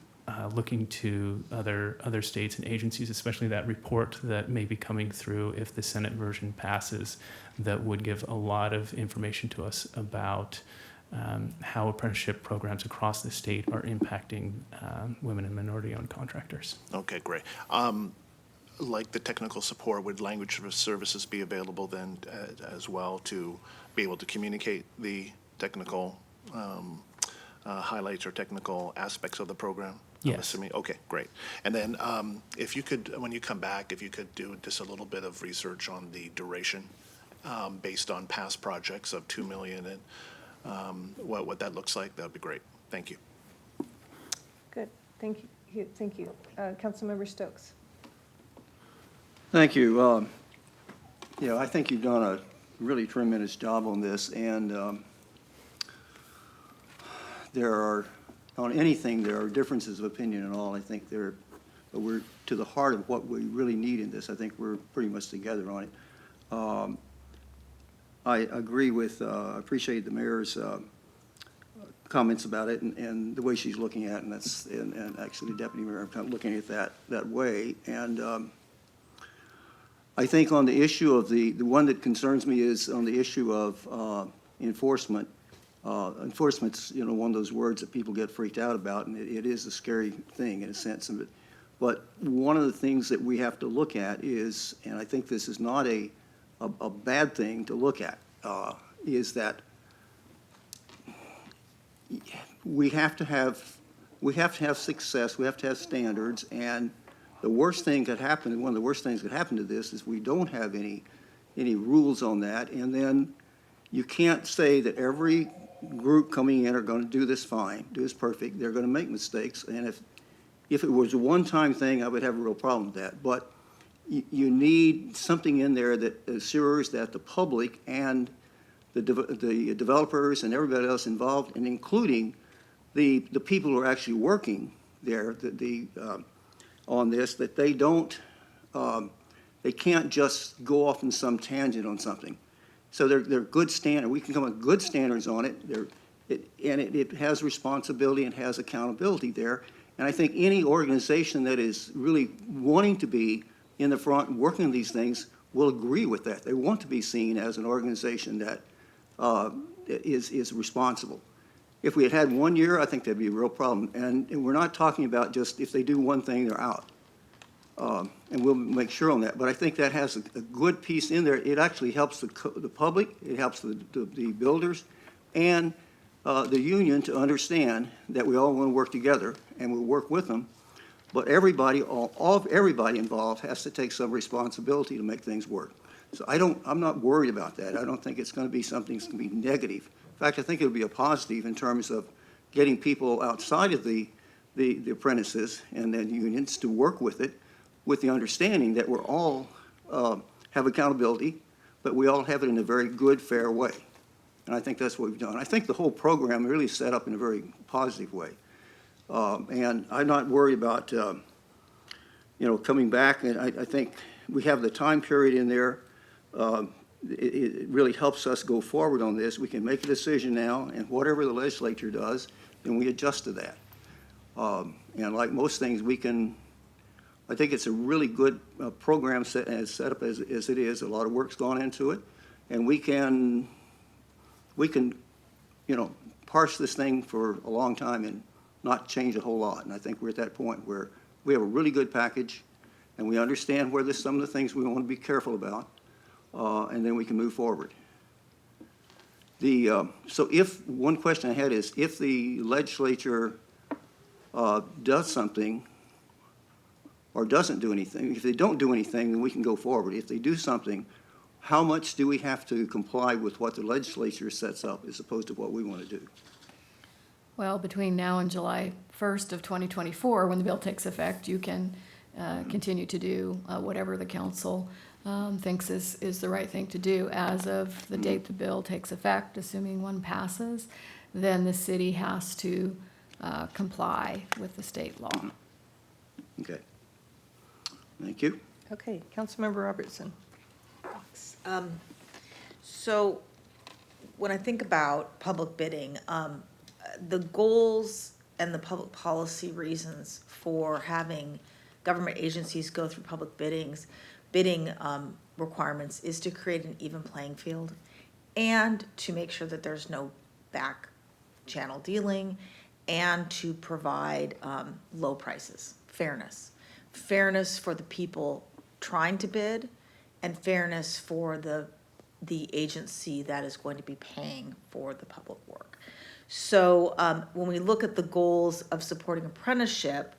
looking to other states and agencies, especially that report that may be coming through if the Senate version passes, that would give a lot of information to us about how apprenticeship programs across the state are impacting women and minority-owned contractors. Okay, great. Like the technical support, would language services be available then as well to be able to communicate the technical highlights or technical aspects of the program? Yes. I'm assuming. Okay, great. And then if you could, when you come back, if you could do just a little bit of research on the duration based on past projects of 2 million and what that looks like, that would be great. Thank you. Good, thank you, thank you. Councilmember Stokes. Thank you. I think you've done a really tremendous job on this, and there are, on anything, there are differences of opinion and all. I think but we're to the heart of what we really need in this. I think we're pretty much together on it. I agree with, I appreciate the mayor's comments about it and the way she's looking at it, and actually the deputy mayor, I'm kind of looking at that way. And I think on the issue of the one that concerns me is on the issue of enforcement. Enforcement's, one of those words that people get freaked out about, and it is a scary thing in a sense of it. But one of the things that we have to look at is, and I think this is not a bad thing to look at, is that we have to have success, we have to have standards, and the worst thing could happen, and one of the worst things that could happen to this is we don't have any rules on that, and then you can't say that every group coming in are going to do this fine, do this perfect. They're going to make mistakes, and if it was a one-time thing, I would have a real problem with that. But you need something in there that assures that the public and the developers and everybody else involved, and including the people who are actually working there on this, that they don't, they can't just go off in some tangent on something. So they're good standards. We can come up with good standards on it. It has responsibility and has accountability there. And I think any organization that is really wanting to be in the front and working on these things will agree with that. They want to be seen as an organization that is responsible. If we had had 1 year, I think that'd be a real problem. And we're not talking about just if they do one thing, they're out. And we'll make sure on that. But I think that has a good piece in there. It actually helps the public, it helps the builders, and the union to understand that we all want to work together, and we'll work with them. But everybody involved has to take some responsibility to make things work. So I'm not worried about that. I don't think it's going to be something that's going to be negative. In fact, I think it'll be a positive in terms of getting people outside of the apprentices and then unions to work with it, with the understanding that we're all have accountability, but we all have it in a very good, fair way. And I think that's what we've done. I think the whole program really set up in a very positive way. And I'm not worried about, coming back. And I think we have the time period in there. It really helps us go forward on this. We can make a decision now, and whatever the legislature does, then we adjust to that. And like most things, I think it's a really good program set up as it is. A lot of work's gone into it, and we can parse this thing for a long time and not change a whole lot. And I think we're at that point where we have a really good package, and we understand where there's some of the things we want to be careful about, and then we can move forward. So one question I had is, if the legislature does something or doesn't do anything, if they don't do anything, then we can go forward. If they do something, how much do we have to comply with what the legislature sets up as opposed to what we want to do? Well, between now and July 1st of 2024, when the bill takes effect, you can continue to do whatever the council thinks is the right thing to do. As of the date the bill takes effect, assuming one passes, then the city has to comply with the state law. Okay. Thank you. Okay, Councilmember Robertson. So when I think about public bidding, the goals and the public policy reasons for having government agencies go through public bidding requirements is to create an even playing field and to make sure that there's no back channel dealing and to provide low prices, fairness for the people trying to bid and fairness for the agency that is going to be paying for the public work. So when we look at the goals of supporting apprenticeship,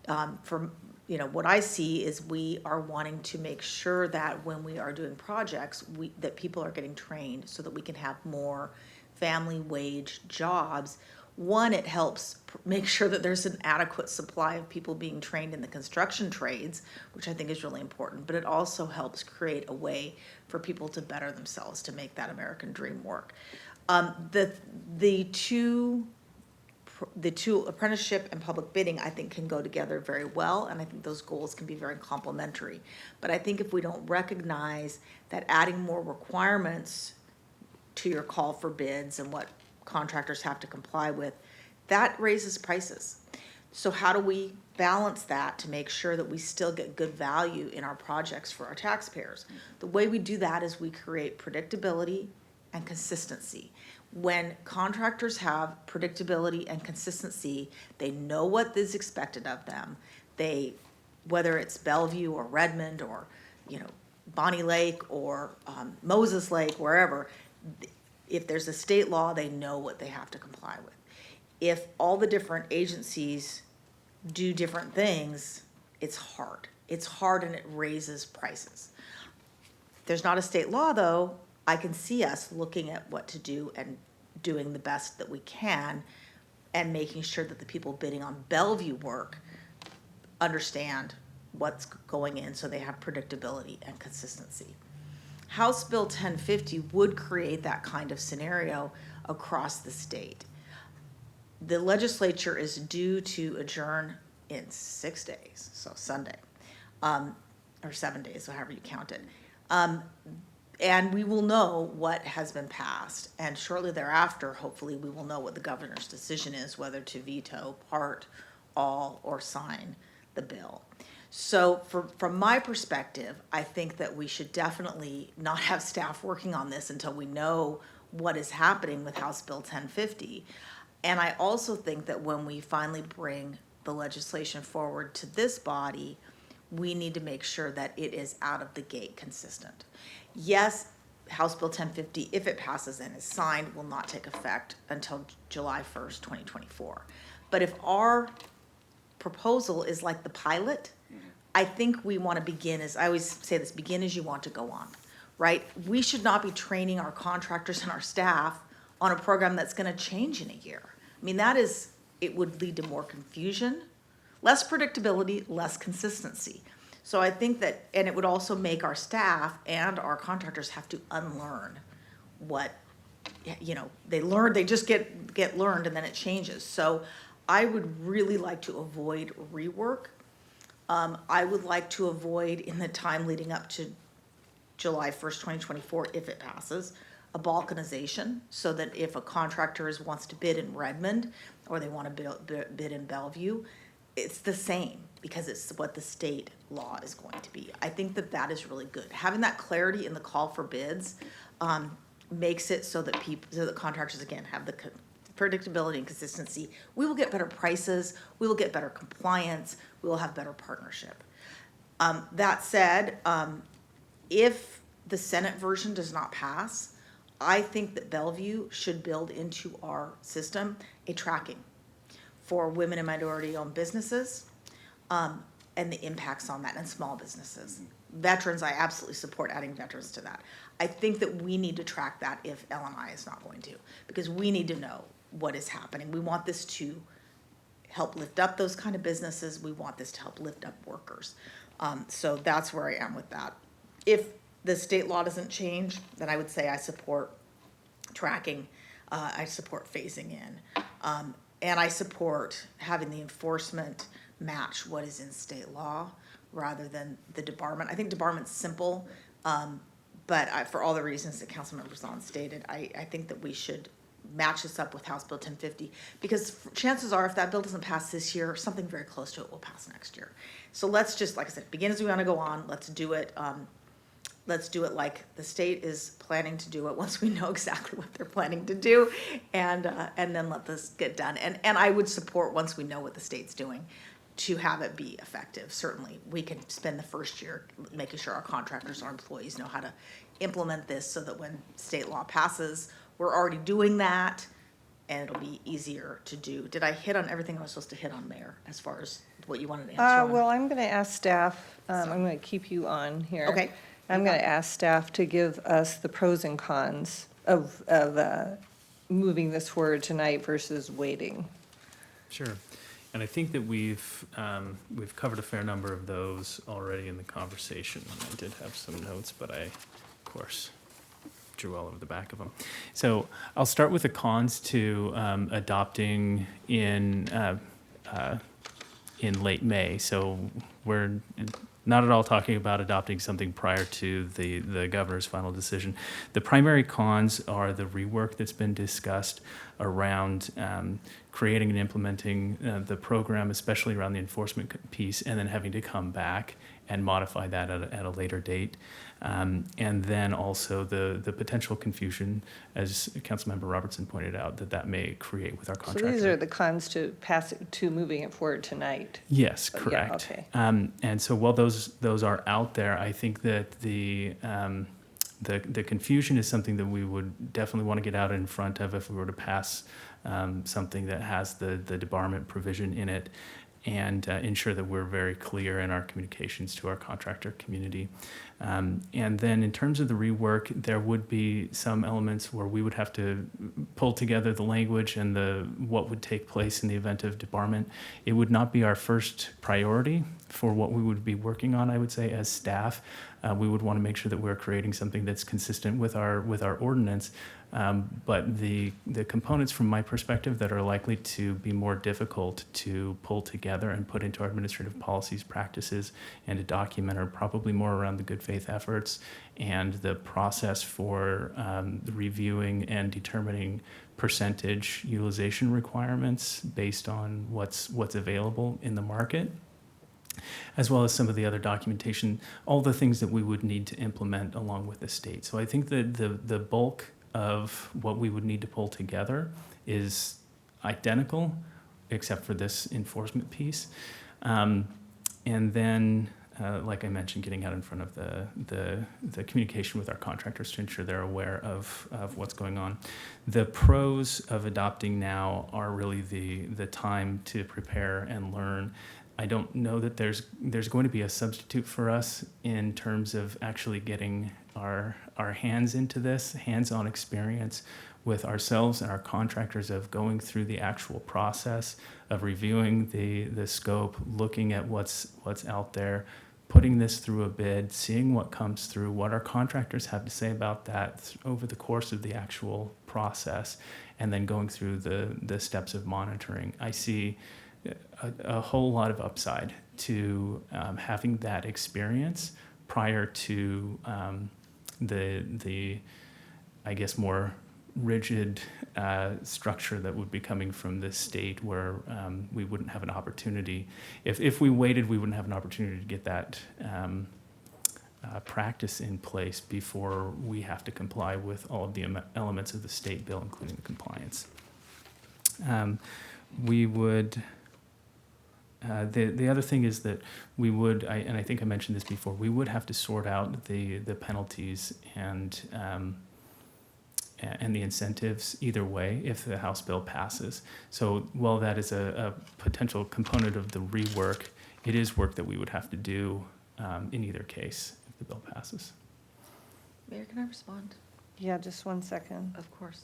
what I see is we are wanting to make sure that when we are doing projects, that people are getting trained so that we can have more family wage jobs. One, it helps make sure that there's an adequate supply of people being trained in the construction trades, which I think is really important, but it also helps create a way for people to better themselves, to make that American dream work. The two apprenticeship and public bidding, I think, can go together very well, and I think those goals can be very complementary. But I think if we don't recognize that adding more requirements to your call for bids and what contractors have to comply with, that raises prices. So how do we balance that to make sure that we still get good value in our projects for our taxpayers? The way we do that is we create predictability and consistency. When contractors have predictability and consistency, they know what is expected of them. Whether it's Bellevue or Redmond or, Bonnie Lake or Moses Lake, wherever, if there's a state law, they know what they have to comply with. If all the different agencies do different things, it's hard. It's hard and it raises prices. If there's not a state law, though, I can see us looking at what to do and doing the best that we can and making sure that the people bidding on Bellevue work understand what's going in so they have predictability and consistency. House Bill 1050 would create that kind of scenario across the state. The legislature is due to adjourn in 6 days, so Sunday, or 7 days, so however you count it. And we will know what has been passed, and shortly thereafter, hopefully, we will know what the governor's decision is, whether to veto part, all, or sign the bill. So from my perspective, I think that we should definitely not have staff working on this until we know what is happening with House Bill 1050. And I also think that when we finally bring the legislation forward to this body, we need to make sure that it is out of the gate consistent. Yes, House Bill 1050, if it passes and is signed, will not take effect until July 1st, 2024. But if our proposal is like the pilot, I think we want to begin, as I always say this, begin as you want to go on, right? We should not be training our contractors and our staff on a program that's going to change in a year. I mean, it would lead to more confusion, less predictability, less consistency. So I think that, and it would also make our staff and our contractors have to unlearn what, they just get learned and then it changes. So I would really like to avoid rework. I would like to avoid, in the time leading up to July 1st, 2024, if it passes, a balkanization, so that if a contractor wants to bid in Redmond or they want to bid in Bellevue, it's the same because it's what the state law is going to be. I think that is really good. Having that clarity in the call for bids makes it so that contractors, again, have the predictability and consistency. We will get better prices. We will get better compliance. We will have better partnership. That said, if the Senate version does not pass, I think that Bellevue should build into our system a tracking for women and minority-owned businesses, and the impacts on that, and small businesses. Veterans, I absolutely support adding veterans to that. I think that we need to track that if LNI is not going to, because we need to know what is happening. We want this to help lift up those kind of businesses. We want this to help lift up workers. So that's where I am with that. If the state law doesn't change, then I would say I support tracking. I support phasing in. And I support having the enforcement match what is in state law rather than the debarment. I think debarment's simple, but for all the reasons that Councilmember Zahn stated, I think that we should match this up with House Bill 1050, because chances are if that bill doesn't pass this year, something very close to it will pass next year. So let's just, like I said, begin as we want to go on. Let's do it. Let's do it like the state is planning to do it once we know exactly what they're planning to do, and then let this get done. And I would support, once we know what the state's doing, to have it be effective. Certainly, we can spend the first year making sure our contractors, our employees know how to implement this so that when state law passes, we're already doing that, and it'll be easier to do. Did I hit on everything I was supposed to hit on, Mayor, as far as what you wanted to answer on? Well, I'm going to ask staff, I'm going to keep you on here. Okay. I'm going to ask staff to give us the pros and cons of moving this forward tonight versus waiting. Sure. And I think that we've covered a fair number of those already in the conversation. I did have some notes, but I, of course, drew all over the back of them. So I'll start with the cons to adopting in late May. So we're not at all talking about adopting something prior to the governor's final decision. The primary cons are the rework that's been discussed around creating and implementing the program, especially around the enforcement piece, and then having to come back and modify that at a later date. And then also the potential confusion, as Councilmember Robertson pointed out, that may create with our So contractor. these are the cons to moving it forward tonight. Yes, Yeah, correct. okay. And so while those are out there, I think that the confusion is something that we would definitely want to get out in front of if we were to pass something that has the debarment provision in it, and ensure that we're very clear in our communications to our contractor community. And then in terms of the rework, there would be some elements where we would have to pull together the language and what would take place in the event of debarment. It would not be our first priority for what we would be working on, I would say, as staff. We would want to make sure that we're creating something that's consistent with our ordinance. But the components from my perspective that are likely to be more difficult to pull together and put into our administrative policies, practices, and to document are probably more around the good faith efforts and the process for reviewing and determining percentage utilization requirements based on what's available in the market, as well as some of the other documentation, all the things that we would need to implement along with the state. So I think that the bulk of what we would need to pull together is identical, except for this enforcement piece. And then, like I mentioned, getting out in front of the communication with our contractors to ensure they're aware of what's going on. The pros of adopting now are really the time to prepare and learn. I don't know that there's going to be a substitute for us in terms of actually getting our hands into this, hands-on experience with ourselves and our contractors of going through the actual process of reviewing the scope, looking at what's out there, putting this through a bid, seeing what comes through, what our contractors have to say about that over the course of the actual process, and then going through the steps of monitoring. I see a whole lot of upside to having that experience prior to the I guess more rigid structure that would be coming from the state, where we wouldn't have an opportunity. If we waited, we wouldn't have an opportunity to get that practice in place before we have to comply with all of the elements of the state bill, including the compliance. We would The other thing is that we would, and I think I mentioned this before, we would have to sort out the penalties and the incentives either way if the House bill passes. So while that is a potential component of the rework, it is work that we would have to do in either case if the bill passes. Mayor, can I respond? Yeah, just one second. Of course.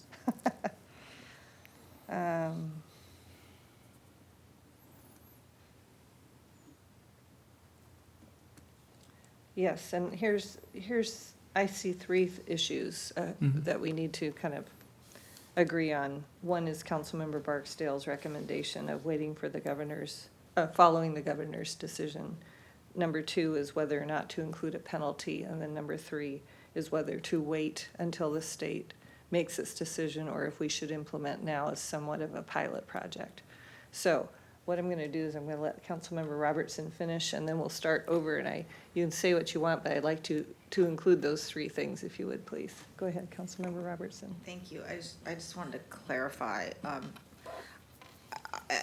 Yes, and here's, I see three issues that we need to kind of agree on. One is Councilmember Barksdale's recommendation of waiting for the governor's, following the governor's decision. Number two is whether or not to include a penalty, and then number three is whether to wait until the state makes its decision or if we should implement now as somewhat of a pilot project. So what I'm going to do is I'm going to let Councilmember Robertson finish, and then we'll start over. And you can say what you want, but I'd like to include those three things, if you would, please. Go ahead, Councilmember Robertson. Thank you. I just wanted to clarify,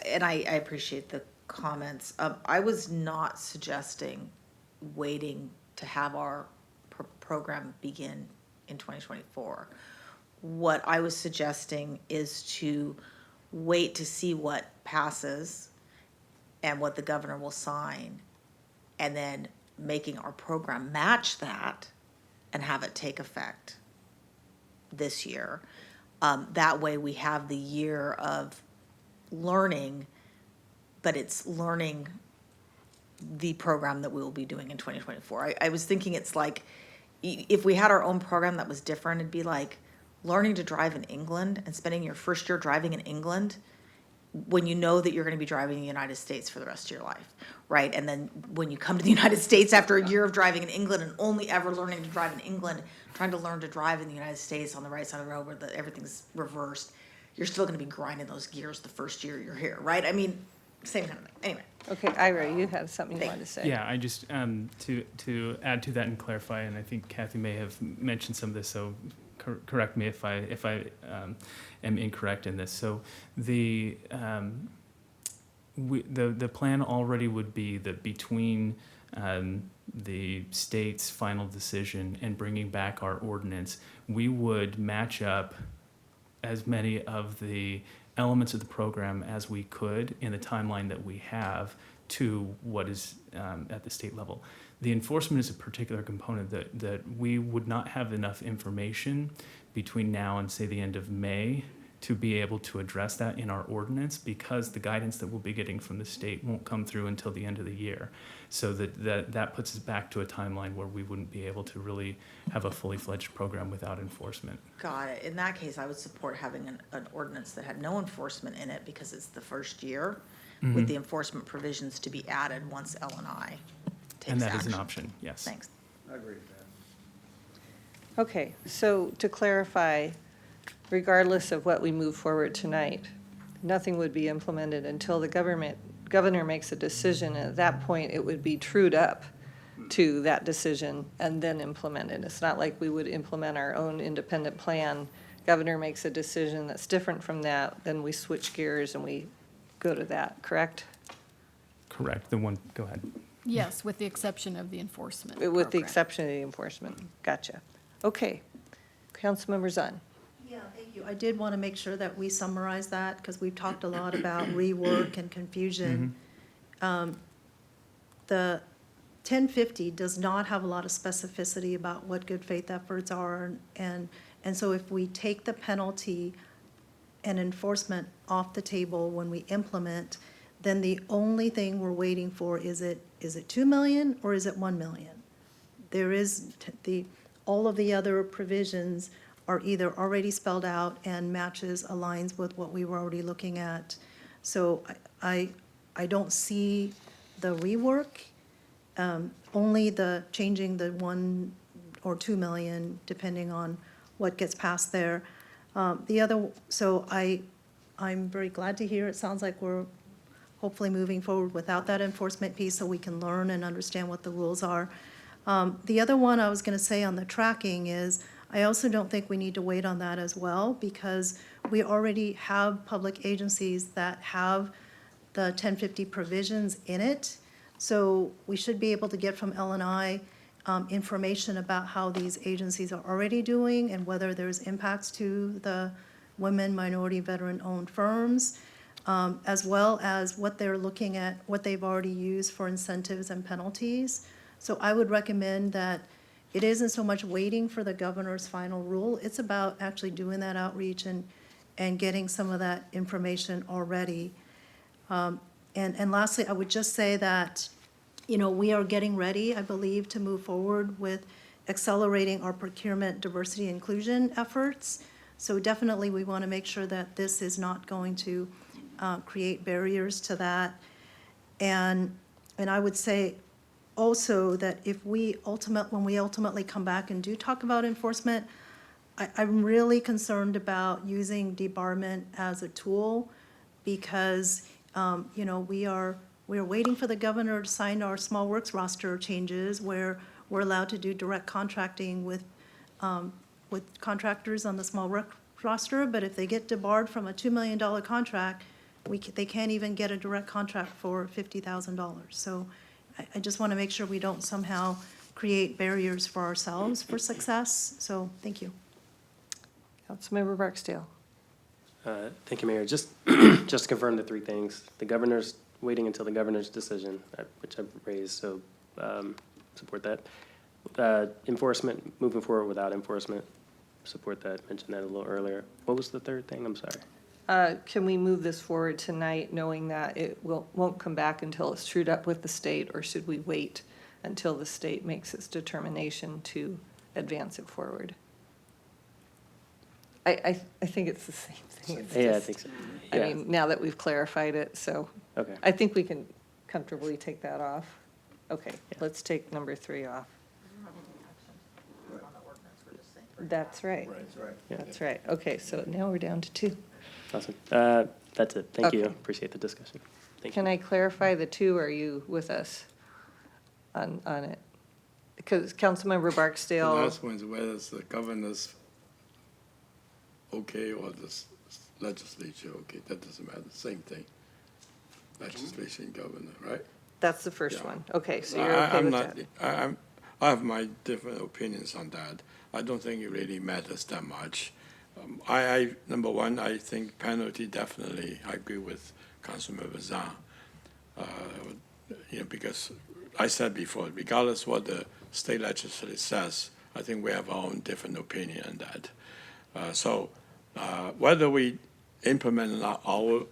and I appreciate the comments. I was not suggesting waiting to have our program begin in 2024. What I was suggesting is to wait to see what passes and what the governor will sign, and then making our program match that and have it take effect this year. That way we have the year of learning, but it's learning the program that we will be doing in 2024. I was thinking it's like, if we had our own program that was different, it'd be like learning to drive in England and spending your first year driving in England when you know that you're going to be driving in the United States for the rest of your life, right? And then when you come to the United States after a year of driving in England and only ever learning to drive in England, trying to learn to drive in the United States on the right side of the road where everything's reversed, you're still going to be grinding those gears the first year you're here, right? I mean, same kind of thing. Anyway. Okay, Ira, you had something you wanted to say. Yeah, I just, to add to that and clarify, and I think Kathy may have mentioned some of this, so correct me if I am incorrect in this. So the plan already would be that between the state's final decision and bringing back our ordinance, we would match up as many of the elements of the program as we could in the timeline that we have to what is at the state level. The enforcement is a particular component that we would not have enough information between now and, say, the end of May to be able to address that in our ordinance, because the guidance that we'll be getting from the state won't come through until the end of the year. So that puts us back to a timeline where we wouldn't be able to really have a fully fledged program without enforcement. Got it. In that case, I would support having an ordinance that had no enforcement in it because it's the first year, with the enforcement provisions to be added once L&I takes And that action. is an option, yes. Thanks. I agree with that. Okay, so to clarify, regardless of what we move forward tonight, nothing would be implemented until the governor makes a decision. And at that point, it would be trued up to that decision and then implemented. It's not like we would implement our own independent plan. Governor makes a decision that's different from that, then we switch gears and we go to that, correct? Correct. Go ahead. Yes, with the exception of the enforcement With the program. exception of the enforcement. Gotcha. Okay. Councilmember Zahn. Yeah, thank you. I did want to make sure that we summarize that because we've talked a lot about rework and confusion. The 1050 does not have a lot of specificity about what good faith efforts are. And so if we take the penalty and enforcement off the table when we implement, then the only thing we're waiting for is it 2 million or is it 1 million? There is all of the other provisions are either already spelled out and aligns with what we were already looking at. So I don't see the rework, only the changing the 1 or 2 million, depending on what gets passed there. So I'm very glad to hear, it sounds like we're hopefully moving forward without that enforcement piece so we can learn and understand what the rules are. The other one I was going to say on the tracking is, I also don't think we need to wait on that as well, because we already have public agencies that have the 1050 provisions in it. So we should be able to get from L&I information about how these agencies are already doing and whether there's impacts to the women, minority, veteran-owned firms, as well as what they're looking at, what they've already used for incentives and penalties. So I would recommend that it isn't so much waiting for the governor's final rule. It's about actually doing that outreach and getting some of that information already. And lastly, I would just say that, you know, we are getting ready, I believe, to move forward with accelerating our procurement diversity inclusion efforts. So definitely, we want to make sure that this is not going to create barriers to that. And I would say also that if when we ultimately come back and do talk about enforcement, I'm really concerned about using debarment as a tool because, you know, we are waiting for the governor to sign our small works roster changes where we're allowed to do direct contracting with contractors on the small work roster. But if they get debarred from a $2 million contract, they can't even get a direct contract for $50,000. So I just want to make sure we don't somehow create barriers for ourselves for success. So thank you. Councilmember Barksdale. Thank you, Mayor. Just to confirm the three things, the governor's waiting until the governor's decision, which I've raised, so support that. Enforcement, moving forward without enforcement, support that. Mentioned that a little earlier. What was the third thing? I'm sorry. Can we move this forward tonight, knowing that it won't come back until it's trued up with the state, or should we wait until the state makes its determination to advance it forward? I think it's the same thing. It's Yeah, I just- think so. I Yeah. mean, now that we've clarified it, so Okay. I think we can comfortably take that off. Okay, let's take number 3 off. That's right. Yeah. That's right. Okay, so now we're down to 2. Awesome. That's it. Thank you. Okay. Appreciate the discussion. Thank you. Can I clarify the 2? Are you with us on it? Because Councilmember The Barksdale, last one is whether it's the governor's okay or the legislature okay. That doesn't matter. Same thing. Legislation, governor, right? that's the first Yeah. one. Okay, so you're okay I'm with not, that? I have my different opinions on that. I don't think it really matters that much. Number one, I think penalty definitely, I agree with Councilmember Zhang. You know, because I said before, regardless what the state legislature says, I think we have our own different opinion on that. So whether we implement our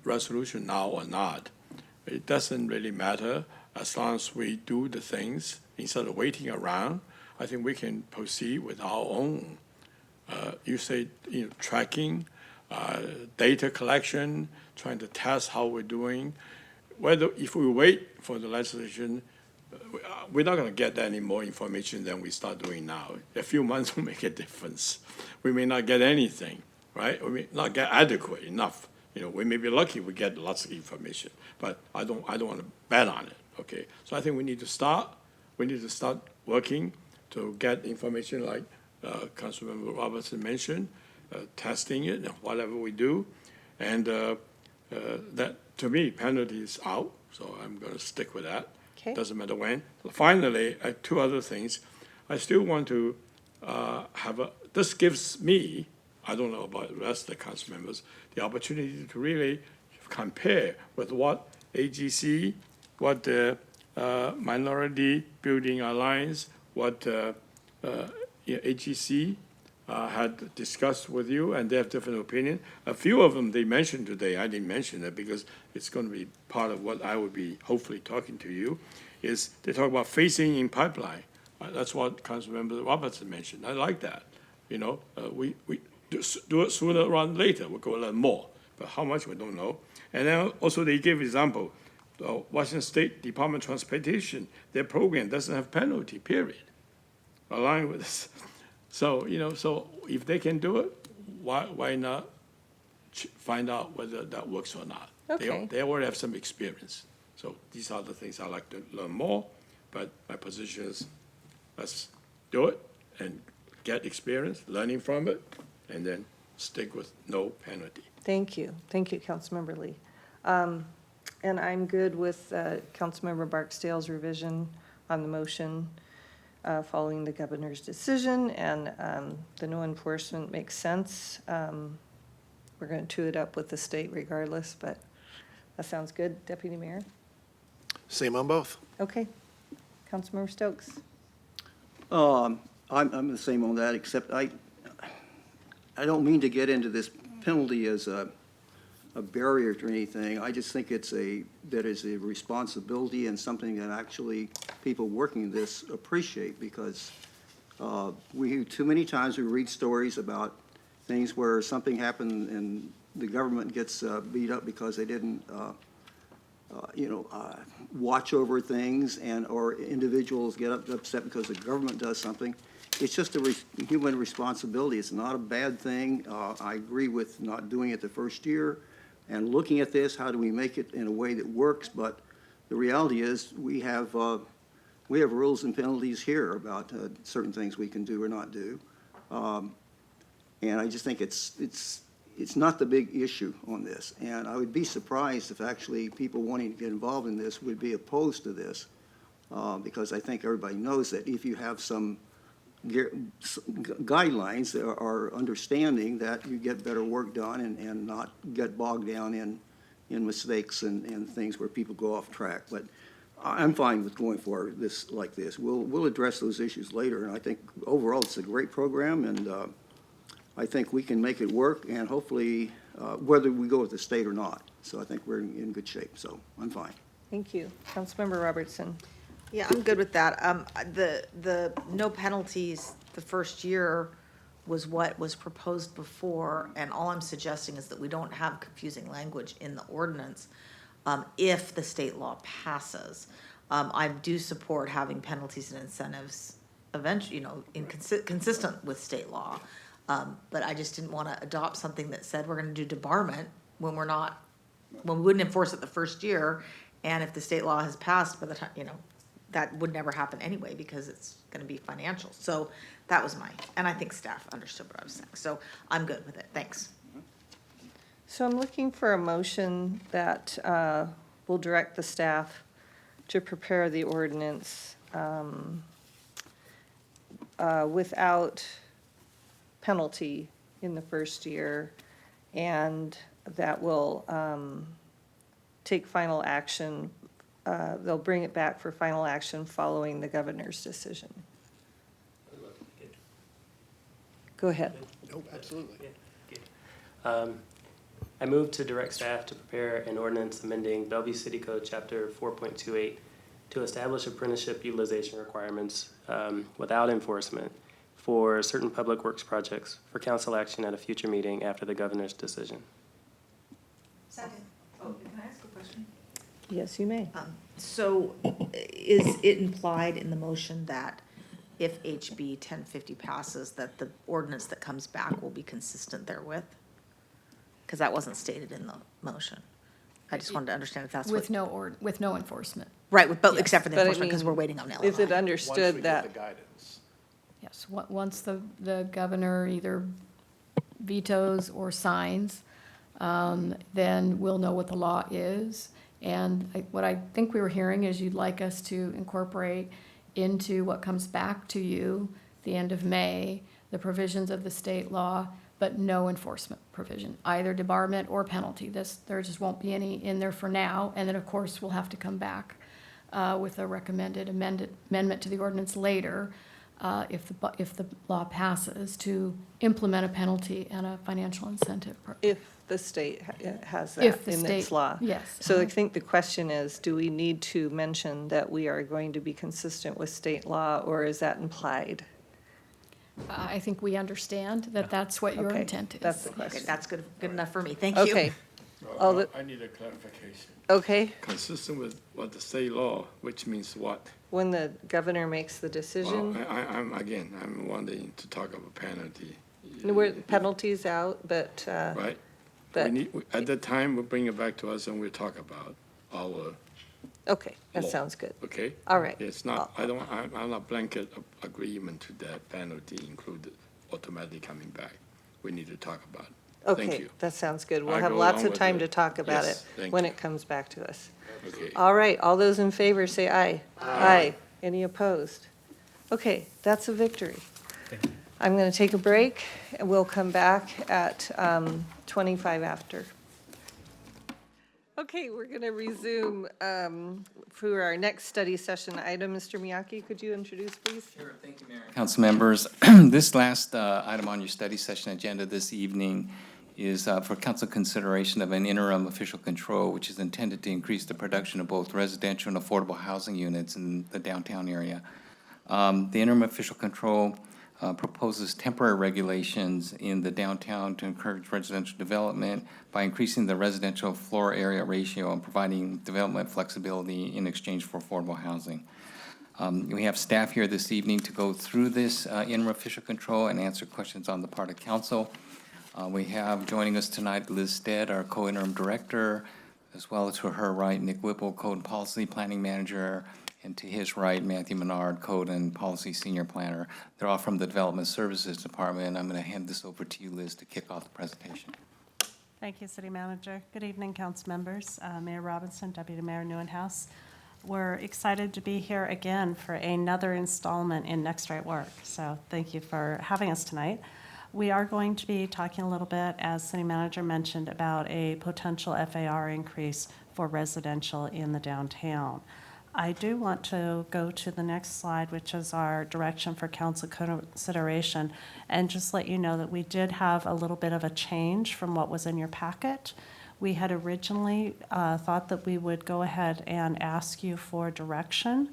resolution now or not, it doesn't really matter as long as we do the things instead of waiting around. I think we can proceed with our own. You say, you know, tracking, data collection, trying to test how we're doing. Whether if we wait for the legislation, we're not going to get any more information than we start doing now. A few months will make a difference. We may not get anything, right? We may not get adequate enough. You know, we may be lucky we get lots of information, but I don't want to bet on it. Okay, so I think we need to start. We need to start working to get information like Councilmember Robertson mentioned, testing it, whatever we do, and that to me penalty is out. So I'm going to stick with that. Okay. Doesn't matter when. Finally, 2 other things. I still want to this gives me, I don't know about the rest of the council members, the opportunity to really compare with what AGC, what the Minority Building Alliance, what AGC had discussed with you, and they have different opinion. A few of them they mentioned today, I didn't mention it because it's going to be part of what I would be hopefully talking to you, is they talk about phasing in pipeline. That's what Councilmember Robertson mentioned. I like that. You know, we do it sooner rather than later. We're going to learn more, but how much we don't know. And then also they give example, Washington State Department of Transportation, their program doesn't have penalty, period. Aligned with this. So, you know, so if they can do it, why not find out whether that works or not? Okay. They already have some experience. So these are the things I like to learn more, but my position is let's do it and get experience, learning from it, and then stick with no penalty. Thank you. Thank you, Councilmember Lee. And I'm good with Councilmember Barksdale's revision on the motion following the governor's decision, and the no enforcement makes sense. We're going to it up with the state regardless, but that sounds good. Deputy Mayor? Same on both. Okay. Councilmember Stokes? I'm the same on that, except I don't mean to get into this penalty as a barrier to anything. I just think that is a responsibility and something that actually people working this appreciate, because too many times we read stories about things where something happened and the government gets beat up because they didn't watch over things, or individuals get upset because the government does something. It's just a human responsibility. It's not a bad thing. I agree with not doing it the first year and looking at this, how do we make it in a way that works? But the reality is we have rules and penalties here about certain things we can do or not do. And I just think it's not the big issue on this. And I would be surprised if actually people wanting to get involved in this would be opposed to this, because I think everybody knows that if you have some guidelines that are understanding, that you get better work done and not get bogged down in mistakes and things where people go off track. But I'm fine with going for this like this. We'll address those issues later, and I think overall it's a great program, and I think we can make it work, and hopefully whether we go with the state or not. So I think we're in good shape, so I'm fine. Thank you. Councilmember Robertson? Yeah, I'm good with that. The no penalties the first year was what was proposed before, and all I'm suggesting is that we don't have confusing language in the ordinance if the state law passes. I do support having penalties and incentives eventually, consistent with state law. But I just didn't want to adopt something that said we're going to do debarment when we wouldn't enforce it the first year. And if the state law has passed by the time, that would never happen anyway, because it's going to be financial. So that was and I think staff understood what I was saying. So I'm good with it. Thanks. So I'm looking for a motion that will direct the staff to prepare the ordinance without penalty in the first year, and that will take final action. They'll bring it back for final action following the governor's decision. Go ahead. No, absolutely. I move to direct staff to prepare an ordinance amending Bellevue City Code Chapter 4.28 to establish apprenticeship utilization requirements without enforcement for certain public works projects for council action at a future meeting after the governor's decision. Second. Oh, can I ask a question? Yes, you may. So is it implied in the motion that if HB 1050 passes, that the ordinance that comes back will be consistent therewith? Because that wasn't stated in the motion. I just wanted to understand if that's what. With no enforcement. Right, Yes. except for the But I enforcement, because mean, we're waiting on LMI. Is it understood that? Once we get the guidance. Yes, once the governor either vetoes or signs, then we'll know what the law is. And what I think we were hearing is you'd like us to incorporate into what comes back to you the end of May, the provisions of the state law, but no enforcement provision, either debarment or penalty. There just won't be any in there for now. And then, of course, we'll have to come back with a recommended amendment to the ordinance later if the law passes, to implement a penalty and a financial incentive program. If the state has that If the in state- its law. yes. So I think the question is, do we need to mention that we are going to be consistent with state law, or is that implied? I think we understand that that's what your Okay, intent is. that's the Okay, question. that's good enough for me. Thank you. Okay, All the- I need a clarification. okay. Consistent with what the state law, which means what? When the governor makes the Well, decision, I'm wanting to talk about penalty. where penalties out, but, Right? but, At that time, we'll bring it back to us and we'll talk about our, okay, that law. sounds good. okay? All right. It's not, I'm not blanket agreement to that penalty included automatically coming back. We need to talk about it. Okay, you. that sounds good. We'll I have go lots along of with time it. to talk about Yes, it thank when you. it comes back to us. Okay. All right, all those in favor say aye. Aye. Any opposed? Okay, that's a victory. I'm going to take a break, and we'll come back at 25 after. Okay, we're going to resume for our next study session item. Mr. Miyake, could you introduce, please? Sure, thank you, Mayor. Council members, this last item on your study session agenda this evening is for council consideration of an interim official control, which is intended to increase the production of both residential and affordable housing units in the downtown area. The interim official control proposes temporary regulations in the downtown to encourage residential development by increasing the residential floor area ratio and providing development flexibility in exchange for affordable housing. We have staff here this evening to go through this interim official control and answer questions on the part of council. We have joining us tonight Liz Stead, our co-interim director, as well as to her right, Nick Whipple, Code and Policy Planning Manager, and to his right, Matthew Menard, Code and Policy Senior Planner. They're all from the Development Services Department. I'm going to hand this over to you, Liz, to kick off the presentation. Thank you, City Manager. Good evening, council members. Mayor Robinson, Deputy Mayor Neuenhuis. We're excited to be here again for another installment in Next Right Work. So thank you for having us tonight. We are going to be talking a little bit, as City Manager mentioned, about a potential FAR increase for residential in the downtown. I do want to go to the next slide, which is our direction for council consideration, and just let you know that we did have a little bit of a change from what was in your packet. We had originally thought that we would go ahead and ask you for direction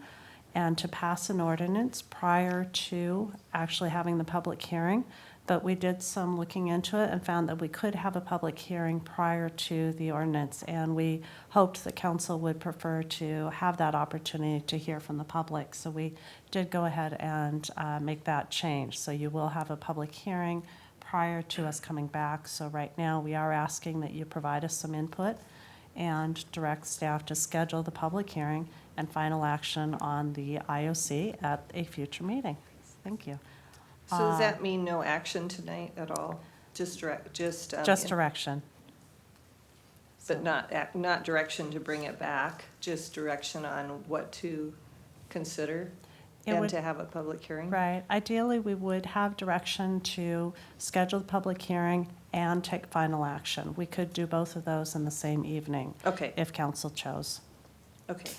and to pass an ordinance prior to actually having the public hearing. But we did some looking into it and found that we could have a public hearing prior to the ordinance. And we hoped the council would prefer to have that opportunity to hear from the public. So we did go ahead and make that change. So you will have a public hearing prior to us coming back. So right now, we are asking that you provide us some input and direct staff to schedule the public hearing and final action on the IOC at a future meeting. Thank you. So does that mean no action tonight at all? Just Direction. But not direction to bring it back, just direction on what to consider and to have a public hearing? Right. Ideally, we would have direction to schedule the public hearing and take final action. We could do both of those in the same evening. Okay. If council chose. Okay.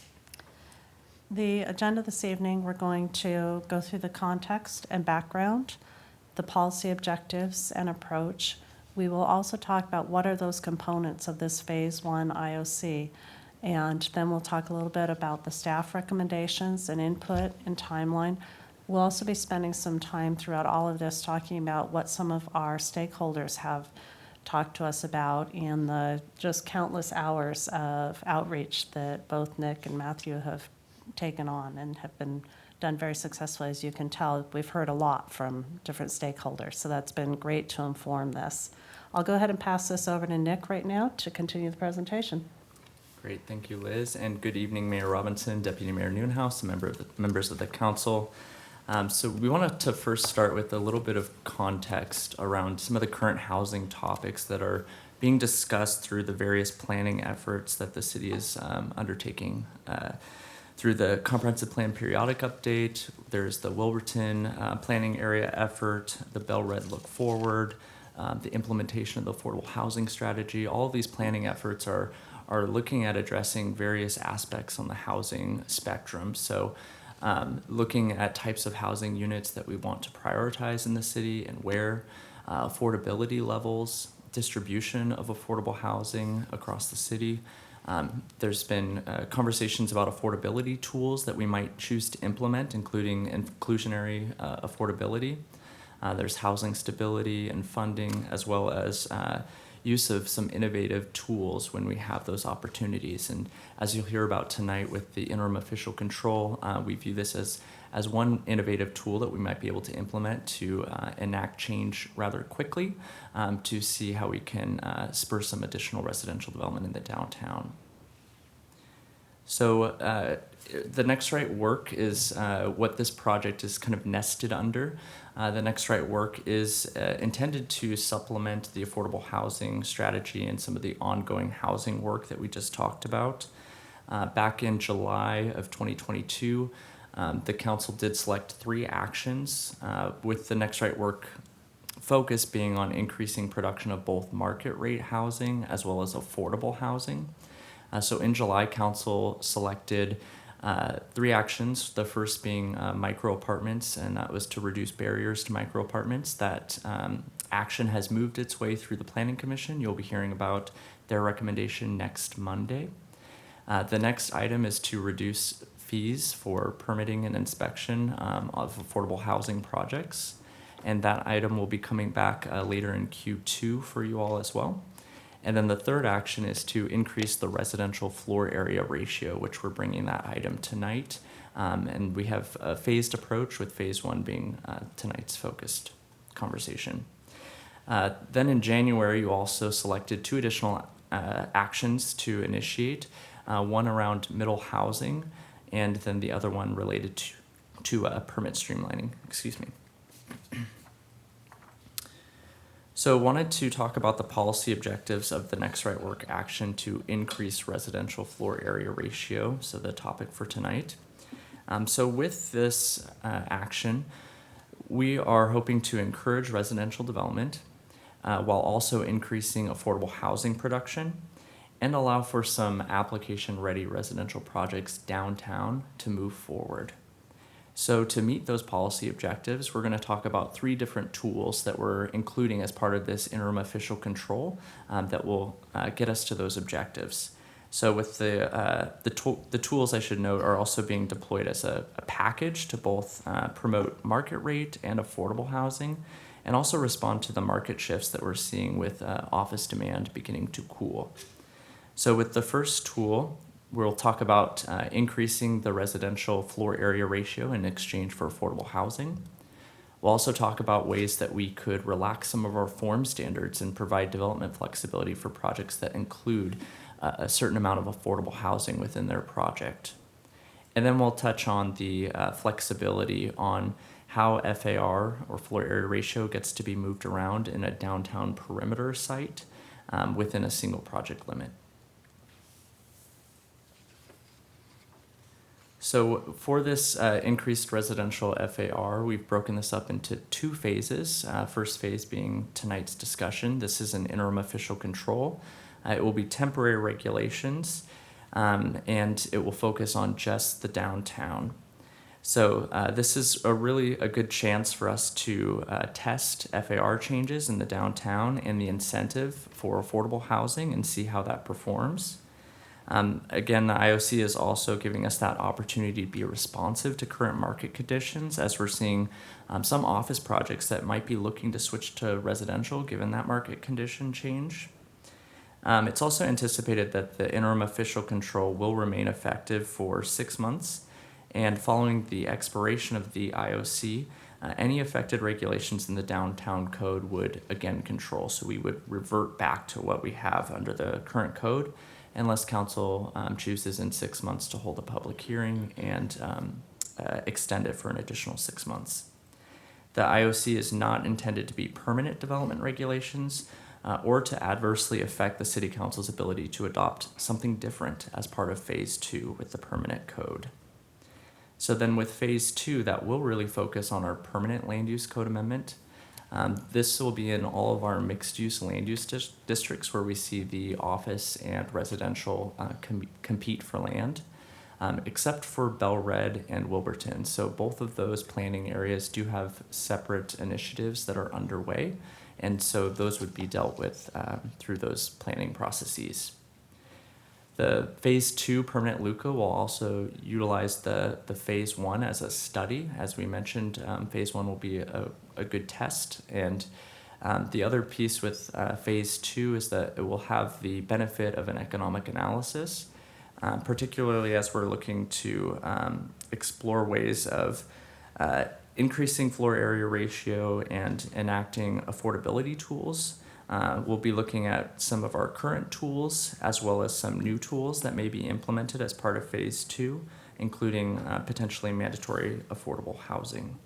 The agenda this evening, we're going to go through the context and background, the policy objectives and approach. We will also talk about what are those components of this Phase 1 IOC. And then we'll talk a little bit about the staff recommendations and input and timeline. We'll also be spending some time throughout all of this talking about what some of our stakeholders have talked to us about in the just countless hours of outreach that both Nick and Matthew have taken on and have been done very successfully. As you can tell, we've heard a lot from different stakeholders, so that's been great to inform this. I'll go ahead and pass this over to Nick right now to continue the presentation. Great, thank you, Liz, and good evening, Mayor Robinson, Deputy Mayor Neuenhuis, members of the council. So we wanted to first start with a little bit of context around some of the current housing topics that are being discussed through the various planning efforts that the city is undertaking. Through the Comprehensive Plan Periodic Update, there's the Wilburton Planning Area Effort, the Bell Red Look Forward, the implementation of the Affordable Housing Strategy. All of these planning efforts are looking at addressing various aspects on the housing spectrum. So looking at types of housing units that we want to prioritize in the city and where, affordability levels, distribution of affordable housing across the city. There's been conversations about affordability tools that we might choose to implement, including inclusionary affordability. There's housing stability and funding, as well as use of some innovative tools when we have those opportunities. And as you'll hear about tonight with the interim official control, we view this as one innovative tool that we might be able to implement to enact change rather quickly to see how we can spur some additional residential development in the downtown. So the Next Right work is what this project is kind of nested under. The Next Right work is intended to supplement the affordable housing strategy and some of the ongoing housing work that we just talked about. Back in July of 2022, the council did select 3 actions with the Next Right work focus being on increasing production of both market rate housing as well as affordable housing. So in July, council selected 3 actions, the first being micro apartments, and that was to reduce barriers to micro apartments. That action has moved its way through the Planning Commission. You'll be hearing about their recommendation next Monday. The next item is to reduce fees for permitting and inspection of affordable housing projects. And that item will be coming back later in Q2 for you all as well. And then the third action is to increase the residential floor area ratio, which we're bringing that item tonight. And we have a phased approach, with phase 1 being tonight's focused conversation. Then in January, you also selected 2 additional actions to initiate, one around middle housing, and then the other one related to permit streamlining, excuse me. So wanted to talk about the policy objectives of the Next Right work action to increase residential floor area ratio, so the topic for tonight. So with this action, we are hoping to encourage residential development while also increasing affordable housing production and allow for some application-ready residential projects downtown to move forward. So to meet those policy objectives, we're going to talk about 3 different tools that we're including as part of this interim official control that will get us to those objectives. So with the tools, I should note, are also being deployed as a package to both promote market rate and affordable housing, and also respond to the market shifts that we're seeing with office demand beginning to cool. So with the first tool, we'll talk about increasing the residential floor area ratio in exchange for affordable housing. We'll also talk about ways that we could relax some of our form standards and provide development flexibility for projects that include a certain amount of affordable housing within their project. And then we'll touch on the flexibility on how FAR, or floor area ratio, gets to be moved around in a downtown perimeter site within a single project limit. So for this increased residential FAR, we've broken this up into 2 phases. First phase being tonight's discussion. This is an interim official control. It will be temporary regulations, and it will focus on just the downtown. So this is really a good chance for us to test FAR changes in the downtown and the incentive for affordable housing and see how that performs. Again, the IOC is also giving us that opportunity to be responsive to current market conditions, as we're seeing some office projects that might be looking to switch to residential given that market condition change. It's also anticipated that the interim official control will remain effective for 6 months, and following the expiration of the IOC, any affected regulations in the downtown code would again control. So we would revert back to what we have under the current code, unless council chooses in 6 months to hold a public hearing and extend it for an additional 6 months. The IOC is not intended to be permanent development regulations or to adversely affect the city council's ability to adopt something different as part of phase 2 with the permanent code. So then with phase 2, that will really focus on our permanent land use code amendment. This will be in all of our mixed-use land use districts where we see the office and residential compete for land, except for Bellevue and Wilburton. So both of those planning areas do have separate initiatives that are underway, and so those would be dealt with through those planning processes. The phase 2 permanent LUCA will also utilize the phase 1 as a study. As we mentioned, phase 1 will be a good test. And the other piece with phase 2 is that it will have the benefit of an economic analysis, particularly as we're looking to explore ways of increasing floor area ratio and enacting affordability tools. We'll be looking at some of our current tools as well as some new tools that may be implemented as part of phase 2 including potentially mandatory affordable housing.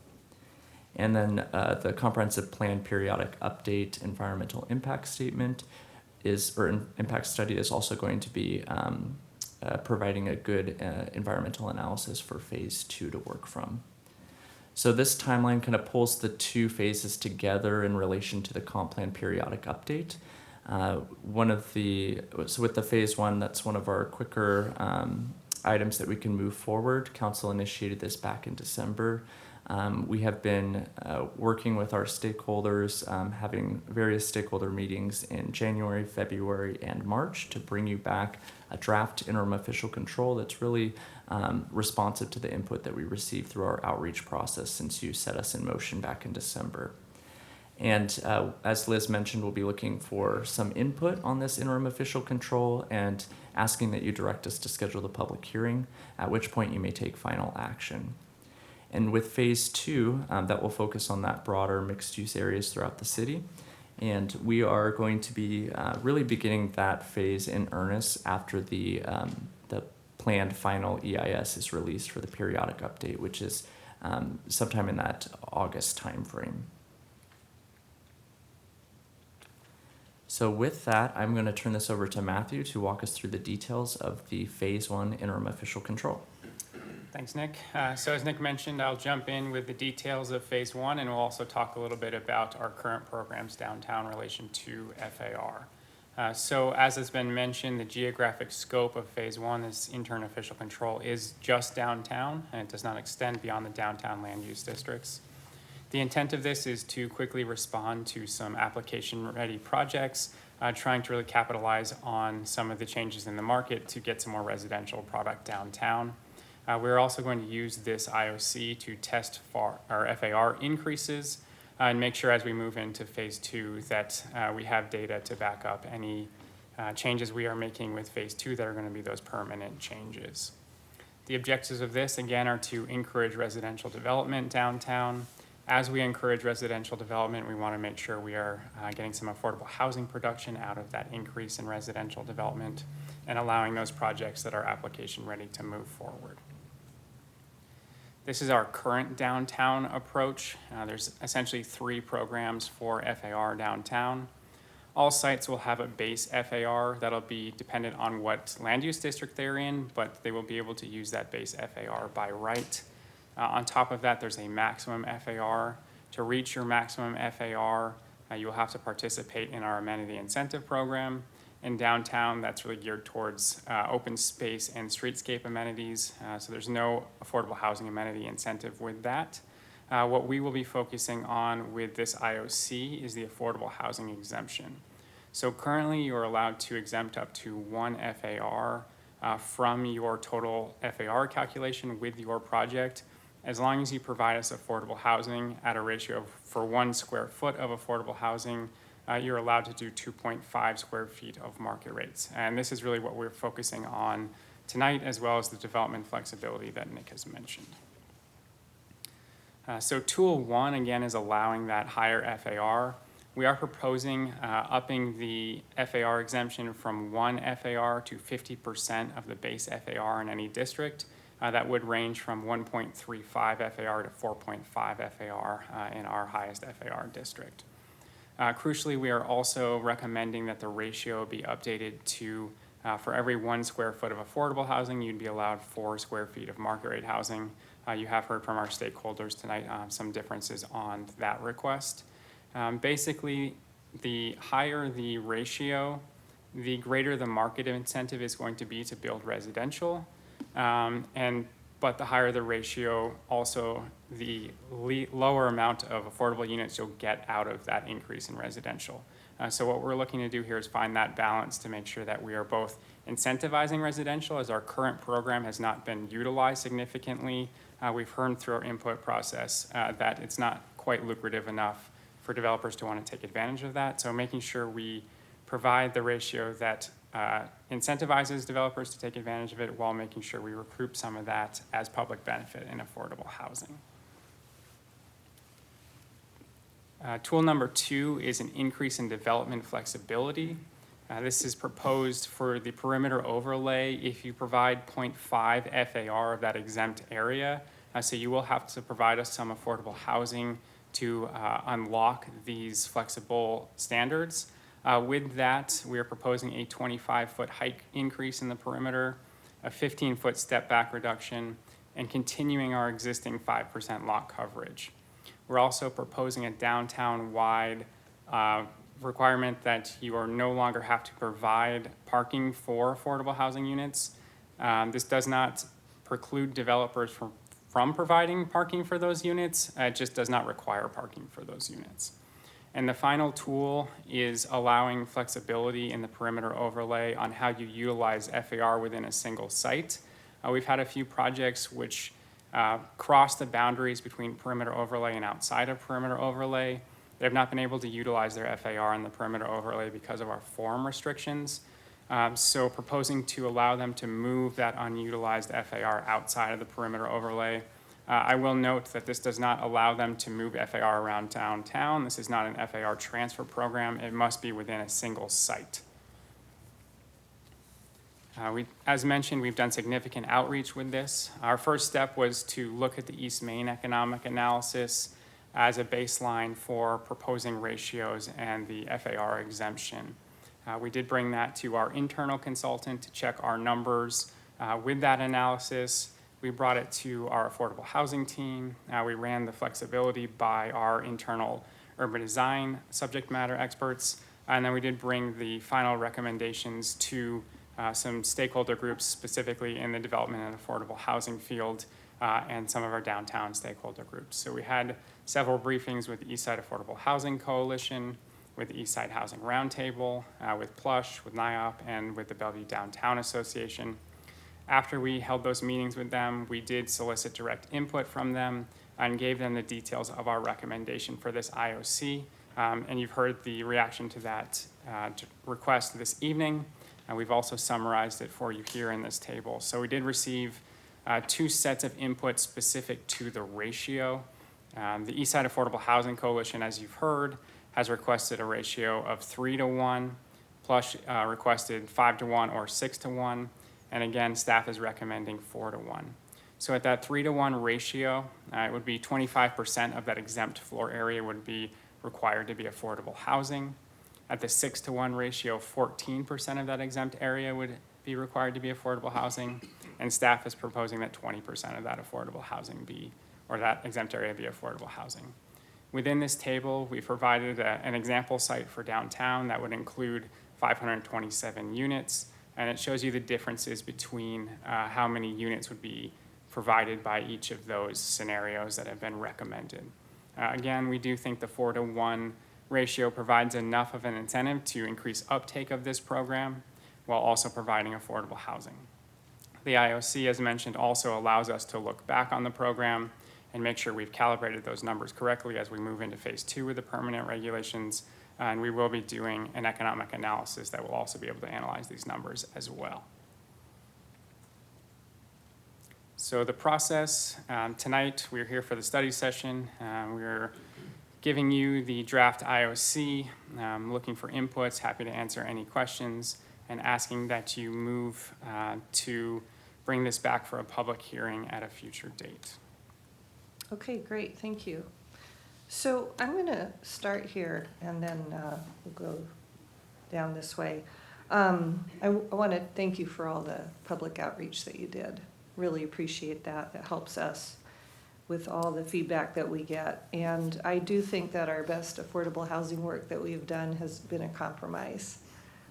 And then the comprehensive plan periodic update environmental impact statement impact study is also going to be providing a good environmental analysis for phase 2 to work from. So this timeline kind of pulls the two phases together in relation to the comp plan periodic update. So with the phase 1, that's one of our quicker items that we can move forward. Council initiated this back in December. We have been working with our stakeholders, having various stakeholder meetings in January, February, and March to bring you back a draft interim official control that's really responsive to the input that we received through our outreach process since you set us in motion back in December. And as Liz mentioned, we'll be looking for some input on this interim official control and asking that you direct us to schedule the public hearing, at which point you may take final action. And with phase 2, that will focus on that broader mixed use areas throughout the city. And we are going to be really beginning that phase in earnest after the planned final EIS is released for the periodic update, which is sometime in that August timeframe. So with that, I'm going to turn this over to Matthew to walk us through the details of the phase 1 interim official control. Thanks, Nick. So as Nick mentioned, I'll jump in with the details of phase 1, and we'll also talk a little bit about our current programs downtown in relation to FAR. So as has been mentioned, the geographic scope of phase 1, this interim official control, is just downtown, and it does not extend beyond the downtown land use districts. The intent of this is to quickly respond to some application-ready projects, trying to really capitalize on some of the changes in the market to get some more residential product downtown. We're also going to use this IOC to test for our FAR increases and make sure as we move into phase 2 that we have data to back up any changes we are making with phase 2 that are going to be those permanent changes. The objectives of this, again, are to encourage residential development downtown. As we encourage residential development, we want to make sure we are getting some affordable housing production out of that increase in residential development and allowing those projects that are application ready to move forward. This is our current downtown approach. There's essentially 3 programs for FAR downtown. All sites will have a base FAR that'll be dependent on what land use district they're in, but they will be able to use that base FAR by right. On top of that, there's a maximum FAR. To reach your maximum FAR, you'll have to participate in our amenity incentive program. In downtown, that's really geared towards open space and streetscape amenities. So there's no affordable housing amenity incentive with that. What we will be focusing on with this IOC is the affordable housing exemption. So currently, you're allowed to exempt up to 1 FAR from your total FAR calculation with your project, as long as you provide us affordable housing at a ratio of, for 1 square foot of affordable housing, you're allowed to do 2.5 square feet of market rates. And this is really what we're focusing on tonight, as well as the development flexibility that Nick has mentioned. So tool 1, again, is allowing that higher FAR. We are proposing upping the FAR exemption from 1 FAR to 50% of the base FAR in any district. That would range from 1.35 FAR to 4.5 FAR in our highest FAR district. Crucially, we are also recommending that the ratio be updated to, for every 1 square foot of affordable housing, you'd be allowed 4 square feet of market rate housing. You have heard from our stakeholders tonight some differences on that request. Basically, the higher the ratio, the greater the market incentive is going to be to build residential. But the higher the ratio, also the lower amount of affordable units you'll get out of that increase in residential. So what we're looking to do here is find that balance to make sure that we are both incentivizing residential, as our current program has not been utilized significantly. We've heard through our input process that it's not quite lucrative enough for developers to want to take advantage of that. So making sure we provide the ratio that incentivizes developers to take advantage of it while making sure we recoup some of that as public benefit in affordable housing. Tool number 2 is an increase in development flexibility. This is proposed for the perimeter overlay if you provide 0.5 FAR of that exempt area. So you will have to provide us some affordable housing to unlock these flexible standards. With that, we are proposing a 25-foot height increase in the perimeter, a 15-foot step back reduction, and continuing our existing 5% lot coverage. We're also proposing a downtown-wide requirement that you are no longer have to provide parking for affordable housing units. This does not preclude developers from providing parking for those units. It just does not require parking for those units. And the final tool is allowing flexibility in the perimeter overlay on how you utilize FAR within a single site. We've had a few projects which cross the boundaries between perimeter overlay and outside of perimeter overlay. They have not been able to utilize their FAR in the perimeter overlay because of our form restrictions. So proposing to allow them to move that unutilized FAR outside of the perimeter overlay. I will note that this does not allow them to move FAR around downtown. This is not an FAR transfer program. It must be within a single site. As mentioned, we've done significant outreach with this. Our first step was to look at the East Main economic analysis as a baseline for proposing ratios and the FAR exemption. We did bring that to our internal consultant to check our numbers. With that analysis, we brought it to our affordable housing team. We ran the flexibility by our internal urban design subject matter experts. And then we did bring the final recommendations to some stakeholder groups, specifically in the development and affordable housing field, and some of our downtown stakeholder groups. So we had several briefings with the Eastside Affordable Housing Coalition, with the Eastside Housing Roundtable, with Plush, with NIOP, and with the Bellevue Downtown Association. After we held those meetings with them, we did solicit direct input from them and gave them the details of our recommendation for this IOC. And you've heard the reaction to that request this evening. We've also summarized it for you here in this table. So we did receive two sets of input specific to the ratio. The Eastside Affordable Housing Coalition, as you've heard, has requested a ratio of 3-to-1, Plush requested 5-to-1 or 6-to-1, and again, staff is recommending 4-to-1. So at that 3-to-1 ratio, it would be 25% of that exempt floor area would be required to be affordable housing. At the 6-to-1 ratio, 14% of that exempt area would be required to be affordable housing, and staff is proposing that 20% of that affordable housing be, or that exempt area be affordable housing. Within this table, we provided an example site for downtown that would include 527 units, and it shows you the differences between how many units would be provided by each of those scenarios that have been recommended. Again, we do think the 4-to-1 ratio provides enough of an incentive to increase uptake of this program while also providing affordable housing. The IOC, as mentioned, also allows us to look back on the program and make sure we've calibrated those numbers correctly as we move into phase 2 with the permanent regulations. And we will be doing an economic analysis that will also be able to analyze these numbers as well. So the process, tonight we're here for the study session. We're giving you the draft IOC, looking for inputs, happy to answer any questions, and asking that you move to bring this back for a public hearing at a future date. Okay, great, thank you. So I'm going to start here and then we'll go down this way. I want to thank you for all the public outreach that you did. Really appreciate that. That helps us with all the feedback that we get. And I do think that our best affordable housing work that we've done has been a compromise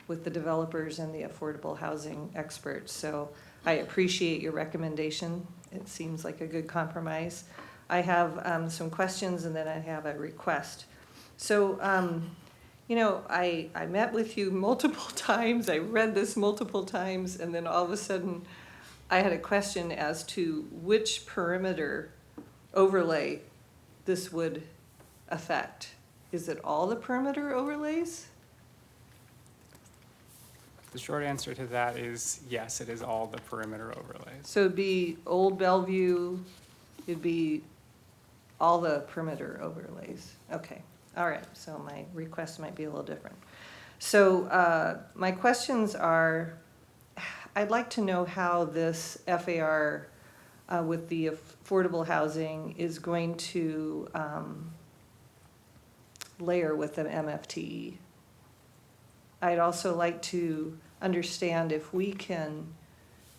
with the developers and the affordable housing experts. So I appreciate your recommendation. It seems like a good compromise. I have some questions and then I have a request. So, you know, I met with you multiple times. I read this multiple times, and then all of a sudden I had a question as to which perimeter overlay this would affect. Is it all the perimeter overlays? The short answer to that is yes, it is all the perimeter overlays. So it'd be Old Bellevue, it'd be all the perimeter overlays. Okay, all right, so my request might be a little different. So my questions are, I'd like to know how this FAR with the affordable housing is going to layer with the MFTE. I'd also like to understand if we can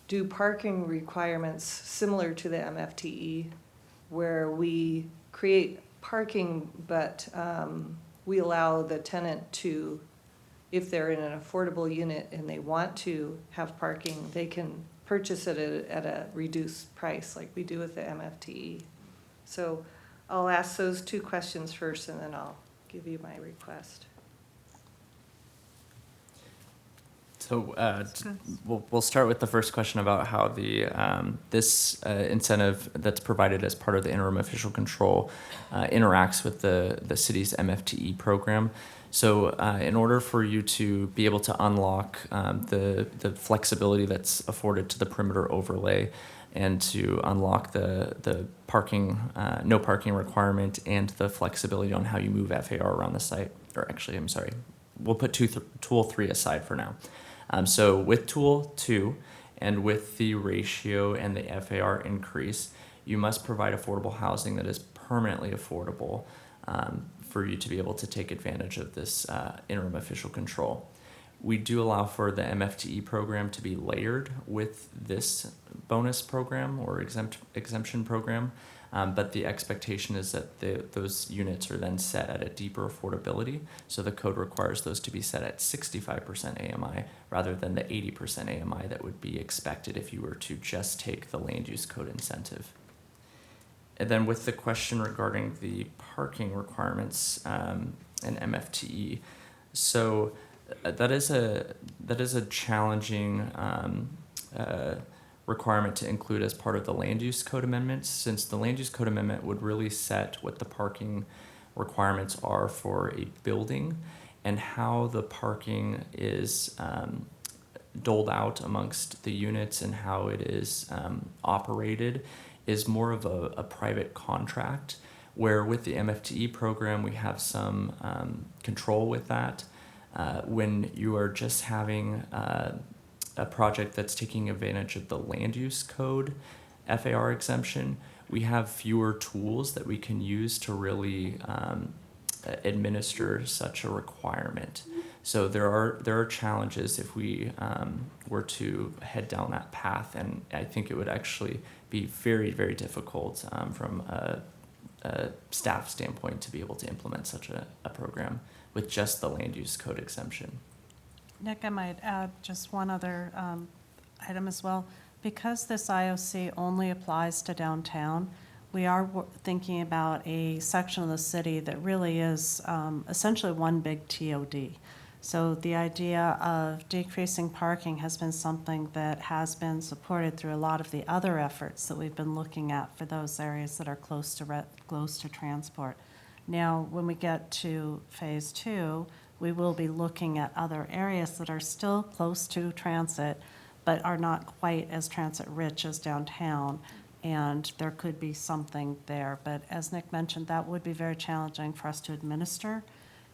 do parking requirements similar to the MFTE, where we create parking, but we allow the tenant to, if they're in an affordable unit and they want to have parking, they can purchase it at a reduced price like we do with the MFTE. So I'll ask those two questions first and then I'll give you my request. So we'll start with the first question about how the this incentive that's provided as part of the interim official control interacts with the city's MFTE program. So in order for you to be able to unlock the flexibility that's afforded to the perimeter overlay and to unlock the parking, no parking requirement and the flexibility on how you move FAR around the site, or actually, I'm sorry, we'll put tool 3 aside for now. So with tool 2 and with the ratio and the FAR increase, you must provide affordable housing that is permanently affordable for you to be able to take advantage of this interim official control. We do allow for the MFTE program to be layered with this bonus program or exemption program, but the expectation is that those units are then set at a deeper affordability. So the code requires those to be set at 65% AMI rather than the 80% AMI that would be expected if you were to just take the land use code incentive. And then with the question regarding the parking requirements and MFTE, so that is a challenging requirement to include as part of the land use code amendments, since the land use code amendment would really set what the parking requirements are for a building and how the parking is doled out amongst the units and how it is operated is more of a private contract, where with the MFTE program we have some control with that. When you are just having a project that's taking advantage of the land use code FAR exemption, we have fewer tools that we can use to really administer such a requirement. So there are challenges if we were to head down that path, and I think it would actually be very, very difficult from a staff standpoint to be able to implement such a program with just the land use code exemption. Nick, I might add just one other item as well. Because this IOC only applies to downtown, we are thinking about a section of the city that really is essentially one big TOD. So the idea of decreasing parking has been something that has been supported through a lot of the other efforts that we've been looking at for those areas that are close to transport. Now, when we get to phase 2, we will be looking at other areas that are still close to transit, but are not quite as transit rich as downtown. And there could be something there. But as Nick mentioned, that would be very challenging for us to administer.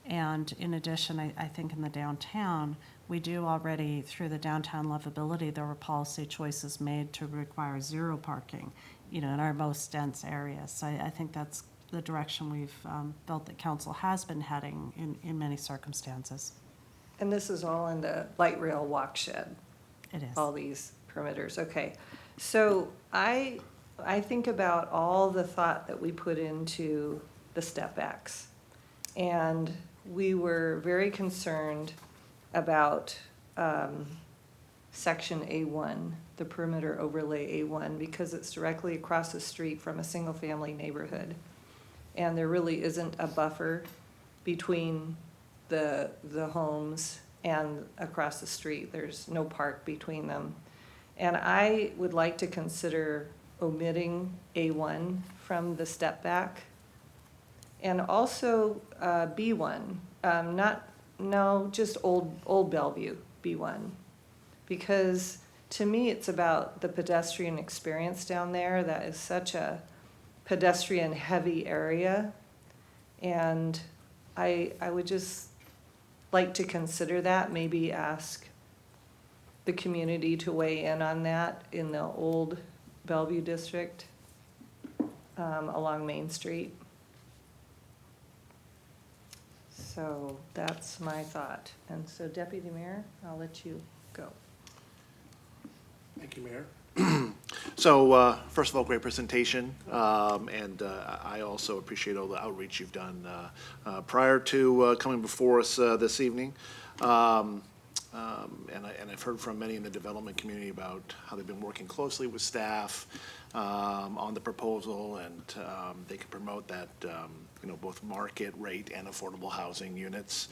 And in addition, I think in the downtown, we do already, through the downtown livability, there were policy choices made to require zero parking, in our most dense areas. So I think that's the direction we've felt that council has been heading in many circumstances. And this is all in the light rail walk shed? It is. All these perimeters, okay. So I think about all the thought that we put into the step backs. And we were very concerned about section A1, the perimeter overlay A1, because it's directly across the street from a single family neighborhood. And there really isn't a buffer between the homes and across the street. There's no park between them. And I would like to consider omitting A1 from the step back. And also B1, just old Bellevue, B1. Because to me, it's about the pedestrian experience down there. That is such a pedestrian heavy area. And I would just like to consider that, maybe ask the community to weigh in on that in the old Bellevue district along Main Street. So that's my thought. And so Deputy Mayor, I'll let you go. Thank you, Mayor. So, first of all, great presentation, and I also appreciate all the outreach you've done prior to coming before us this evening. And I've heard from many in the development community about how they've been working closely with staff on the proposal, and they can promote that, both market rate and affordable housing units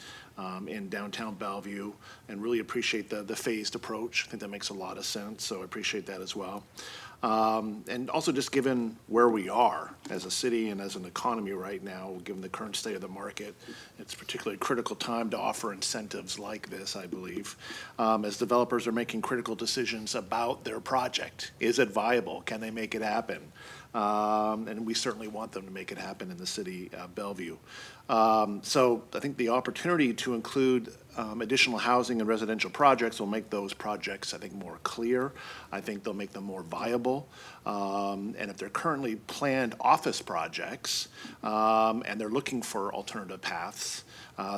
in downtown Bellevue, and really appreciate the phased approach. I think that makes a lot of sense, so I appreciate that as well. And also just given where we are as a city and as an economy right now, given the current state of the market, it's a particularly critical time to offer incentives like this, I believe, as developers are making critical decisions about their project. Is it viable? Can they make it happen? And we certainly want them to make it happen in the city of Bellevue. So I think the opportunity to include additional housing and residential projects will make those projects, I think, more clear. I think they'll make them more viable. And if they're currently planned office projects and they're looking for alternative paths,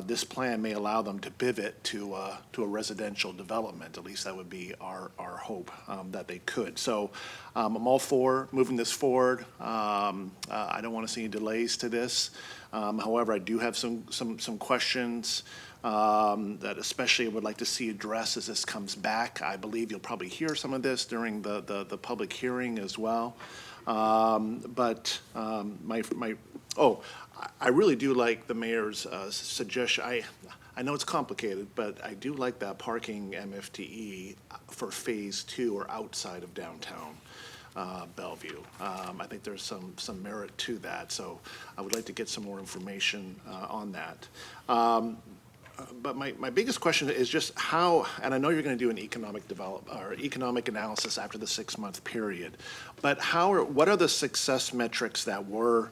this plan may allow them to pivot to a residential development. At least that would be our hope that they could. So I'm all for moving this forward. I don't want to see any delays to this. However, I do have some questions that especially I would like to see addressed as this comes back. I believe you'll probably hear some of this during the public hearing as well. I really do like the mayor's suggestion. I know it's complicated, but I do like that parking MFTE for phase 2 or outside of downtown Bellevue. I think there's some merit to that, so I would like to get some more information on that. But my biggest question is just how, and I know you're going to do an economic analysis after the 6-month period, but what are the success metrics that we're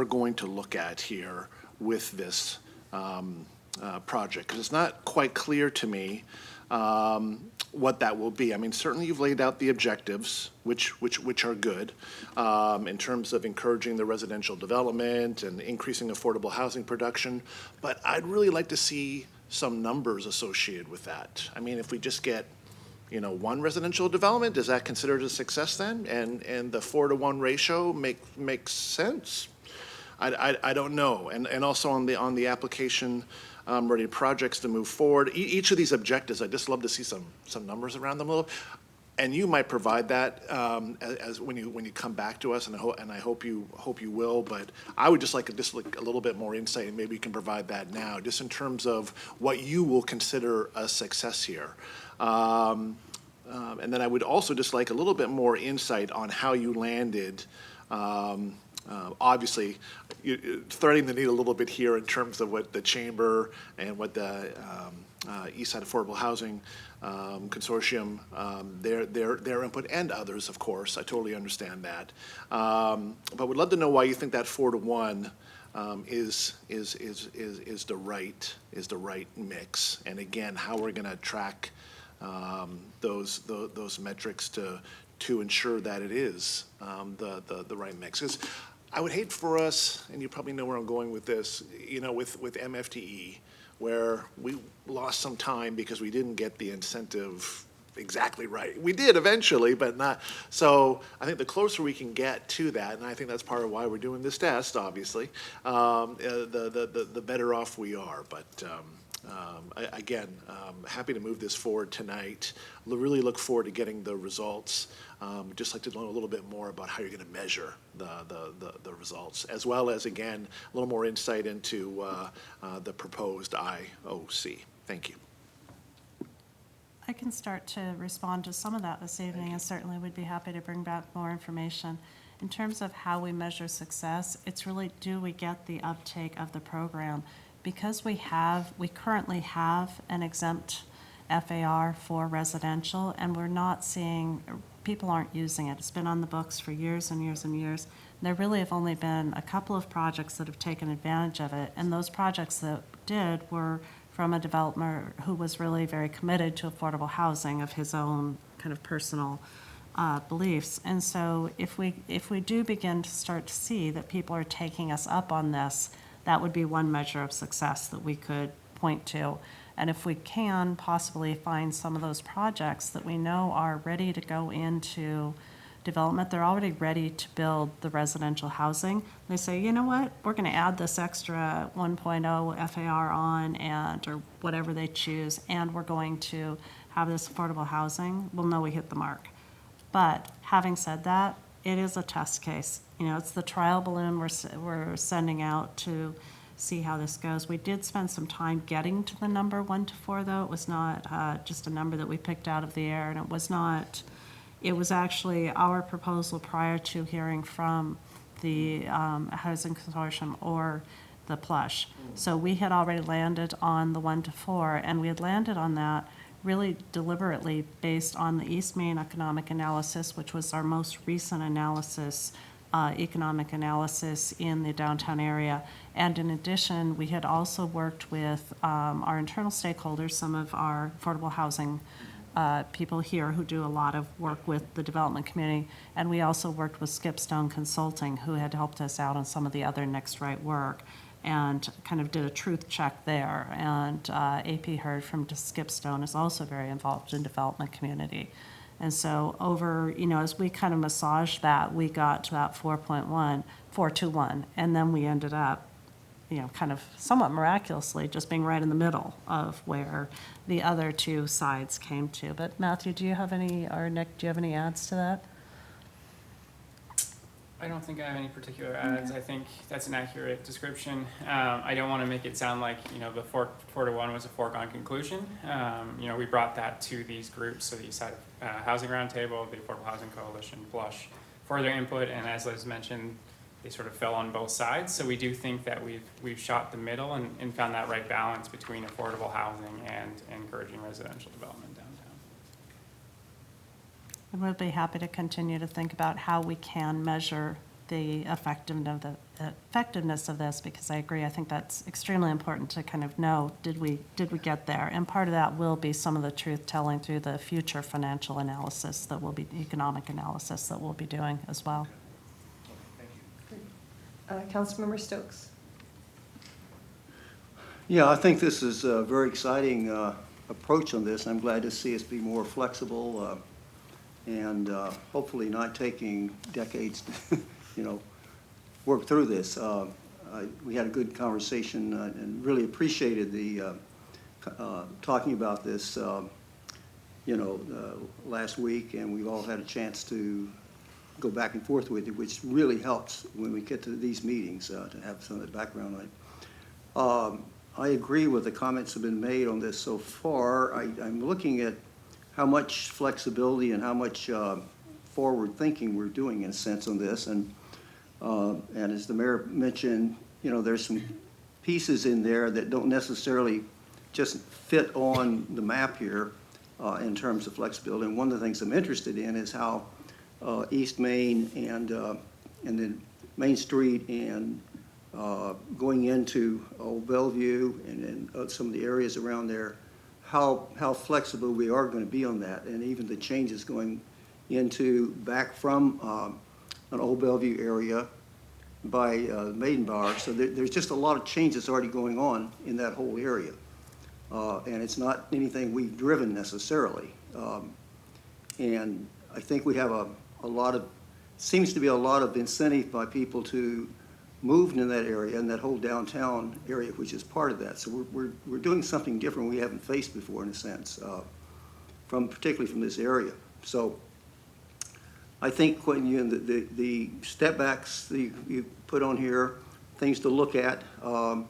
going to look at here with this project? Because it's not quite clear to me what that will be. I mean, certainly you've laid out the objectives, which are good, in terms of encouraging the residential development and increasing affordable housing production, but I'd really like to see some numbers associated with that. I mean, if we just get, 1 residential development, is that considered a success then? And the 4-to-1 ratio makes sense? I don't know. And also on the application, ready projects to move forward. Each of these objectives, I'd just love to see some numbers around them a little. And you might provide that as when you come back to us, and I hope you will. But I would just like a little bit more insight, and maybe you can provide that now, just in terms of what you will consider a success here. And then I would also just like a little bit more insight on how you landed. Obviously, you're threading the needle a little bit here in terms of what the chamber and what the East Side Affordable Housing Consortium, their input, and others, of course. I totally understand that. But we'd love to know why you think that 4-to-1 is the right mix, and again, how we're going to track those metrics to ensure that it is the right mix. 'Cause I would hate for us, and you probably know where I'm going with this, with MFTE, where we lost some time because we didn't get the incentive exactly right. We did eventually, but not. So I think the closer we can get to that, and I think that's part of why we're doing this test, obviously, the better off we are. But again, happy to move this forward tonight. Really look forward to getting the results. Just like to learn a little bit more about how you're going to measure the results, as well as, again, a little more insight into the proposed IOC. Thank you. I can start to respond to some of that this evening, and certainly would be happy to bring back more information. In terms of how we measure success, it's really, do we get the uptake of the program? Because we currently have an exempt FAR for residential, and we're not seeing, people aren't using it. It's been on the books for years and years and years. There really have only been a couple of projects that have taken advantage of it, and those projects that did were from a developer who was really very committed to affordable housing of his own kind of personal beliefs. And so if we do begin to start to see that people are taking us up on this, that would be one measure of success that we could point to. And if we can possibly find some of those projects that we know are ready to go into development, they're already ready to build the residential housing. They say, you know what, we're going to add this extra 1.0 FAR on, and or whatever they choose, and we're going to have this affordable housing. We'll know we hit the mark. But having said that, it is a test case. You know, it's the trial balloon we're sending out to see how this goes. We did spend some time getting to the number 1 to 4, though. It was not just a number that we picked out of the air, and it was actually our proposal prior to hearing from the Housing Consortium or the Plush. So we had already landed on the 1 to 4, and we had landed on that really deliberately based on the East Main economic analysis, which was our most recent analysis, economic analysis in the downtown area. And in addition, we had also worked with our internal stakeholders, some of our affordable housing people here who do a lot of work with the development community. And we also worked with Skipstone Consulting, who had helped us out on some of the other next right work, and kind of did a truth check there. And AP Heard from Skipstone is also very involved in development community. And so over, you know, as we kind of massaged that, we got to that 4.1, and then we ended up, you know, kind of somewhat miraculously just being right in the middle of where the other two sides came to. But Matthew, do you have any, or Nick, do you have any adds to that? I don't think I have any particular adds. I think that's an accurate description. I don't want to make it sound like, you know, the 4 to 1 was a foregone conclusion. You know, we brought that to these groups, so the East Side Housing Roundtable, the Affordable Housing Coalition, Blush, for their input, and as Liz mentioned, they sort of fell on both sides. So we do think that we've shot the middle and found that right balance between affordable housing and encouraging residential development downtown. And we'll be happy to continue to think about how we can measure the effectiveness of this, because I agree, I think that's extremely important to kind of know, did we get there? And part of that will be some of the truth telling through the future financial analysis that will be, economic analysis that we'll be doing as well. Councilmember Stokes. Yeah, I think this is a very exciting approach on this. I'm glad to see us be more flexible and hopefully not taking decades to, you know, work through this. We had a good conversation and really appreciated the talking about this, you know, last week, and we've all had a chance to go back and forth with it, which really helps when we get to these meetings to have some of the background on it. I agree with the comments that have been made on this so far. I'm looking at how much flexibility and how much forward thinking we're doing in a sense on this. And as the mayor mentioned, you know, there's some pieces in there that don't necessarily just fit on the map here in terms of flexibility. And one of the things I'm interested in is how East Main and then Main Street and going into Old Bellevue and then some of the areas around there, how flexible we are going to be on that, and even the changes going into back from an Old Bellevue area by Maidenbower. So there's just a lot of changes already going on in that whole area, and it's not anything we've driven necessarily. And I think we have a lot of, seems to be a lot of incentive by people to move in that area and that whole downtown area, which is part of that. So we're doing something different we haven't faced before in a sense, particularly from this area. So I think when you, the step backs that you put on here, things to look at, you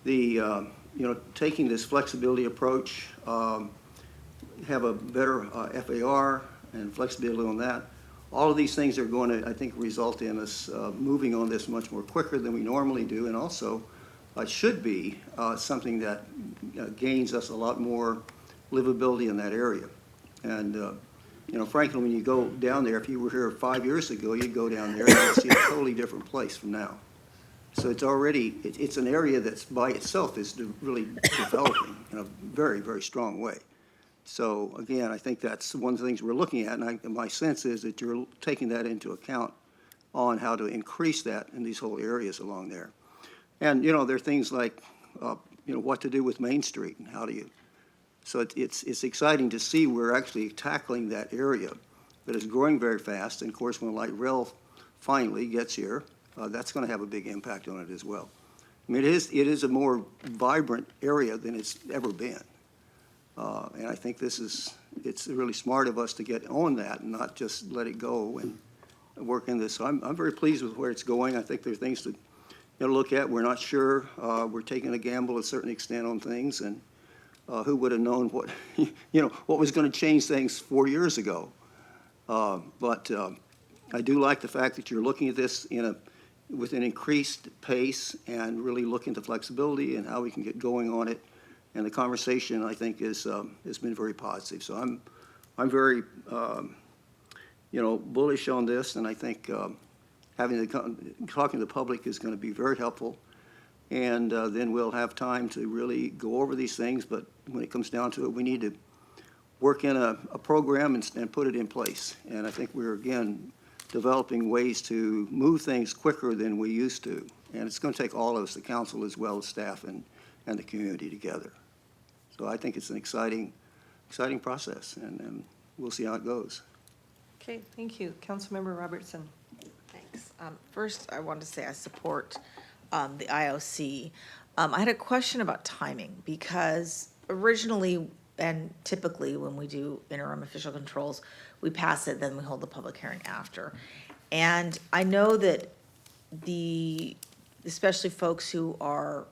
know, taking this flexibility approach, have a better FAR and flexibility on that. All of these things are going to, I think, result in us moving on this much more quicker than we normally do, and also should be something that gains us a lot more livability in that area. And you know, frankly, when you go down there, if you were here 5 years ago, you'd go down there and you'd see a totally different place from now. So it's already, it's an area that's by itself is really developing in a very, very strong way. So again, I think that's one of the things we're looking at, and my sense is that you're taking that into account on how to increase that in these whole areas along there. And, there are things like, what to do with Main Street and how do you, so it's exciting to see we're actually tackling that area that is growing very fast. And of course, when light rail finally gets here, that's going to have a big impact on it as well. I mean, it is a more vibrant area than it's ever been. And I think it's really smart of us to get on that and not just let it go and work in this. So I'm very pleased with where it's going. I think there are things to look at. We're not sure. We're taking a gamble to a certain extent on things, and who would have known what what was going to change things 4 years ago. But I do like the fact that you're looking at this with an increased pace and really looking at the flexibility and how we can get going on it. And the conversation, I think, has been very positive. So I'm very bullish on this, and I think talking to the public is going to be very helpful. And then we'll have time to really go over these things. But when it comes down to it, we need to work in a program and put it in place. And I think we're, again, developing ways to move things quicker than we used to. And it's going to take all of us, the council as well as staff and the community together. So I think it's an exciting process, and we'll see how it goes. Okay, thank you. Councilmember Robertson. Thanks. First, I wanted to say I support the IOC. I had a question about timing, because originally and typically when we do interim official controls, we pass it, then we hold the public hearing after. And I know that especially folks who are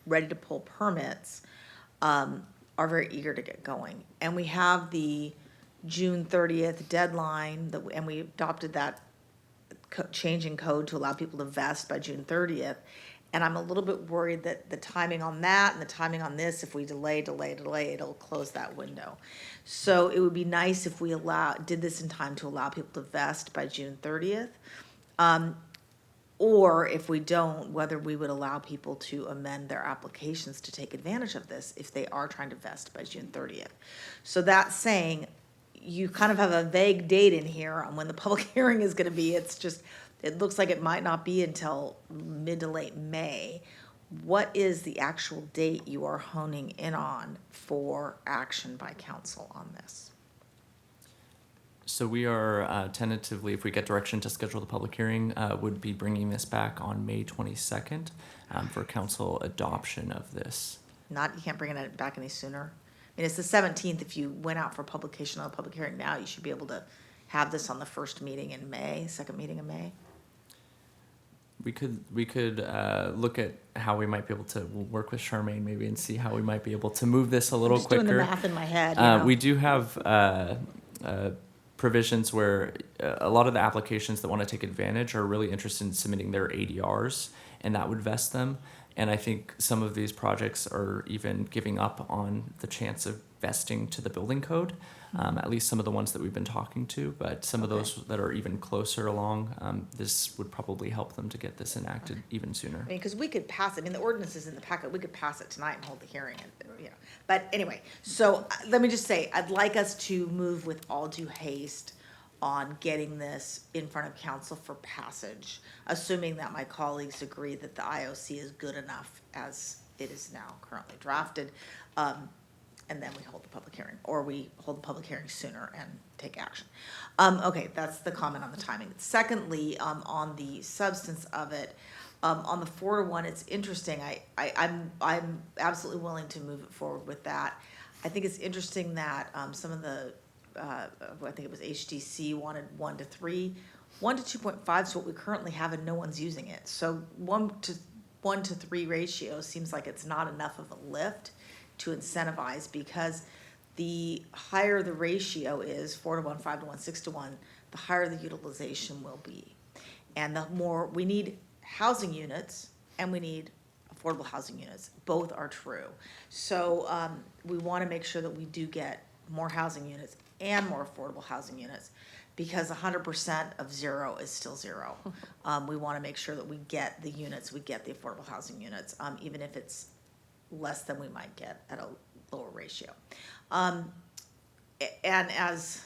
ready to pull permits are very eager to get going. And we have the June 30th deadline, and we adopted that change in code to allow people to vest by June 30th. And I'm a little bit worried that the timing on that and the timing on this, if we delay, it'll close that window. So it would be nice if we did this in time to allow people to vest by June 30th. Or if we don't, whether we would allow people to amend their applications to take advantage of this if they are trying to vest by June 30th. So that's saying you kind of have a vague date in here on when the public hearing is going to be. It looks like it might not be until mid to late May. What is the actual date you are honing in on for action by council on this? So we are tentatively, if we get direction to schedule the public hearing, would be bringing this back on May 22nd for council adoption of this. You can't bring it back any sooner? I mean, it's the 17th. If you went out for publication on a public hearing now, you should be able to have this on the first meeting in May, second meeting in May. We could look at how we might be able to work with Charmaine maybe and see how we might be able to move this a little I'm just quicker. doing the math in my head. We do have provisions where a lot of the applications that want to take advantage are really interested in submitting their ADRs, and that would vest them. And I think some of these projects are even giving up on the chance of vesting to the building code, at least some of the ones that we've been talking to. But some of those that are even closer along, this would probably help them to get this enacted even sooner. I mean, because we could pass it. I mean, the ordinance is in the packet. We could pass it tonight and hold the hearing. But anyway, so let me just say, I'd like us to move with all due haste on getting this in front of council for passage, assuming that my colleagues agree that the IOC is good enough as it is now currently drafted. And then we hold the public hearing, or we hold the public hearing sooner and take action. Okay, that's the comment on the timing. Secondly, on the substance of it, on the 4-1, it's interesting. I'm absolutely willing to move it forward with that. I think it's interesting that some of the I think it was HDC wanted 1 to 3. 1 to 2.5 is what we currently have, and no one's using it. So 1 to 3 ratio seems like it's not enough of a lift to incentivize, because the higher the ratio is, 4 to 1, 5 to 1, 6 to 1, the higher the utilization will be. And the more we need housing units, and we need affordable housing units. Both are true. So we want to make sure that we do get more housing units and more affordable housing units. because 100% of zero is still zero. We want to make sure that we get the units, we get the affordable housing units, even if it's less than we might get at a lower ratio. And as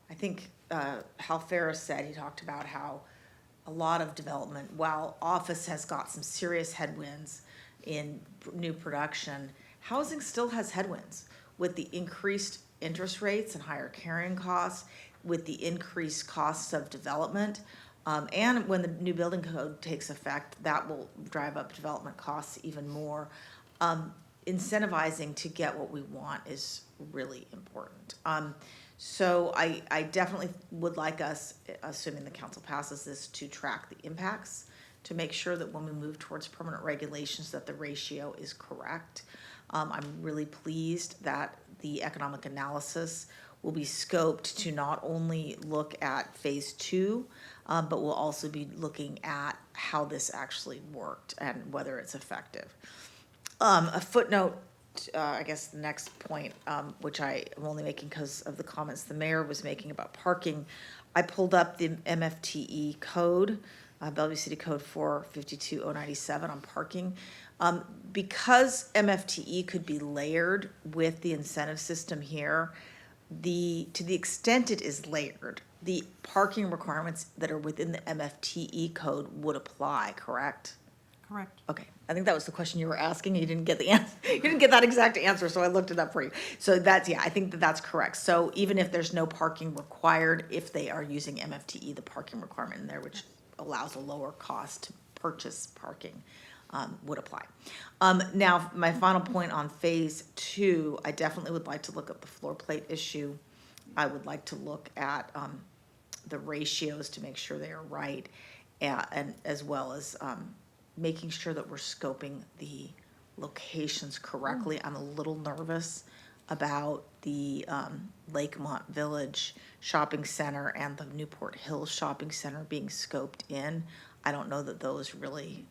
I think Hal Ferris said, he talked about how a lot of development, while office has got some serious headwinds in new production, housing still has headwinds with the increased interest rates and higher carrying costs, with the increased costs of development. And when the new building code takes effect, that will drive up development costs even more. Incentivizing to get what we want is really important. So I definitely would like us, assuming the council passes this, to track the impacts, to make sure that when we move towards permanent regulations that the ratio is correct. I'm really pleased that the economic analysis will be scoped to not only look at phase 2, but we'll also be looking at how this actually worked and whether it's effective. A footnote, I guess the next point, which I am only making because of the comments the mayor was making about parking. I pulled up the MFTE code, Bellevue City Code 452097 on parking. Because MFTE could be layered with the incentive system here, to the extent it is layered, the parking requirements that are within the MFTE code would apply, correct? Correct. Okay, I think that was the question you were asking. You didn't get the answer. You didn't get that exact answer, so I looked it up for you. So that's, yeah, I think that that's correct. So even if there's no parking required, if they are using MFTE, the parking requirement in there, which allows a lower cost to purchase parking, would apply. Now, my final point on phase 2, I definitely would like to look at the floor plate issue. I would like to look at the ratios to make sure they are right, and as well as making sure that we're scoping the locations correctly. I'm a little nervous about the Lakemont Village Shopping Center and the Newport Hills Shopping Center being scoped in. I don't know that those really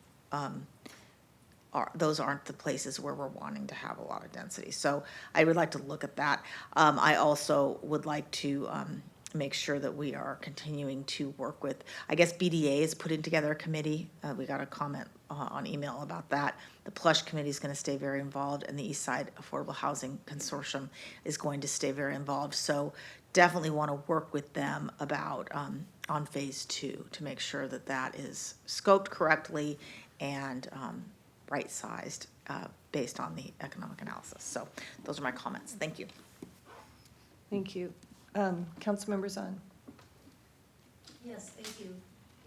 those aren't the places where we're wanting to have a lot of density. So I would like to look at that. I also would like to make sure that we are continuing to work with, I guess BDA is putting together a committee. We got a comment on email about that. The Plush Committee is going to stay very involved, and the East Side Affordable Housing Consortium is going to stay very involved. So definitely want to work with them about on phase 2 to make sure that that is scoped correctly and right-sized based on the economic analysis. So those are my comments. Thank you. Thank you. Councilmember Zahn. Yes, thank you.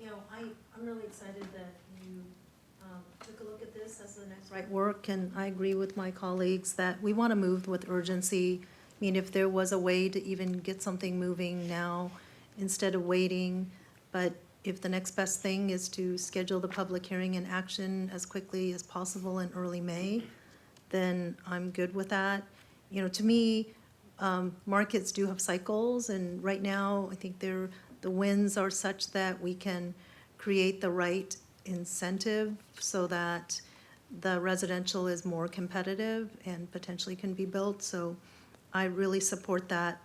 You know, I'm really excited that you took a look at this as the next right work, and I agree with my colleagues that we want to move with urgency. I mean, if there was a way to even get something moving now instead of waiting, but if the next best thing is to schedule the public hearing and action as quickly as possible in early May, then I'm good with that. You know, to me, markets do have cycles, and right now, I think the winds are such that we can create the right incentive so that the residential is more competitive and potentially can be built, so I really support that.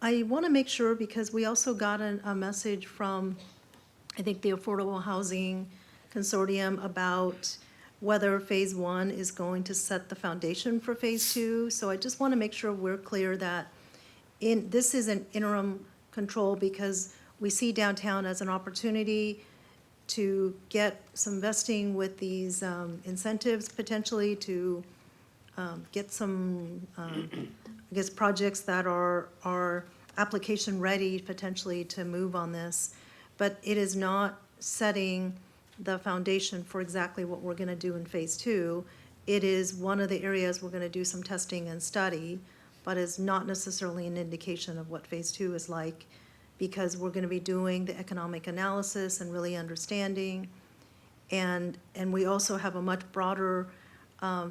I want to make sure, because we also got a message from, I think, the Affordable Housing Consortium about whether phase 1 is going to set the foundation for phase 2. So I just want to make sure we're clear that this is an interim control, because we see downtown as an opportunity to get some vesting with these incentives, potentially to get some, I guess, projects that are application ready potentially to move on this. But it is not setting the foundation for exactly what we're going to do in phase 2. It is one of the areas we're going to do some testing and study, but is not necessarily an indication of what phase 2 is like, because we're going to be doing the economic analysis and really understanding. And we also have a much broader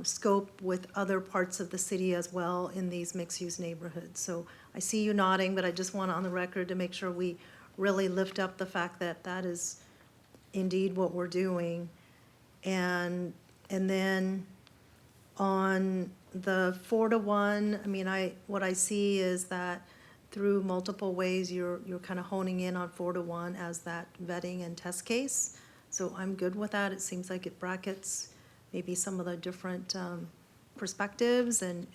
scope with other parts of the city as well in these mixed-use neighborhoods. So I see you nodding, but I just want on the record to make sure we really lift up the fact that that is indeed what we're doing. And then on the 4-to-1, I mean, what I see is that through multiple ways, you're kind of honing in on 4-1 as that vetting and test case. So I'm good with that. It seems like it brackets maybe some of the different perspectives and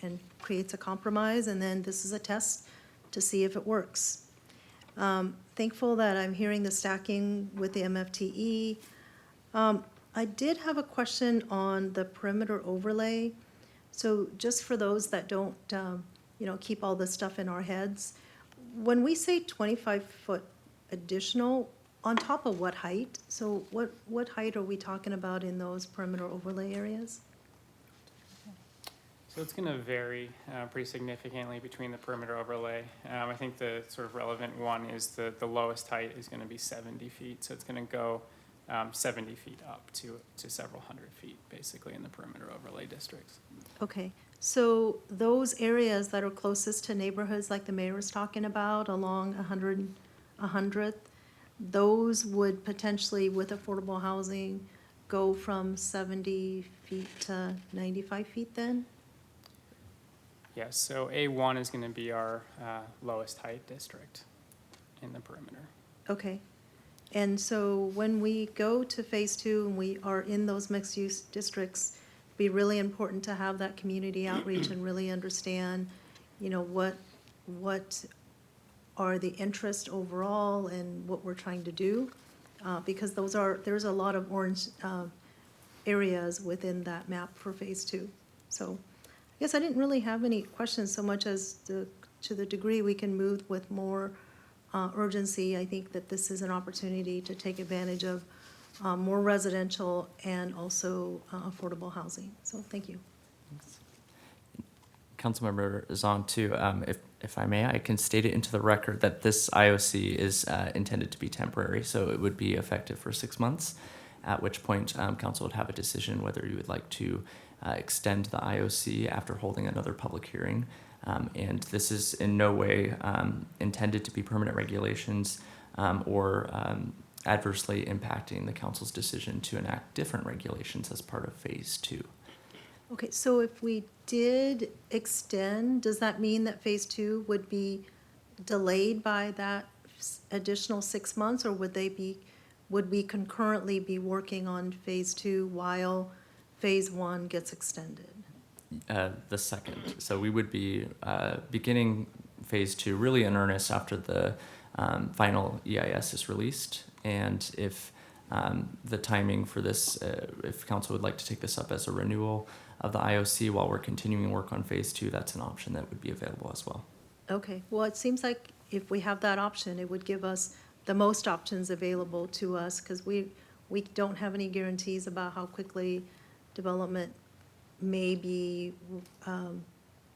creates a compromise, and then this is a test to see if it works. Thankful that I'm hearing the stacking with the MFTE. I did have a question on the perimeter overlay. So just for those that don't, keep all this stuff in our heads, when we say 25-foot additional, on top of what height? So what height are we talking about in those perimeter overlay areas? So it's going to vary pretty significantly between the perimeter overlay. I think the sort of relevant one is the lowest height is going to be 70 feet. So it's going to go 70 feet up to several hundred feet, basically, in the perimeter overlay districts. Okay, so those areas that are closest to neighborhoods like the mayor was talking about along 100th, those would potentially, with affordable housing, go from 70 feet to 95 feet then? Yes, so A1 is going to be our lowest height district in the perimeter. Okay. And so when we go to phase 2 and we are in those mixed-use districts, it'd be really important to have that community outreach and really understand, what are the interests overall and what we're trying to do. Because there's a lot of orange areas within that map for phase 2. So I guess I didn't really have any questions so much as to the degree we can move with more urgency. I think that this is an opportunity to take advantage of more residential and also affordable housing. So thank you. Councilmember Zahn, too, if I may, I can state it into the record that this IOC is intended to be temporary, so it would be effective for 6 months, at which point council would have a decision whether you would like to extend the IOC after holding another public hearing. And this is in no way intended to be permanent regulations or adversely impacting the council's decision to enact different regulations as part of phase 2. Okay, so if we did extend, does that mean that phase 2 would be delayed by that additional 6 months, or would we concurrently be working on phase 2 while phase 1 gets extended? The second. So we would be beginning phase 2 really in earnest after the final EIS is released. And if the timing for this, if council would like to take this up as a renewal of the IOC while we're continuing work on phase 2, that's an option that would be available as well. Okay, well, it seems like if we have that option, it would give us the most options available to us, because we don't have any guarantees about how quickly development may be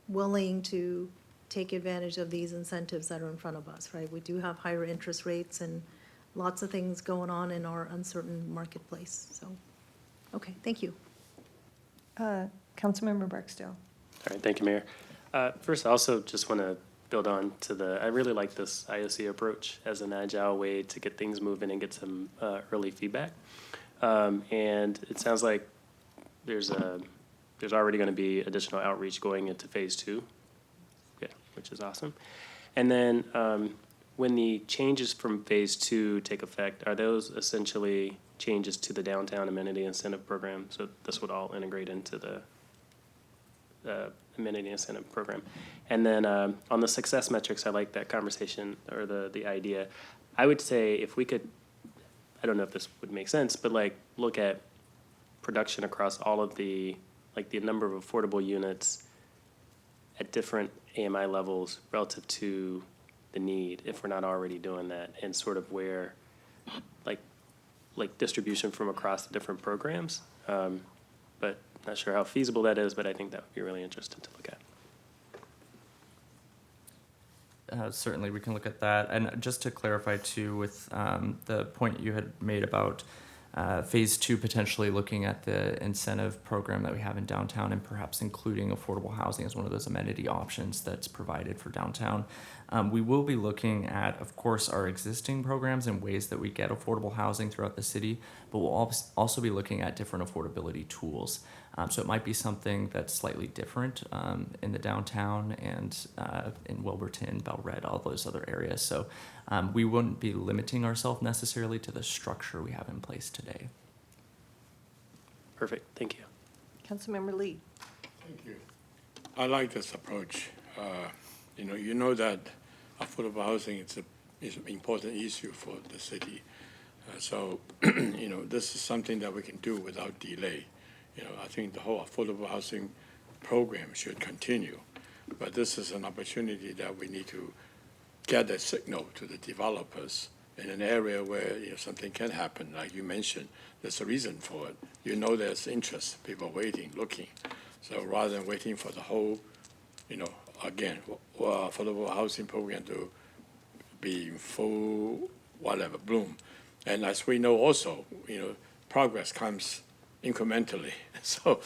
willing to take advantage of these incentives that are in front of us, right? We do have higher interest rates and lots of things going on in our uncertain marketplace, so, okay, thank you. Councilmember Barksdale. All right, thank you, Mayor. First, I also just want to build on to I really like this IOC approach as an agile way to get things moving and get some early feedback. And it sounds like there's already going to be additional outreach going into phase 2, which is awesome. And then when the changes from phase 2 take effect, are those essentially changes to the downtown amenity incentive program? So this would all integrate into the amenity incentive program. And then on the success metrics, I like that conversation or the idea. I would say if we could, I don't know if this would make sense, but like look at production across all of the number of affordable units at different AMI levels relative to the need, if we're not already doing that, and sort of where like distribution from across the different programs. But not sure how feasible that is, but I think that would be really interesting to look at. Certainly, we can look at that. And just to clarify, too, with the point you had made about phase 2 potentially looking at the incentive program that we have in downtown and perhaps including affordable housing as one of those amenity options that's provided for downtown. We will be looking at, of course, our existing programs and ways that we get affordable housing throughout the city, but we'll also be looking at different affordability tools. So it might be something that's slightly different in the downtown and in Wilburton, Bellred, all those other areas. So we wouldn't be limiting ourselves necessarily to the structure we have in place today. Perfect, thank you. Councilmember Lee. Thank you. I like this approach. You know that affordable housing is an important issue for the city. So, this is something that we can do without delay. I think the whole affordable housing program should continue. But this is an opportunity that we need to get a signal to the developers in an area where something can happen. Like you mentioned, there's a reason for it. There's interest, people waiting, looking. So rather than waiting for the whole, again, affordable housing program to be in full, bloom. And as we know also, progress comes incrementally. So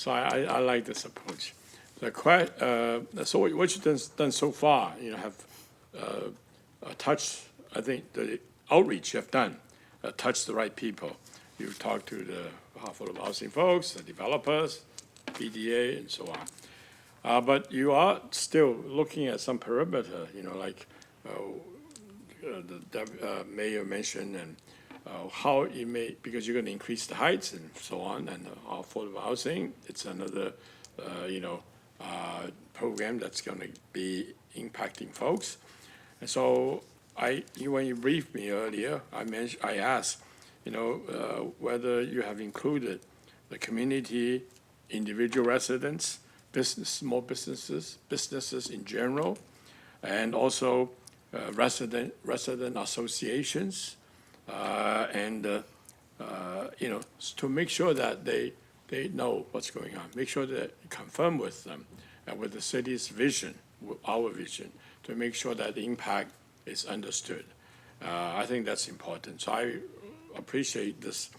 I like this approach. So what you've done so far, have touched, I think the outreach you have done, touched the right people. You've talked to the affordable housing folks, the developers, PDA, and so on. But you are still looking at some perimeter, like the mayor mentioned, and how it may, because you're going to increase the heights and so on, and affordable housing, it's another, program that's going to be impacting folks. And so when you briefed me earlier, I asked, whether you have included the community, individual residents, small businesses in general, and also resident associations, to make sure that they know what's going on, make sure that you confirm with them and with the city's vision, our vision, to make sure that the impact is understood. I think that's important. So I appreciate this.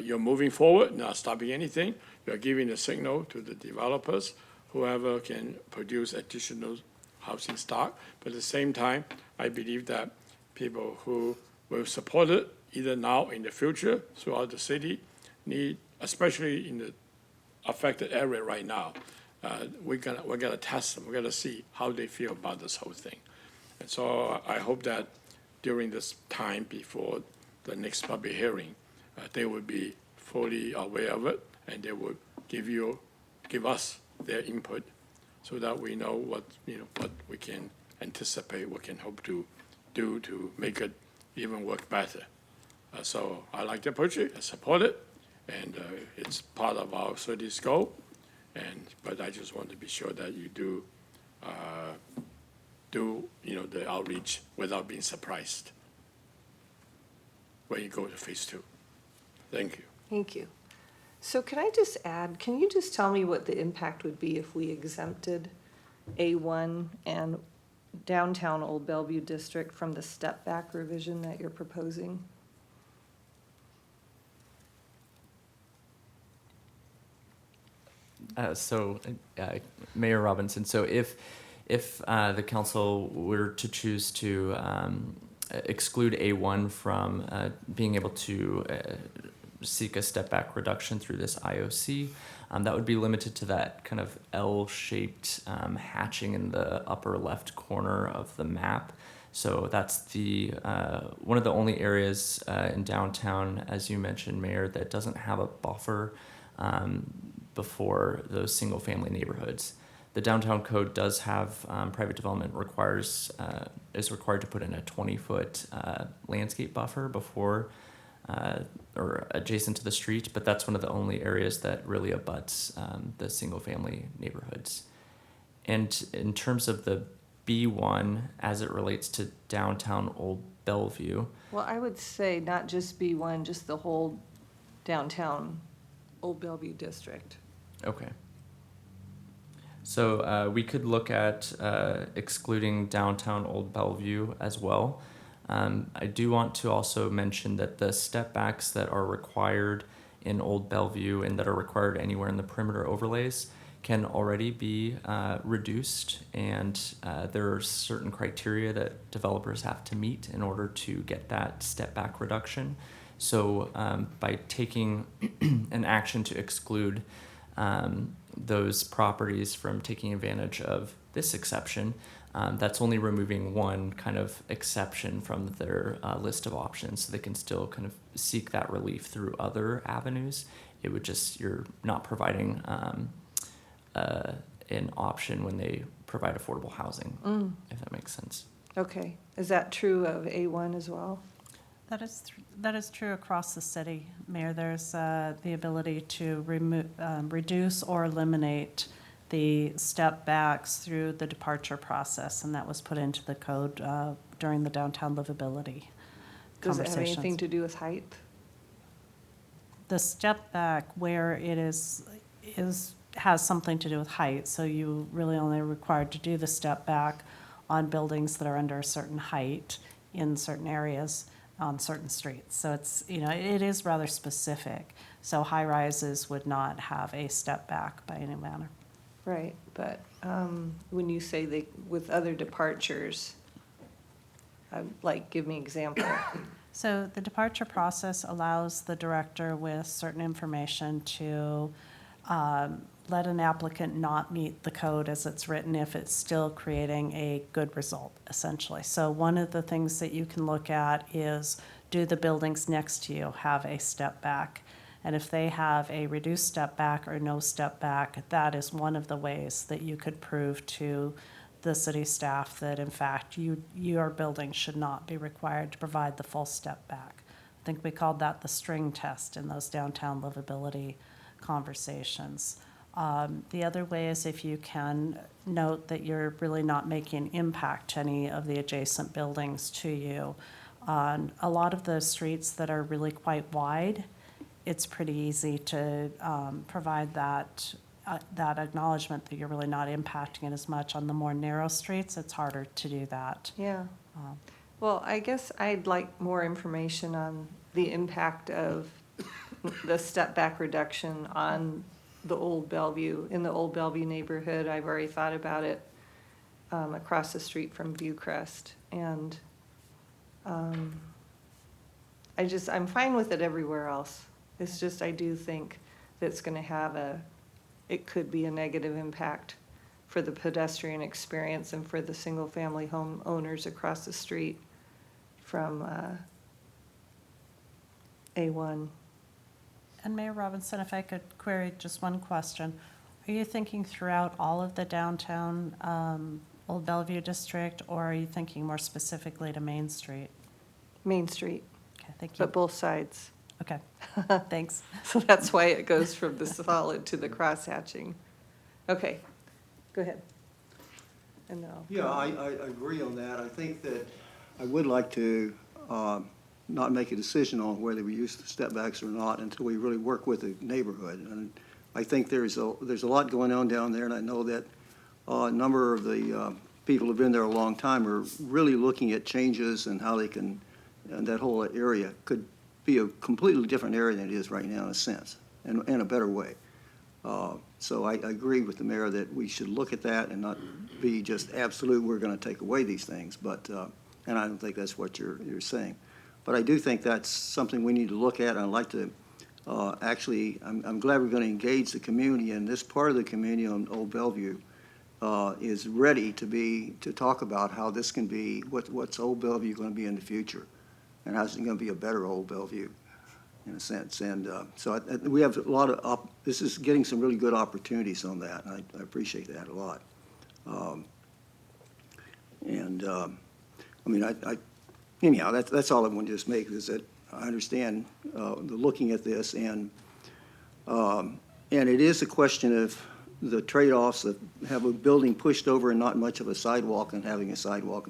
You're moving forward, not stopping anything. You're giving a signal to the developers, whoever can produce additional housing stock. But at the same time, I believe that people who will support it, either now or in the future, throughout the city, especially in the affected area right now, we're gonna test them. We're gonna see how they feel about this whole thing. And so I hope that during this time before the next public hearing, they will be fully aware of it, and they will give us their input, so that we know what we can anticipate, what we can hope to do to make it even work better. So I like the approach, I support it, and it's part of our city's goal. But I just want to be sure that you do the outreach without being surprised when you go to phase 2. Thank you. Thank you. So can I just add, can you just tell me what the impact would be if we exempted A1 and downtown Old Bellevue District from the step-back revision that you're proposing? Mayor Robinson, so if the council were to choose to exclude A1 from being able to seek a step-back reduction through this IOC, that would be limited to that kind of L-shaped hatching in the upper left corner of the map. So that's the one of the only areas in downtown, as you mentioned, Mayor, that doesn't have a buffer before those single-family neighborhoods. The downtown code does have private development is required to put in a 20-foot landscape buffer before or adjacent to the street, but that's one of the only areas that really abuts the single-family neighborhoods. And in terms of the B1 as it relates to downtown Old Bellevue. Well, I would say not just B1, just the whole downtown Old Bellevue district. Okay. So we could look at excluding downtown Old Bellevue as well. I do want to also mention that the step backs that are required in Old Bellevue and that are required anywhere in the perimeter overlays can already be reduced, and there are certain criteria that developers have to meet in order to get that step back reduction. So by taking an action to exclude those properties from taking advantage of this exception, that's only removing one kind of exception from their list of options. So they can still kind of seek that relief through other avenues. It would just, you're not providing an option when they provide affordable housing, if that makes sense. Okay. Is that true of A1 as well? That is true across the city, Mayor. There's the ability to reduce or eliminate the step backs through the departure process, and that was put into the code during the downtown livability Does it have conversations. anything to do with height? The step back where it has something to do with height, so you really only are required to do the step back on buildings that are under a certain height in certain areas on certain streets. So it's, it is rather specific. So high rises would not have a step back by any manner. Right, but when you say with other departures, give me an example. So the departure process allows the director with certain information to let an applicant not meet the code as it's written if it's still creating a good result, essentially. So one of the things that you can look at is, do the buildings next to you have a step back? And if they have a reduced step back or no step back, that is one of the ways that you could prove to the city staff that in fact your building should not be required to provide the full step back. I think we called that the string test in those downtown livability conversations. The other way is if you can note that you're really not making impact to any of the adjacent buildings to you. On a lot of the streets that are really quite wide, it's pretty easy to provide that acknowledgement that you're really not impacting it as much. On the more narrow streets, it's harder to do that. Yeah. Well, I guess I'd like more information on the impact of the step back reduction on the old Bellevue, in the old Bellevue neighborhood. I've already thought about it across the street from Viewcrest. And I'm fine with it everywhere else. It's just, I do think that it's going to have it could be a negative impact for the pedestrian experience and for the single-family home owners across the street from A1. And Mayor Robinson, if I could query just one question. Are you thinking throughout all of the downtown Old Bellevue district, or are you thinking more specifically to Main Street? Main Street. Okay, thank you. But both sides. Okay, thanks. So that's why it goes from the solid to the cross-hatching. Okay, go ahead. And now. Yeah, I agree on that. I think that I would like to not make a decision on whether we use the step backs or not until we really work with the neighborhood. And I think there's a lot going on down there, and I know that a number of the people who've been there a long time are really looking at changes and how they can, and that whole area could be a completely different area than it is right now in a sense, and in a better way. So I agree with the mayor that we should look at that and not be just absolute, we're going to take away these things, but, and I don't think that's what you're saying. But I do think that's something we need to look at, and I'd like to, actually, I'm glad we're going to engage the community, and this part of the community on Old Bellevue is ready to talk about how this can be, what's Old Bellevue going to be in the future, and how's it going to be a better Old Bellevue, in a sense. And so we have a lot of, this is getting some really good opportunities on that, and I appreciate that a lot. Anyhow, that's all I want to just make, is that I understand looking at this, and it is a question of the trade-offs of have a building pushed over and not much of a sidewalk, and having a sidewalk,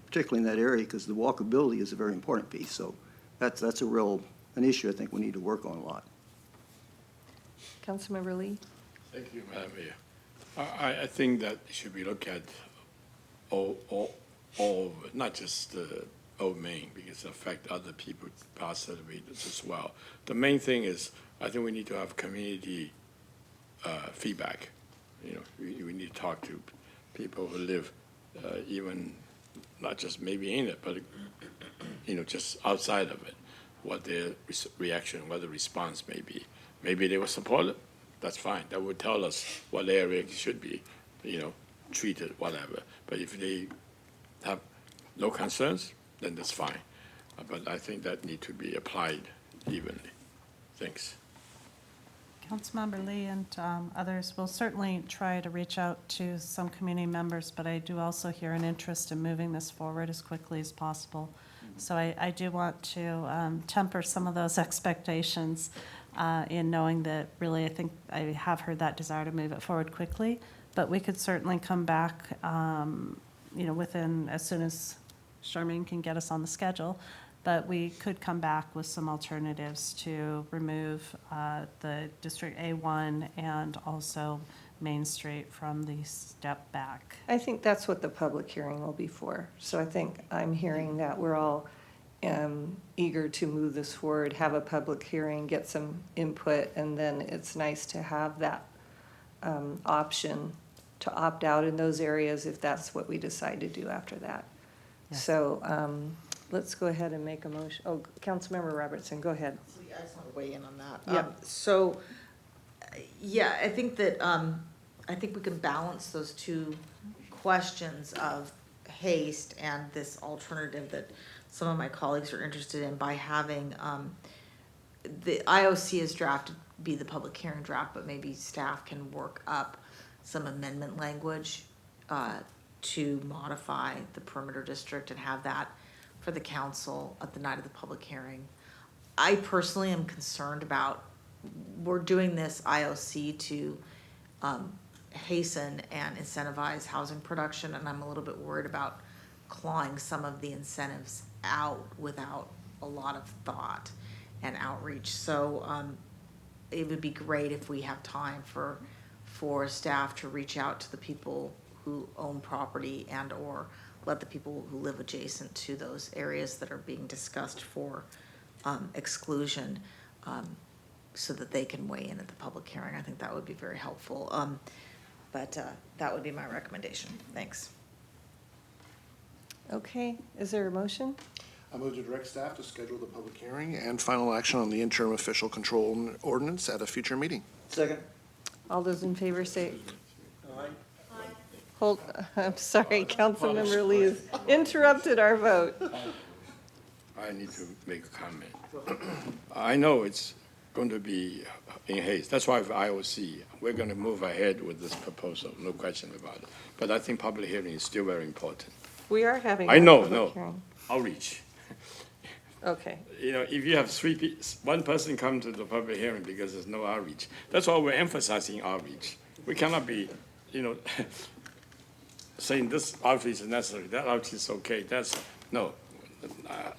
particularly in that area, because the walkability is a very important piece. So that's an issue I think we need to work on a lot. Councilmember Lee? Thank you, Madam Mayor. I think that it should be looked at all, not just Old Main, because it affects other people possibly as well. The main thing is, I think we need to have community feedback. We need to talk to people who live even not just maybe in it, but just outside of it, what their reaction, what the response may be. Maybe they will support it, that's fine. That would tell us what area should be, treated, whatever. But if they have no concerns, then that's fine. But I think that need to be applied evenly. Thanks. Councilmember Lee and others will certainly try to reach out to some community members, but I do also hear an interest in moving this forward as quickly as possible. So I do want to temper some of those expectations in knowing that really I think I have heard that desire to move it forward quickly, but we could certainly come back, within, as soon as Charmaine can get us on the schedule, but we could come back with some alternatives to remove the District A1 and also Main Street from the step back. I think that's what the public hearing will be for. So I think I'm hearing that we're all eager to move this forward, have a public hearing, get some input, and then it's nice to have that option to opt out in those areas if that's what we decide to do after that. Yes. So let's go ahead and make a motion. Oh, Councilmember Robertson, go ahead. I just want to weigh in on that. Yeah. I think that, I think we can balance those two questions of haste and this alternative that some of my colleagues are interested in by having, the IOC is drafted, be the public hearing draft, but maybe staff can work up some amendment language to modify the perimeter district and have that for the council at the night of the public hearing. I personally am concerned about, we're doing this IOC to hasten and incentivize housing production, and I'm a little bit worried about clawing some of the incentives out without a lot of thought and outreach. So it would be great if we have time for staff to reach out to the people who own property and or let the people who live adjacent to those areas that are being discussed for exclusion so that they can weigh in at the public hearing. I think that would be very helpful. But that would be my recommendation. Thanks. Okay, is there a motion? I move to direct staff to schedule the public hearing and final action on the interim official control ordinance at a future meeting. Second. All those in favor say. Hold, I'm sorry, Councilmember Lee has interrupted our vote. I need to make a comment. I know it's going to be in haste. That's why for IOC, we're going to move ahead with this proposal, no question about it. But I think public hearing is still very important. We are having. I a know, public no, hearing. outreach. Okay, If you have one person come to the public hearing because there's no outreach, that's why we're emphasizing outreach. We cannot be, saying this outreach is necessary, that outreach is okay. No,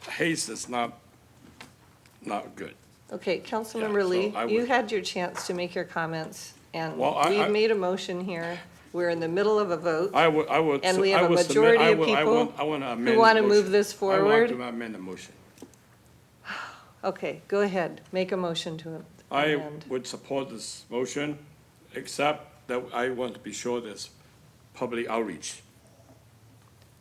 haste is not good. okay, Councilmember Yeah, so Lee, I you would- had your chance to make your comments, and Well, we've made a motion here. We're in the middle of a vote. I would. And we I have a would submit- majority I of will- I people want- I want to amend who the want to motion. move this I forward. want to amend the motion. Okay, go ahead, make a motion to I amend. would support this motion, except that I want to be sure there's public outreach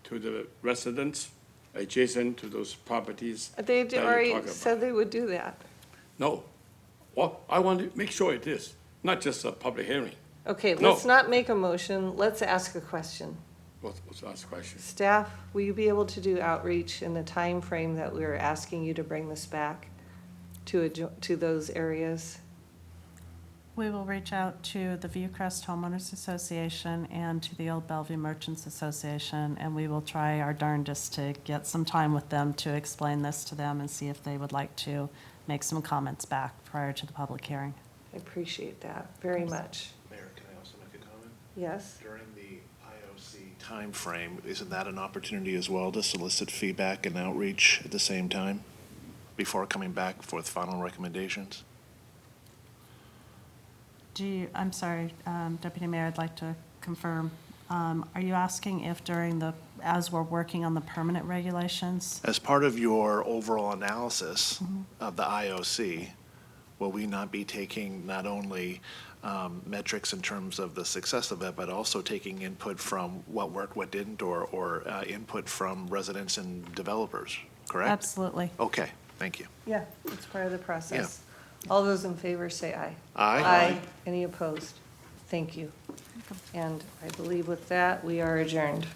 to the residents adjacent to those properties. They that you already talk about. said they would do that. No. Well, I want to make sure it is, not just a public hearing. Okay, No. let's not make a motion, let's ask a question. What's the last question? Staff, will you be able to do outreach in the time frame that we're asking you to bring this back to those areas? We will reach out to the Viewcrest Homeowners Association and to the Old Bellevue Merchants Association, and we will try our darndest to get some time with them to explain this to them and see if they would like to make some comments back prior to the public hearing. I appreciate that very much. Mayor, can I also make a comment? Yes? During the IOC timeframe, isn't that an opportunity as well to solicit feedback and outreach at the same time before coming back for the final recommendations? I'm sorry, Deputy Mayor, I'd like to confirm. Are you asking if as we're working on the permanent regulations? As part of your overall analysis of the IOC, will we not be taking not only metrics in terms of the success of it, but also taking input from what worked, what didn't, or input from residents and developers, correct? Absolutely. Okay, thank you. Yeah, it's part of the process. All those in favor say aye. Aye. Any opposed? Thank you. And I believe with that, we are adjourned.